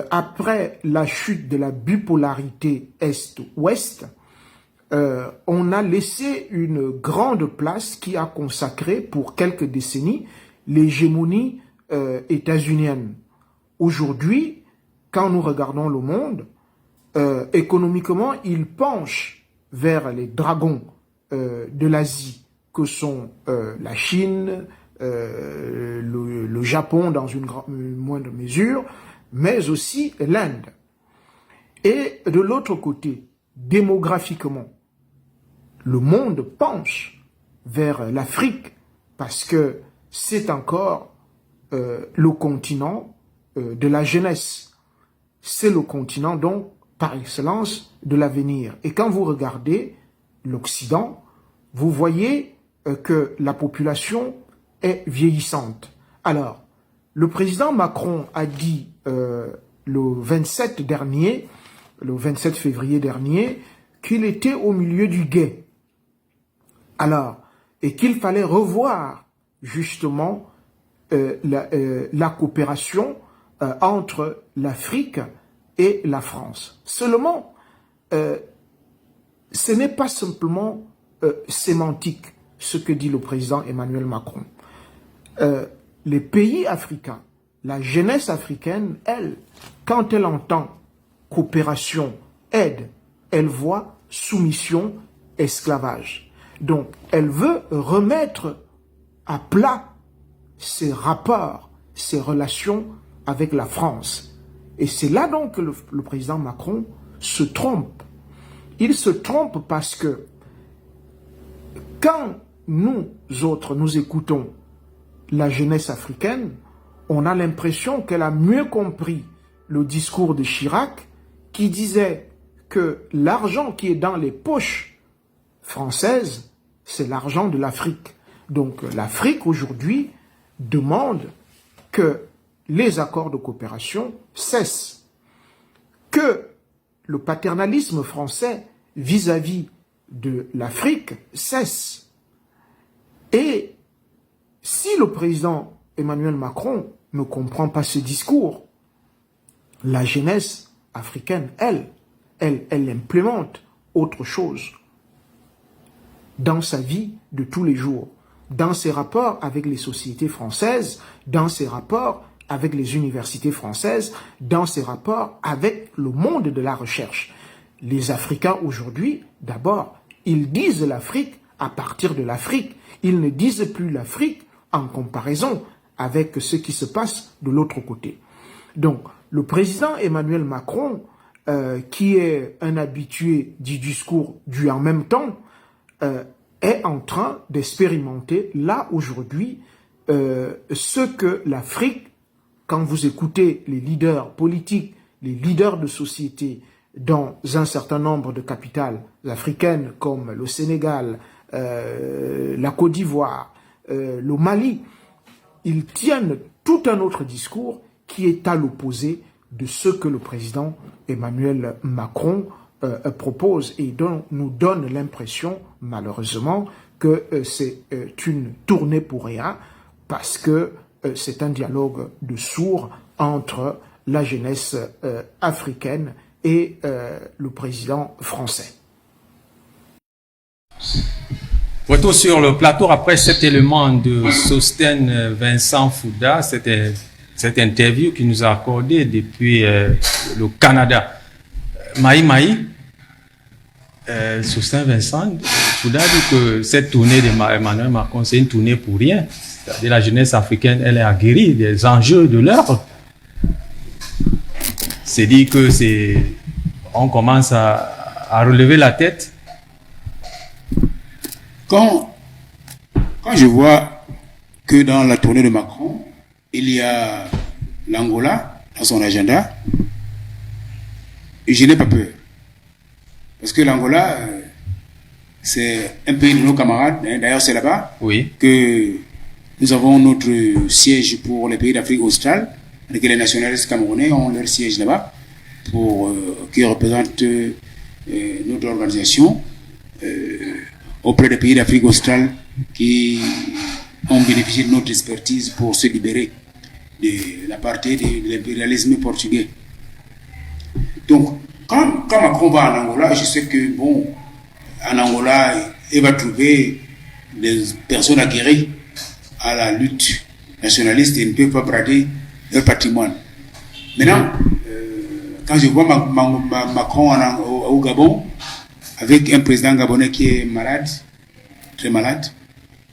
Speaker 7: après la chute de la bipolarité Est-Ouest, on a laissé une grande place qui a consacré pour quelques décennies l'hégémonie états-unienne. Aujourd'hui, quand nous regardons le monde, économiquement, il penche vers les dragons de l'Asie, que sont la Chine, le Japon dans une moindre mesure, mais aussi l'Inde. Et de l'autre côté, démographiquement, le monde penche vers l'Afrique parce que c'est encore le continent de la jeunesse. C'est le continent donc par excellence de l'avenir. Et quand vous regardez l'Occident, vous voyez que la population est vieillissante. Alors, le président Macron a dit le 27 février dernier, qu'il était au milieu du gué. Alors, et qu'il fallait revoir justement la coopération entre l'Afrique et la France. Seulement, ce n'est pas simplement sémantique ce que dit le président Emmanuel Macron. Les pays africains, la jeunesse africaine, elle, quand elle entend coopération, aide, elle voit soumission, esclavage. Donc, elle veut remettre à plat ses rapports, ses relations avec la France. Et c'est là donc que le président Macron se trompe. Il se trompe parce que quand nous autres, nous écoutons la jeunesse africaine, on a l'impression qu'elle a mieux compris le discours de Chirac qui disait que l'argent qui est dans les poches françaises, c'est l'argent de l'Afrique. Donc l'Afrique aujourd'hui demande que les accords de coopération cessent, que le paternalisme français vis-à-vis de l'Afrique cesse. Et si le président Emmanuel Macron ne comprend pas ce discours, la jeunesse africaine, elle implémente autre chose dans sa vie de tous les jours, dans ses rapports avec les sociétés françaises, dans ses rapports avec les universités françaises, dans ses rapports avec le monde de la recherche. Les Africains aujourd'hui, d'abord, ils disent l'Afrique à partir de l'Afrique. Ils ne disent plus l'Afrique en comparaison avec ce qui se passe de l'autre côté. Donc, le président Emmanuel Macron, qui est un habitué du discours du en même temps, est en train d'expérimenter là aujourd'hui ce que l'Afrique, quand vous écoutez les leaders politiques, les leaders de société dans un certain nombre de capitales africaines comme le Sénégal, la Côte d'Ivoire, le Mali, ils tiennent tout un autre discours qui est à l'opposé de ce que le président Emmanuel Macron propose et dont nous donne l'impression, malheureusement, que c'est une tournée pour rien parce que c'est un dialogue de sourds entre la jeunesse africaine et le président français.
Speaker 1: Retour sur le plateau après cet élément de Sostène Vincent Fouda, cette interview qu'il nous a accordée depuis le Canada. Maï, Sostène Vincent Fouda dit que cette tournée d'Emmanuel Macron, c'est une tournée pour rien. C'est-à-dire la jeunesse africaine, elle est aguerrie des enjeux de l'heure. C'est dit que on commence à relever la tête.
Speaker 5: Quand je vois que dans la tournée de Macron, il y a l'Angola dans son agenda, je n'ai pas peur. Parce que l'Angola, c'est un pays de nos camarades. D'ailleurs, c'est là-bas que nous avons notre siège pour les pays d'Afrique australe, avec les nationalistes camerounais ont leur siège là-bas, qui représente notre organisation auprès des pays d'Afrique australe qui ont bénéficié de notre expertise pour se libérer de l'apartheid et de l'impérialisme portugais. Donc, quand Macron va en Angola, je sais que, bon, en Angola, il va trouver des personnes aguerries à la lutte nationaliste et ne peuvent pas brader leur patrimoine. Maintenant, quand je vois Macron au Gabon, avec un président gabonais qui est malade, très malade,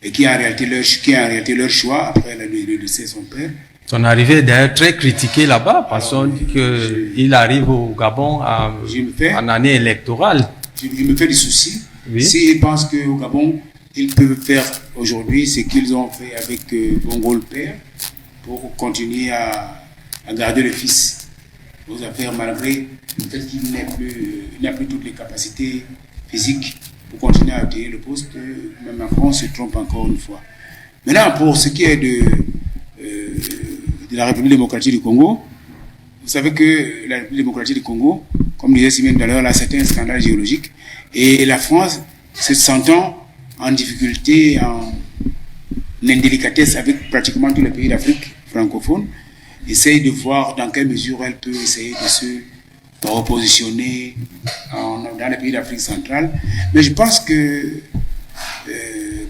Speaker 5: et qui est en réalité leur choix après le décès de son père.
Speaker 1: Son arrivée est d'ailleurs très critiquée là-bas parce qu'il arrive au Gabon en année électorale.
Speaker 5: Je me fais des soucis. S'ils pensent qu'au Gabon, ils peuvent faire aujourd'hui ce qu'ils ont fait avec Bongo le père pour continuer à garder le fils aux affaires malgré le fait qu'il n'a plus toutes les capacités physiques pour continuer à tenir le poste. Même Macron se trompe encore une fois. Maintenant, pour ce qui est de la République démocratique du Congo, vous savez que la République démocratique du Congo, comme disait Simon tout à l'heure, là, c'est un scandale géologique. Et la France, se sentant en difficulté, en indélicatesse avec pratiquement tous les pays d'Afrique francophone, essaye de voir dans quelle mesure elle peut essayer de se repositionner dans les pays d'Afrique centrale. Mais je pense que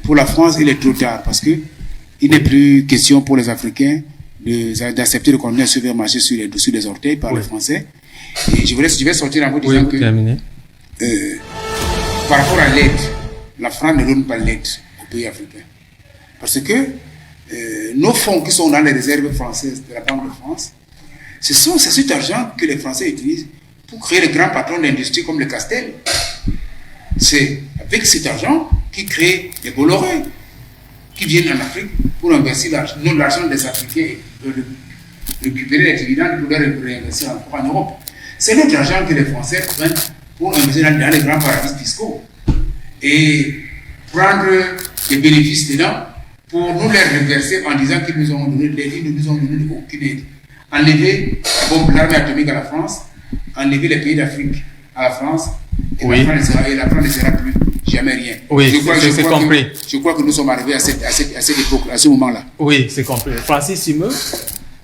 Speaker 5: pour la France, il est trop tard parce que il n'est plus question pour les Africains d'accepter de continuer à se faire marcher sur les dessous des orteils par les Français. Et je vais sortir en vous disant que par rapport à l'aide, la France ne donne pas l'aide aux pays africains. Parce que nos fonds qui sont dans les réserves françaises de la Banque de France, c'est cet argent que les Français utilisent pour créer les grands patrons d'industrie comme le Castel. C'est avec cet argent qu'ils créent les Bolloré, qui viennent en Afrique pour investir l'argent des Africains, récupérer les dividendes pour les réinvestir encore en Europe. C'est notre argent que les Français prennent pour investir dans les grands paradis fiscaux et prendre des bénéfices dedans pour nous les reverser en disant qu'ils nous ont donné de l'aide, ils ne nous ont donné aucune aide. Enlever l'armée atomique à la France, enlever les pays d'Afrique à la France, et la France ne sera plus jamais rien.
Speaker 1: Oui, c'est compris.
Speaker 5: Je crois que nous sommes arrivés à cette époque, à ce moment-là.
Speaker 1: Oui, c'est compris. Francis Simeux,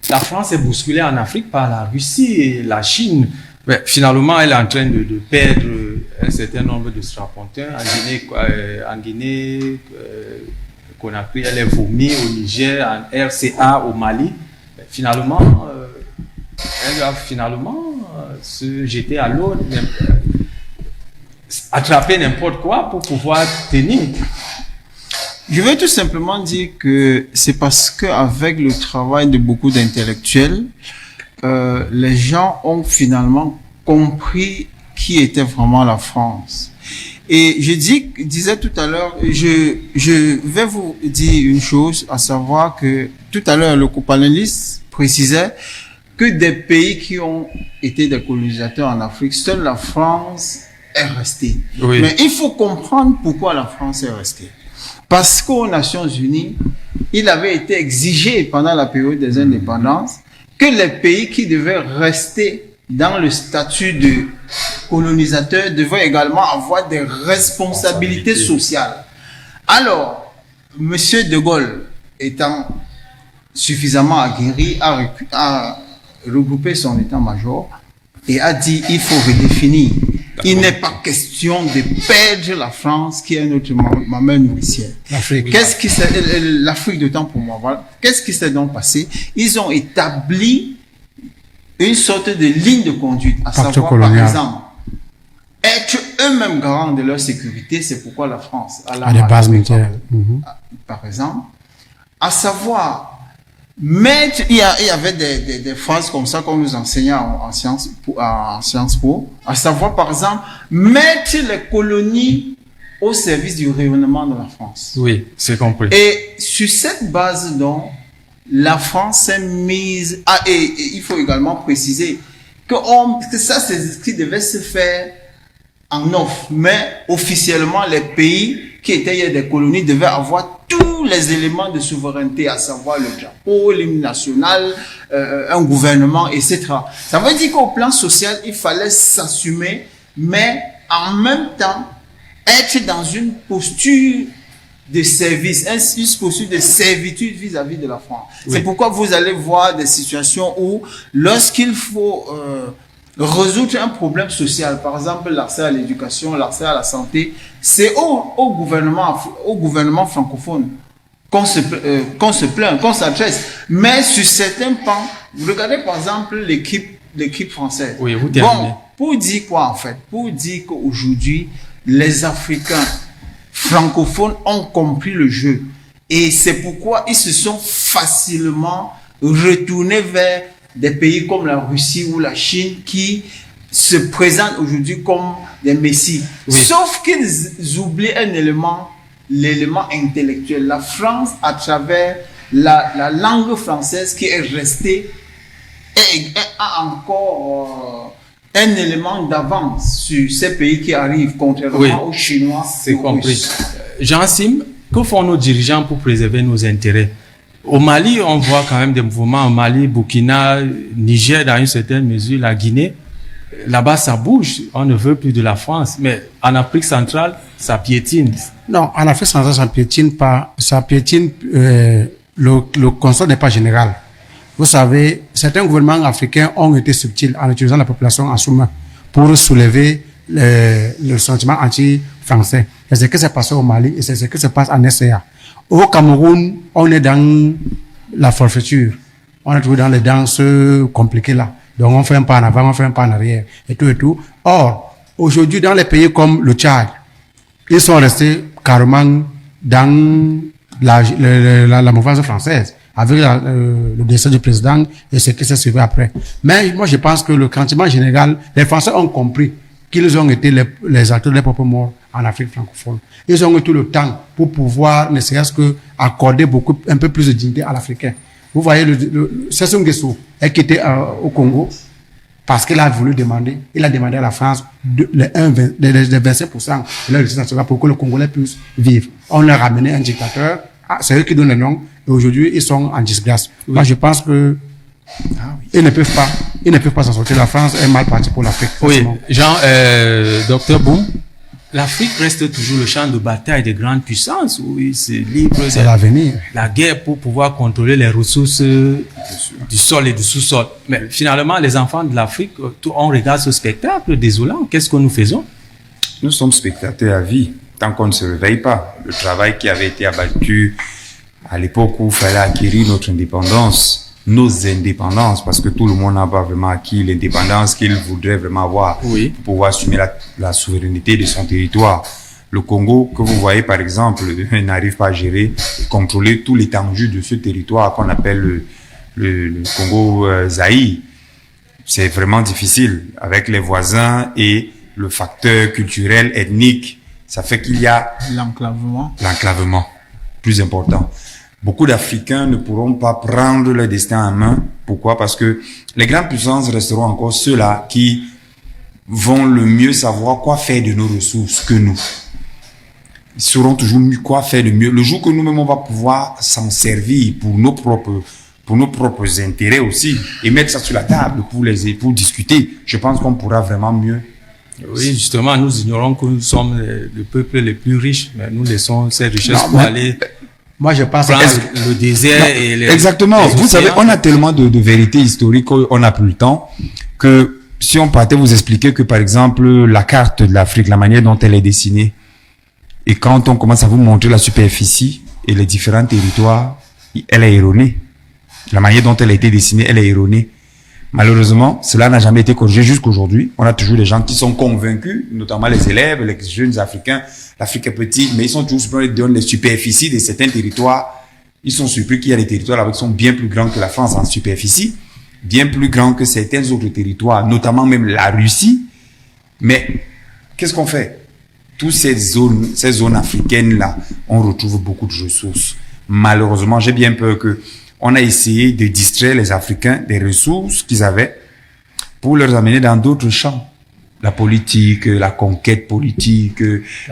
Speaker 1: la France est bousculée en Afrique par la Russie et la Chine. Mais finalement, elle est en train de perdre un certain nombre de strapontins. En Guinée, Conakry, elle est vomie au Niger, en RCA au Mali. Mais finalement, elle va se jeter à l'eau, attraper n'importe quoi pour pouvoir tenir.
Speaker 4: Je veux tout simplement dire que c'est parce qu'avec le travail de beaucoup d'intellectuels, les gens ont finalement compris qui était vraiment la France. Et je disais tout à l'heure, je vais vous dire une chose, à savoir que tout à l'heure, le copanéliste précisait que des pays qui ont été des colonisateurs en Afrique, seule la France est restée.
Speaker 1: Oui.
Speaker 4: Mais il faut comprendre pourquoi la France est restée. Parce qu'aux Nations Unies, il avait été exigé pendant la période des indépendances que les pays qui devaient rester dans le statut de colonisateur devaient également avoir des responsabilités sociales. Alors, Monsieur de Gaulle, étant suffisamment aguerri, a regroupé son état-major et a dit il faut redéfinir. Il n'est pas question de perdre la France qui est notre maman nourricière.
Speaker 3: L'Afrique.
Speaker 4: L'Afrique de temps pour moi, voilà. Qu'est-ce qui s'est donc passé? Ils ont établi une sorte de ligne de conduite, à savoir, par exemple, être eux-mêmes garants de leur sécurité, c'est pourquoi la France a
Speaker 3: des bases militaires.
Speaker 4: Par exemple, à savoir, mettre, il y avait des phrases comme ça qu'on nous enseignait en Sciences Po, à savoir, par exemple, mettre les colonies au service du rayonnement de la France.
Speaker 1: Oui, c'est compris.
Speaker 4: Et sur cette base, donc, la France s'est mise à, et il faut également préciser que ça, c'est ce qui devait se faire en offre, mais officiellement, les pays qui étaient des colonies devaient avoir tous les éléments de souveraineté, à savoir le drapeau, l'hymne national, un gouvernement, etc. Ça veut dire qu'au plan social, il fallait s'assumer, mais en même temps, être dans une posture de service, une posture de servitude vis-à-vis de la France. Oui. C'est pourquoi vous allez voir des situations où, lorsqu'il faut résoudre un problème social, par exemple l'accès à l'éducation, l'accès à la santé, c'est au gouvernement francophone qu'on se plaint, qu'on s'adresse. Mais sur certains pans, vous regardez par exemple l'équipe française.
Speaker 1: Oui, vous terminez.
Speaker 4: Bon, pour dire quoi en fait? Pour dire qu'aujourd'hui, les Africains francophones ont compris le jeu. Et c'est pourquoi ils se sont facilement retournés vers des pays comme la Russie ou la Chine qui se présentent aujourd'hui comme des messies. Oui. Sauf qu'ils oublient un élément, l'élément intellectuel. La France, à travers la langue française qui est restée, a encore un élément d'avance sur ces pays qui arrivent, contrairement aux Chinois.
Speaker 1: C'est compris. Jean Sim, que font nos dirigeants pour préserver nos intérêts? Au Mali, on voit quand même des mouvements. Au Mali, Burkina, Niger, dans une certaine mesure, la Guinée. Là-bas, ça bouge. On ne veut plus de la France. Mais en Afrique centrale, ça piétine.
Speaker 3: Non, en Afrique centrale, ça piétine pas. Ça piétine. Le constat n'est pas général. Vous savez, certains gouvernements africains ont été subtils en utilisant la population en sous-main pour soulever le sentiment anti-français. C'est ce qui s'est passé au Mali et c'est ce qui se passe en SCA. Au Cameroun, on est dans la forfaiture. On est toujours dans les danses compliquées là. Donc on fait un pas en avant, on fait un pas en arrière et tout et tout. Or, aujourd'hui, dans les pays comme le Tchad, ils sont restés carrément dans la mouvance française, avec le décès du président et ce qui s'est suivi après. Mais moi, je pense que le sentiment général, les Français ont compris qu'ils ont été les acteurs des propres morts en Afrique francophone. Ils ont eu tout le temps pour pouvoir, ne serait-ce que, accorder un peu plus de dignité à l'Africain. Vous voyez, Sassou Nguesso est quitté au Congo parce qu'il a voulu demander, il a demandé à la France les 25% de leur législation pour que le Congolais puisse vivre. On a ramené un dictateur, c'est eux qui donnent le nom, et aujourd'hui, ils sont en disgrâce. Oui. Moi, je pense que ils ne peuvent pas s'en sortir. La France est mal partie pour l'Afrique.
Speaker 1: Oui, Jean, Docteur Boum, l'Afrique reste toujours le champ de bataille des grandes puissances où ils se livrent
Speaker 3: C'est l'avenir.
Speaker 1: la guerre pour pouvoir contrôler les ressources du sol et du sous-sol. Mais finalement, les enfants de l'Afrique, on regarde ce spectacle désolant. Qu'est-ce que nous faisons?
Speaker 2: Nous sommes spectateurs à vie, tant qu'on ne se réveille pas. Le travail qui avait été abattu à l'époque où il fallait acquérir notre indépendance, nos indépendances, parce que tout le monde n'a pas vraiment acquis l'indépendance qu'il voudrait vraiment avoir
Speaker 1: Oui.
Speaker 2: pour pouvoir assumer la souveraineté de son territoire. Le Congo, que vous voyez par exemple, n'arrive pas à gérer et contrôler tout l'étendue de ce territoire qu'on appelle le Congo Zaïre. C'est vraiment difficile avec les voisins et le facteur culturel, ethnique. Ça fait qu'il y a l'enclavement, plus important. Beaucoup d'Africains ne pourront pas prendre leur destin en main. Pourquoi? Parce que les grandes puissances resteront encore ceux-là qui vont le mieux savoir quoi faire de nos ressources que nous. Ils sauront toujours mieux quoi faire de mieux. Le jour que nous-mêmes on va pouvoir s'en servir pour nos propres intérêts aussi et mettre ça sur la table pour discuter, je pense qu'on pourra vraiment mieux.
Speaker 1: Oui, justement, nous ignorons que nous sommes le peuple le plus riche, mais nous laissons ces richesses pour aller
Speaker 3: Moi, je pense
Speaker 1: prendre le désert et les...
Speaker 2: Exactement.
Speaker 1: les
Speaker 2: Vous savez,
Speaker 1: océans.
Speaker 2: on a tellement de vérités historiques qu'on n'a plus le temps que si on partait vous expliquer que, par exemple, la carte de l'Afrique, la manière dont elle est dessinée, et quand on commence à vous montrer la superficie et les différents territoires, elle est erronée. La manière dont elle a été dessinée, elle est erronée. Malheureusement, cela n'a jamais été corrigé jusqu'aujourd'hui. On a toujours des gens qui sont convaincus, notamment les élèves, les jeunes Africains. L'Afrique est petite, mais ils sont toujours surpris de donner les superficies de certains territoires. Ils sont surpris qu'il y a des territoires là qui sont bien plus grands que la France en superficie, bien plus grands que certains autres territoires, notamment même la Russie. Mais qu'est-ce qu'on fait? Toutes ces zones africaines-là, on retrouve beaucoup de ressources. Malheureusement, j'ai bien peur que on a essayé de distraire les Africains des ressources qu'ils avaient pour leur amener dans d'autres champs. La politique, la conquête politique,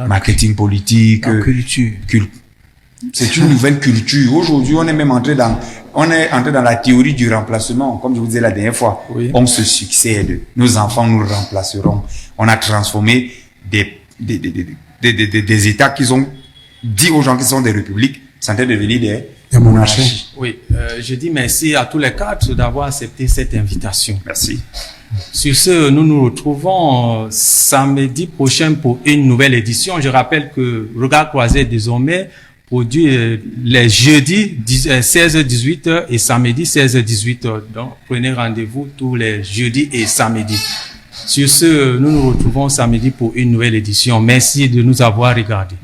Speaker 2: marketing politique.
Speaker 1: La culture.
Speaker 2: C'est une nouvelle culture. Aujourd'hui, on est même entré dans la théorie du remplacement. Comme je vous disais la dernière fois,
Speaker 1: Oui.
Speaker 2: on se succède. Nos enfants nous remplaceront. On a transformé des États qui ont dit aux gens qui sont des républiques, sont en train de devenir des monarchies.
Speaker 1: Oui, je dis merci à tous les quatre d'avoir accepté cette invitation.
Speaker 2: Merci.
Speaker 1: Sur ce, nous nous retrouvons samedi prochain pour une nouvelle édition. Je rappelle que Regard Croisé désormais produit les jeudis 16h-18h et samedi 16h-18h. Donc, prenez rendez-vous tous les jeudis et samedis. Sur ce, nous nous retrouvons samedi pour une nouvelle édition. Merci de nous avoir regardés.